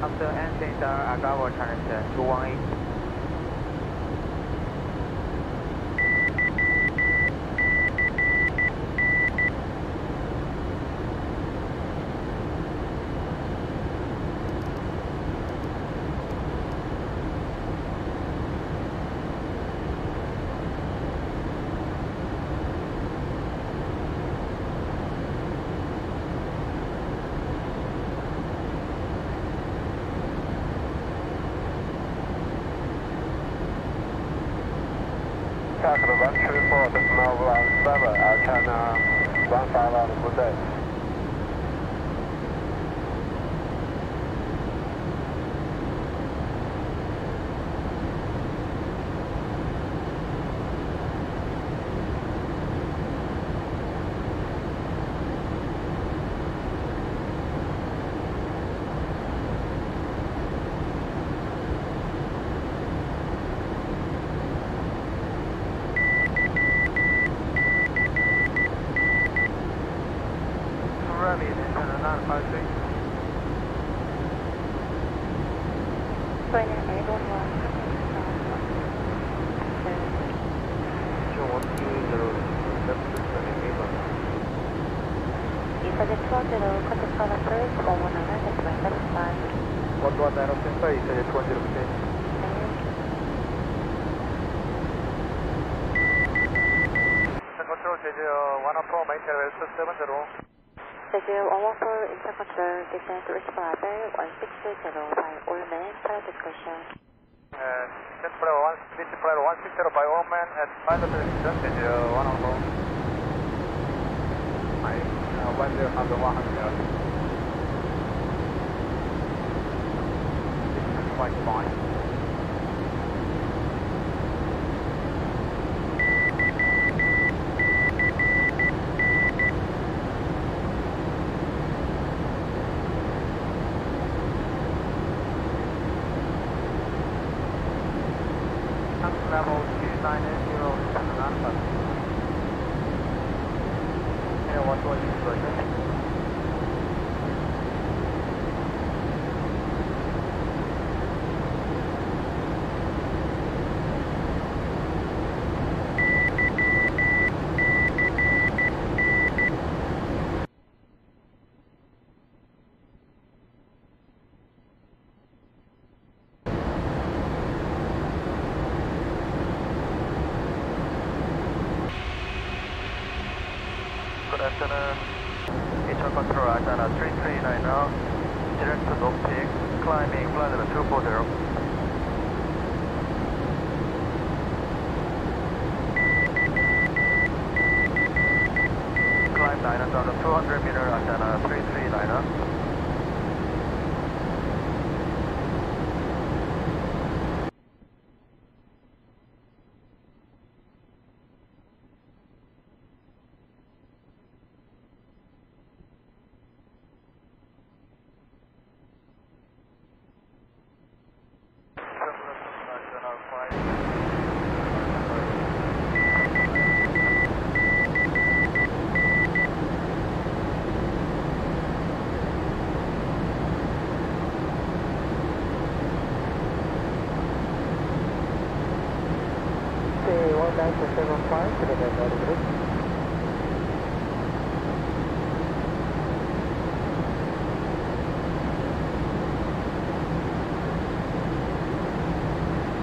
After entering the Agavo channel 218. Capital 134, this is Nova 7, China 151, good day. Jeju 114 intercontrol, descend to reach level 160 by all men, pilot discussion. Descent level 160 by all men at pilot discussion, Jeju 114. 10 under 100. This is quite fine. Level 290 is an alpha. And what was this version? Good afternoon. Intercontrol Ajana 339 now. Direct to North Peak, climbing flight level 240. Climb 9,200 meter Ajana 339 now. P3D V4,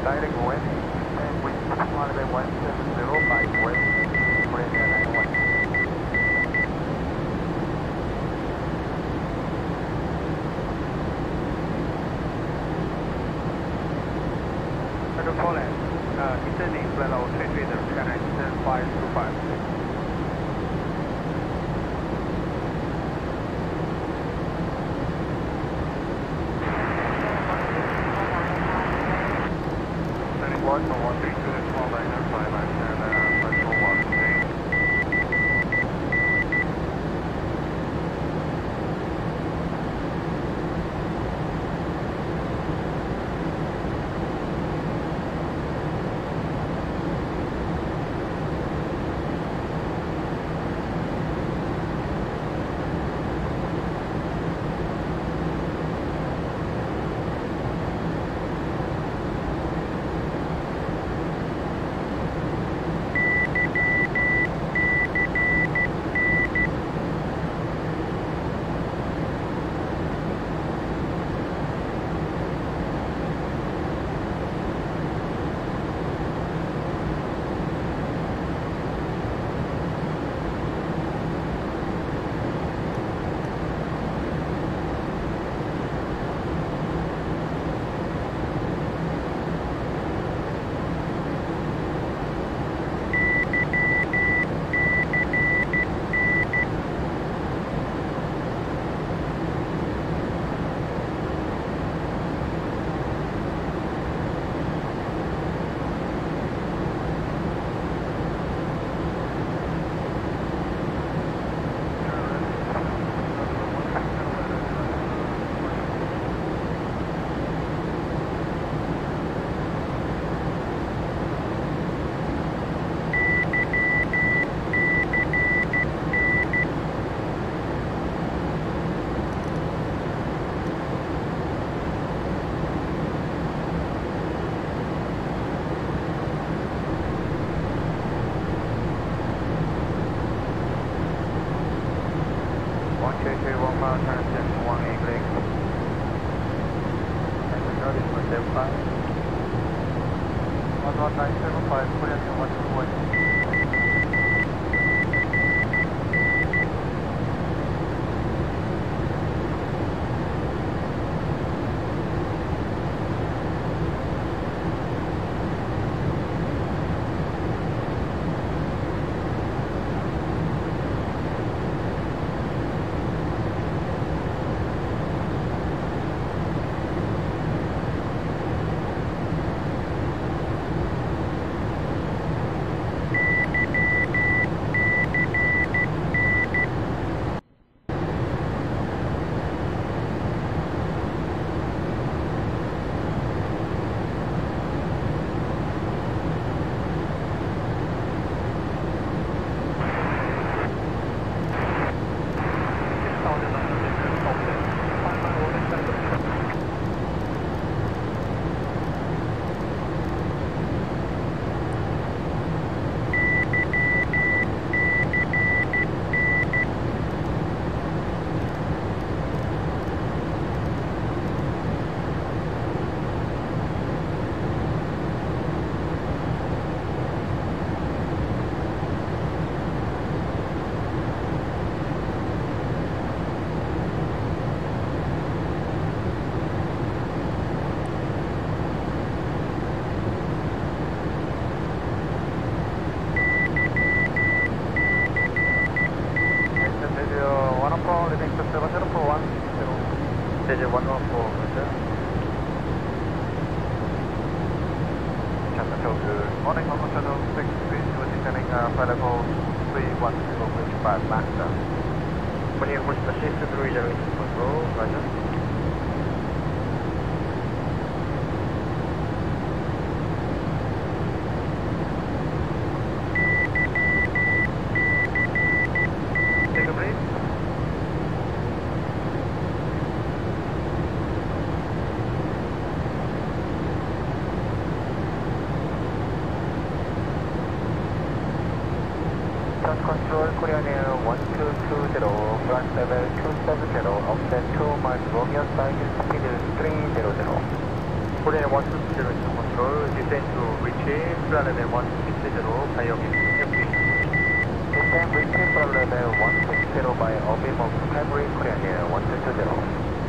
direct wind, and wind 170 by wind, Korea 91. Central Poland, descending level 3 meters, China Eastern 525. One from 132 to 12 liner, 5 liner, personal water tank. flight level 270, offset 2 miles Romeo side, speed 300. Korean 120 control, descend to retrieve, flight level 160 by Obim, PMDG. Descend retrieve flight level 160 by Obim of Hybrid Korean Air 1220.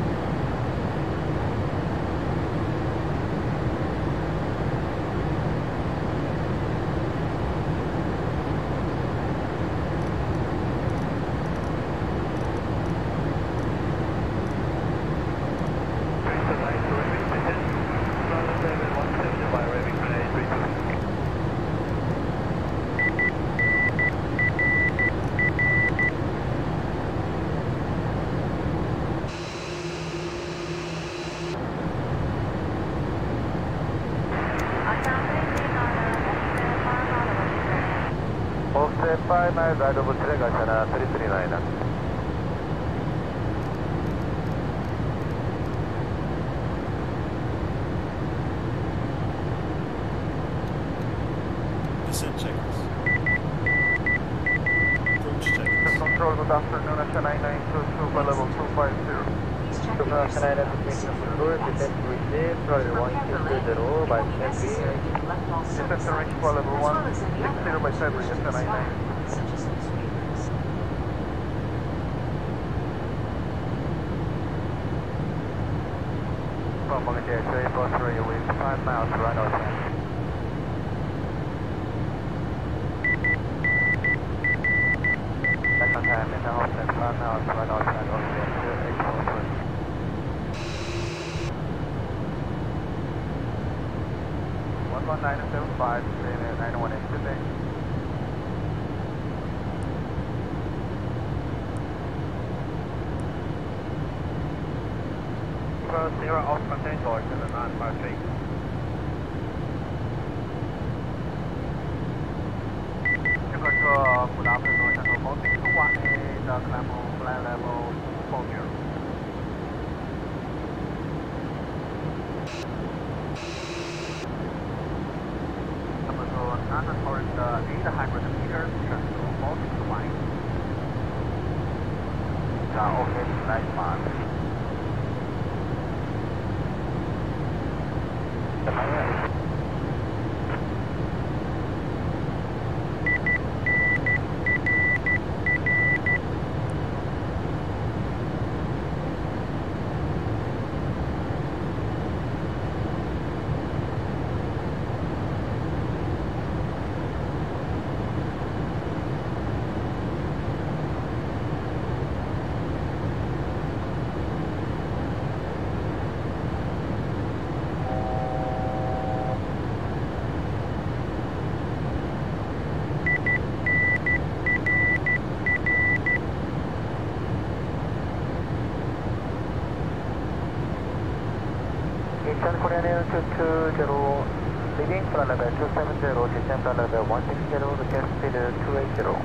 Offset 5 miles right over track, Ashana 339. Descent checkers. Approach checkers. Control, good afternoon, Ashana 9922 by level 250. Ashana 9922 descend to retrieve, flight level 160 by PMDG. Descend to reach flight level 160 by February, Ashana 99. Bombardier 343 with 5 miles right outside. Second time in the offset 5 miles right outside Australia 2843. 11975, 918 today. Zero off contain torque to the 953. Control, good afternoon, Channel 461 is Clamor flight level 40. Number 2, under towards 800 meters, Channel 461. Okay, nice mark. Korean Air 220, leading flight level 270, descent flight level 160, request speed 280.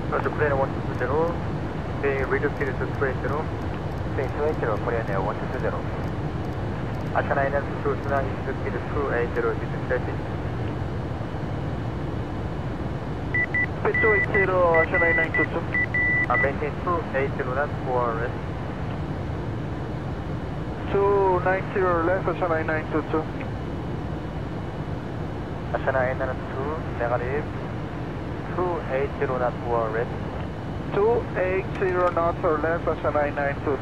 Roger, Korean 120, being reduced speed to 280. Speed 280, Korean Air 120. Ashana 9922 now is speed 280, this is traffic. Speed 280, Ashana 9922. Maintain 280 knots for rest. 290 left, Ashana 922. Ashana 992, negative. 280 knots for rest. 280 knots or left, Ashana 922.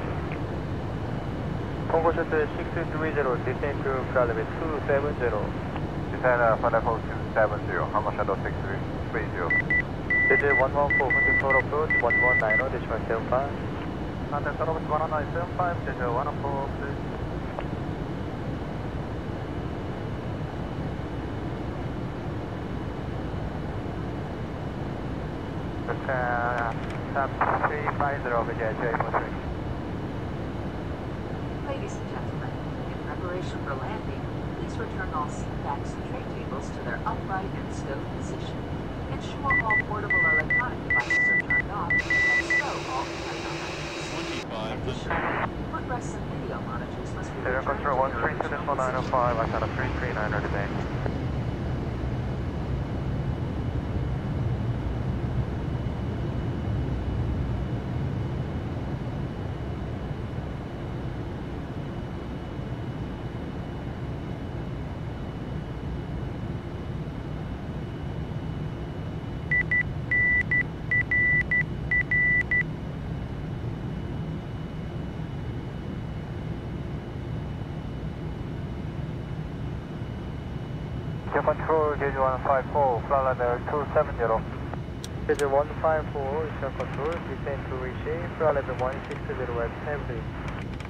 Congo Shuttle 630, descend to flight level 270. Descend flight level 270, Congo Shuttle 630. Digit 114, control approach 1190, decimal 75. Contact service 11975, digit 114, please. Top 350, Vijay 343. Ladies and gentlemen, in preparation for landing, please return all seat backs and tray tables to their upright and stowed position. Ensure all portable electronic devices are turned off and stow all carry-on items. Additionally, footrests and video monitors must be Air returned Control to their 132 original decimal 905, I got a 339 today. Your control, gauge 154, flight level 270. Gauge 154, is your control, descend to Rksi, flight level 160 at Pembrey.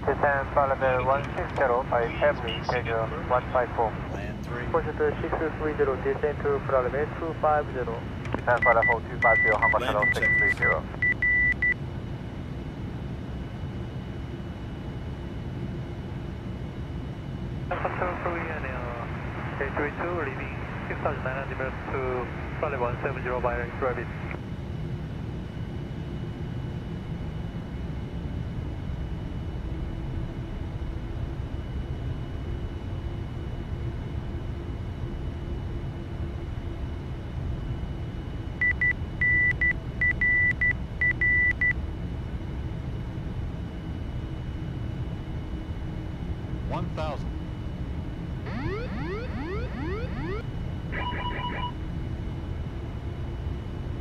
Descend flight level 160 by Pembrey, gauge 154. Land 3. Consider 630, descend to flight level 250. Descend flight level 250, Hongo Shuttle 630. Control Korean K32, leaving 6,900 meters to flight level 170 by Rabbit.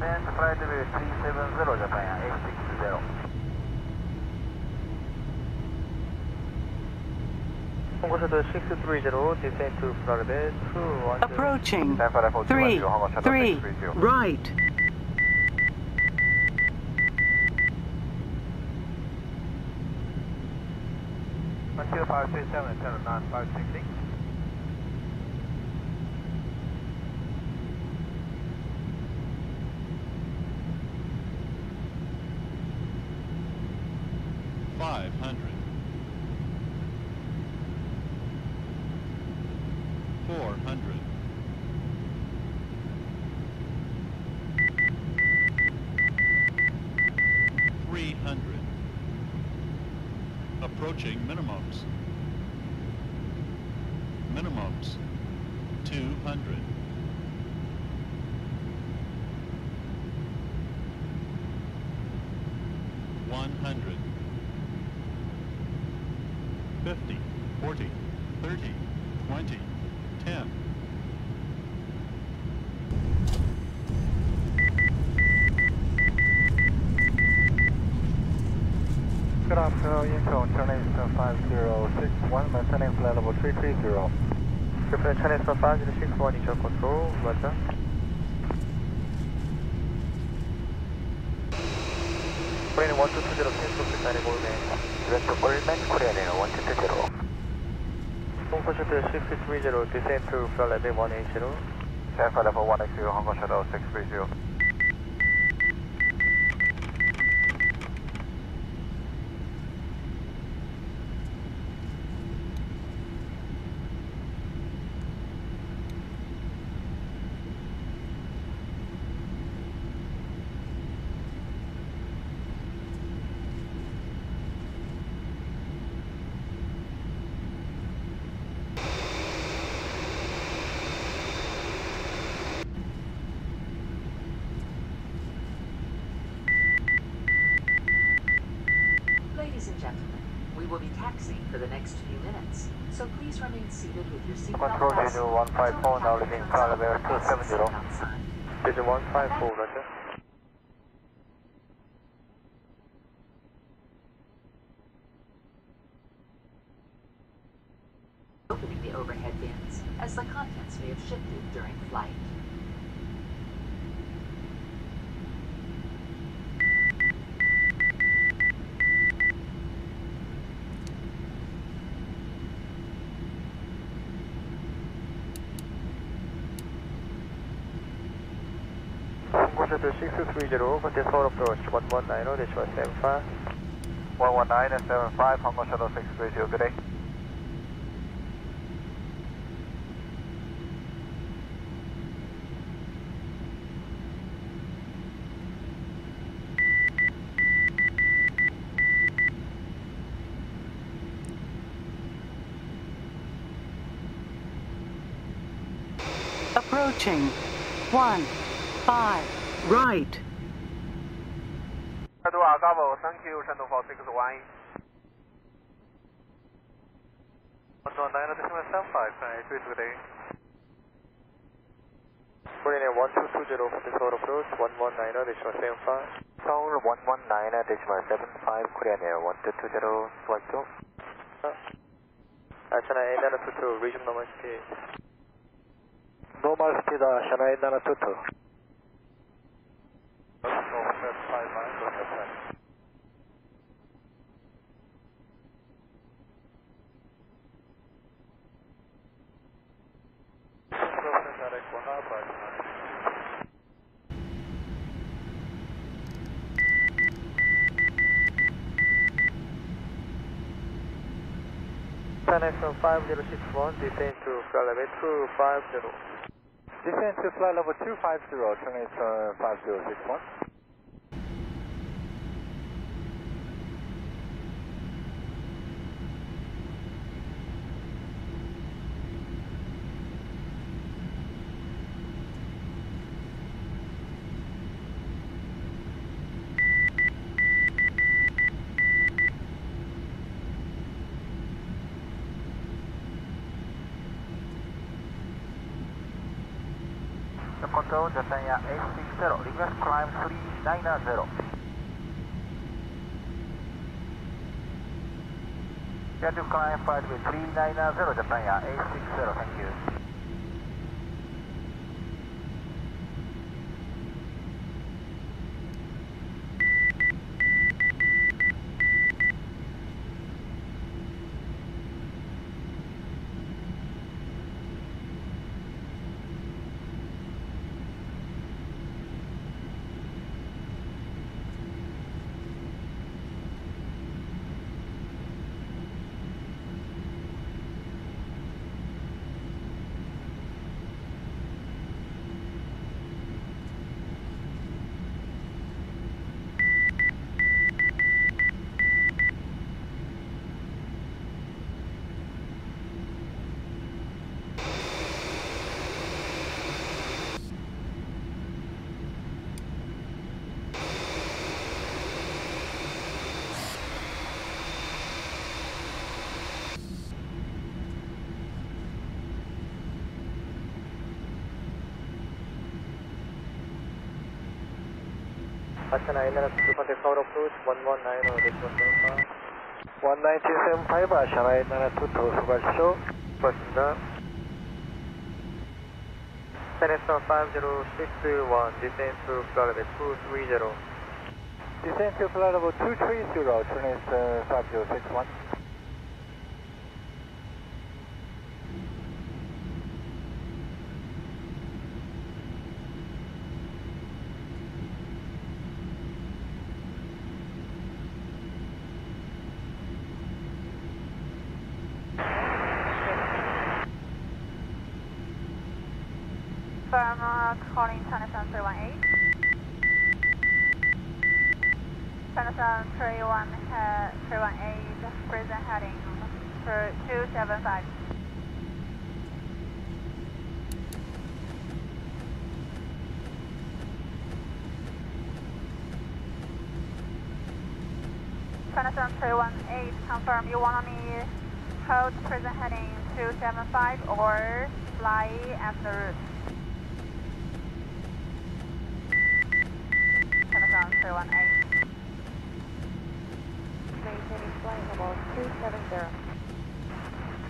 And flight level 370, Japan, 860. Hongo Shuttle 630, descend to flight level 210. Approaching. Descend flight level 3, 210, Hongo Shuttle 3, 630. right. Until 537, turn 9566. Approaching minimums. Minimums. 200. $100. 50, 40, 30, 20, 10. Good afternoon, Incheon, Chinese 5061, maintaining flight level 330. Japan Chinese 5061 is your control, roger. Korean 1220, Kingston Designing Allman. Direct to Allman, Korean Air 1220. Hongo Shuttle 630, descend to flight level 180. Descend flight level 180, Hongo Shuttle 630. Ladies and gentlemen, we will be taxiing for the next few minutes, so please remain seated with your seatbelt Control fastened Gauge 154, now leaving flight level 270. Gauge 154, roger. Opening the overhead bins, as the contents may have shifted during flight. Hongo Shuttle 630, contact Seoul approach 119.75. 119.75, Hongo Shuttle 630, good day. Approaching. 1, 5, right. Bravo, thank you, Shantou 4618. 119.75, good day. Korean 1220, contact Seoul approach 119.75. Seoul 119.75, Korean Air 1220, flight 2. China A922, resume normal speed. normal speed, Channel 8722. Offset 5 miles, offset 10. 잘했구나, Connection 5061, descend to flight level 250. Descend to flight level 250, Terminator 5061. Control Japan 860, request climb 390. Get to climb flight with 390, Japan 860, thank you. Boston Island, contact tower approach 1190, decimal 19275, Channel 8722, 수고하십시오. 고맙습니다. Connection 5061, descend to flight level 230. Descend to flight level 230, Terminator 5061. Calling Tennyson 318. Tennyson 318, present heading for 275. Tennyson 318, confirm you want me hold present heading 275 or fly as the route. Tennyson 318. Maintaining flight level 270.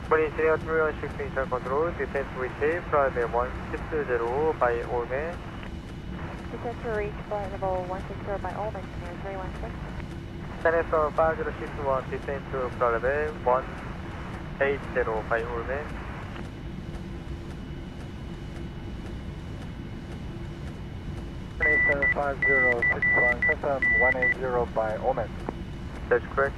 Money Engineer 316 Initial Control, descent to reach flight level 160 by all men. Descent to reach flight level 160 by all men, Engineer 316. Tennyson 5061, descent to flight level 180 by all men. Tennyson 5061, confirm 180 by Omen. That's correct.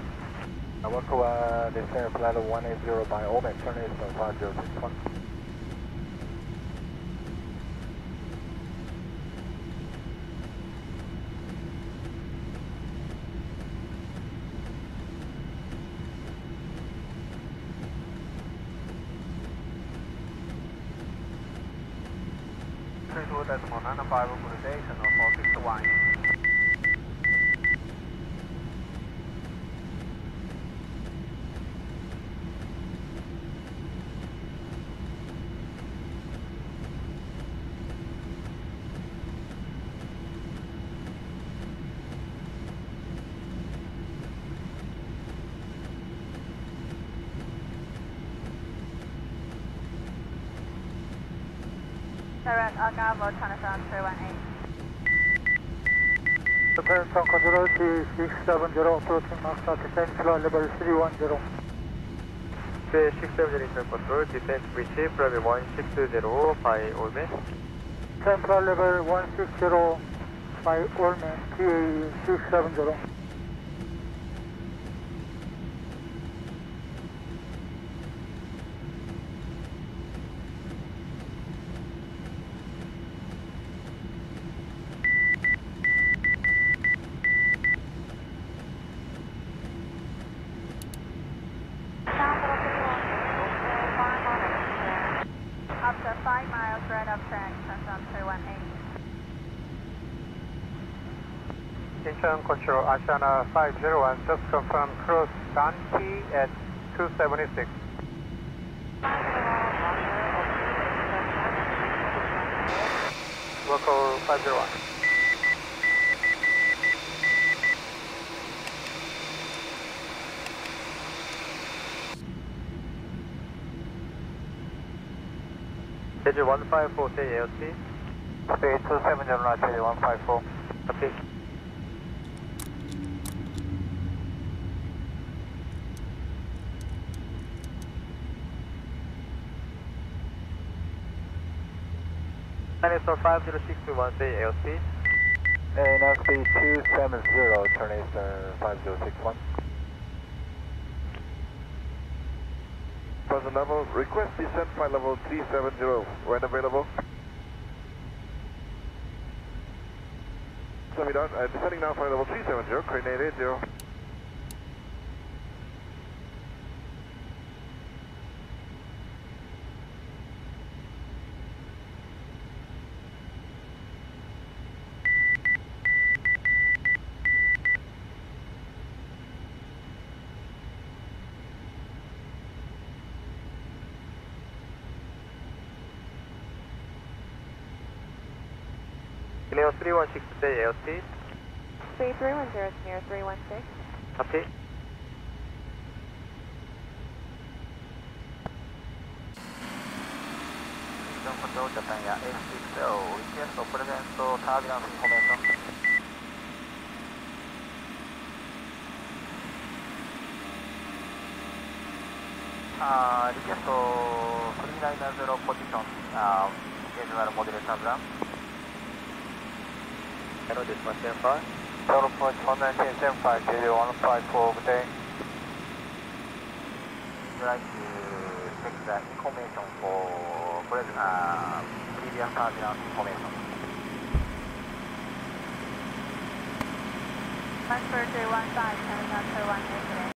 Wakowa, descend flight level 180 by Omen, Tennyson 5061. Decimal 95 accommodation of 461. Direct Agavo, Chinatown 318. Japan Control C670 approaching Mach 37 flight level 310. C670 control, descent reach flight 160 by Olme. Flight level 160 by Olme, PA 670. After 5 miles, right up track, Chinatown 318. Incheon Control, Ashana 501, just confirm cross Danki at 276. Local 501. Schedule 154, say AOT. Stage 270, right, 154. Copy. Dinosaur 5061, say AOT. And now speed 270, turn eastern 5061. Present level, request descent flight level 370, when available. So we done, descending now flight level 370, coordinate 80. Neo 316, say AOT. Speed 310, near 316. Copy. Incheon Control, Japan Air 860, request of present turbulence information. Request 390 position, schedule model turbulence. Hello, this is 175. Total point 11975, schedule 154, good day. Would you like to check the information for previous turbulence information? Transfer 315, Chinatown 318 today.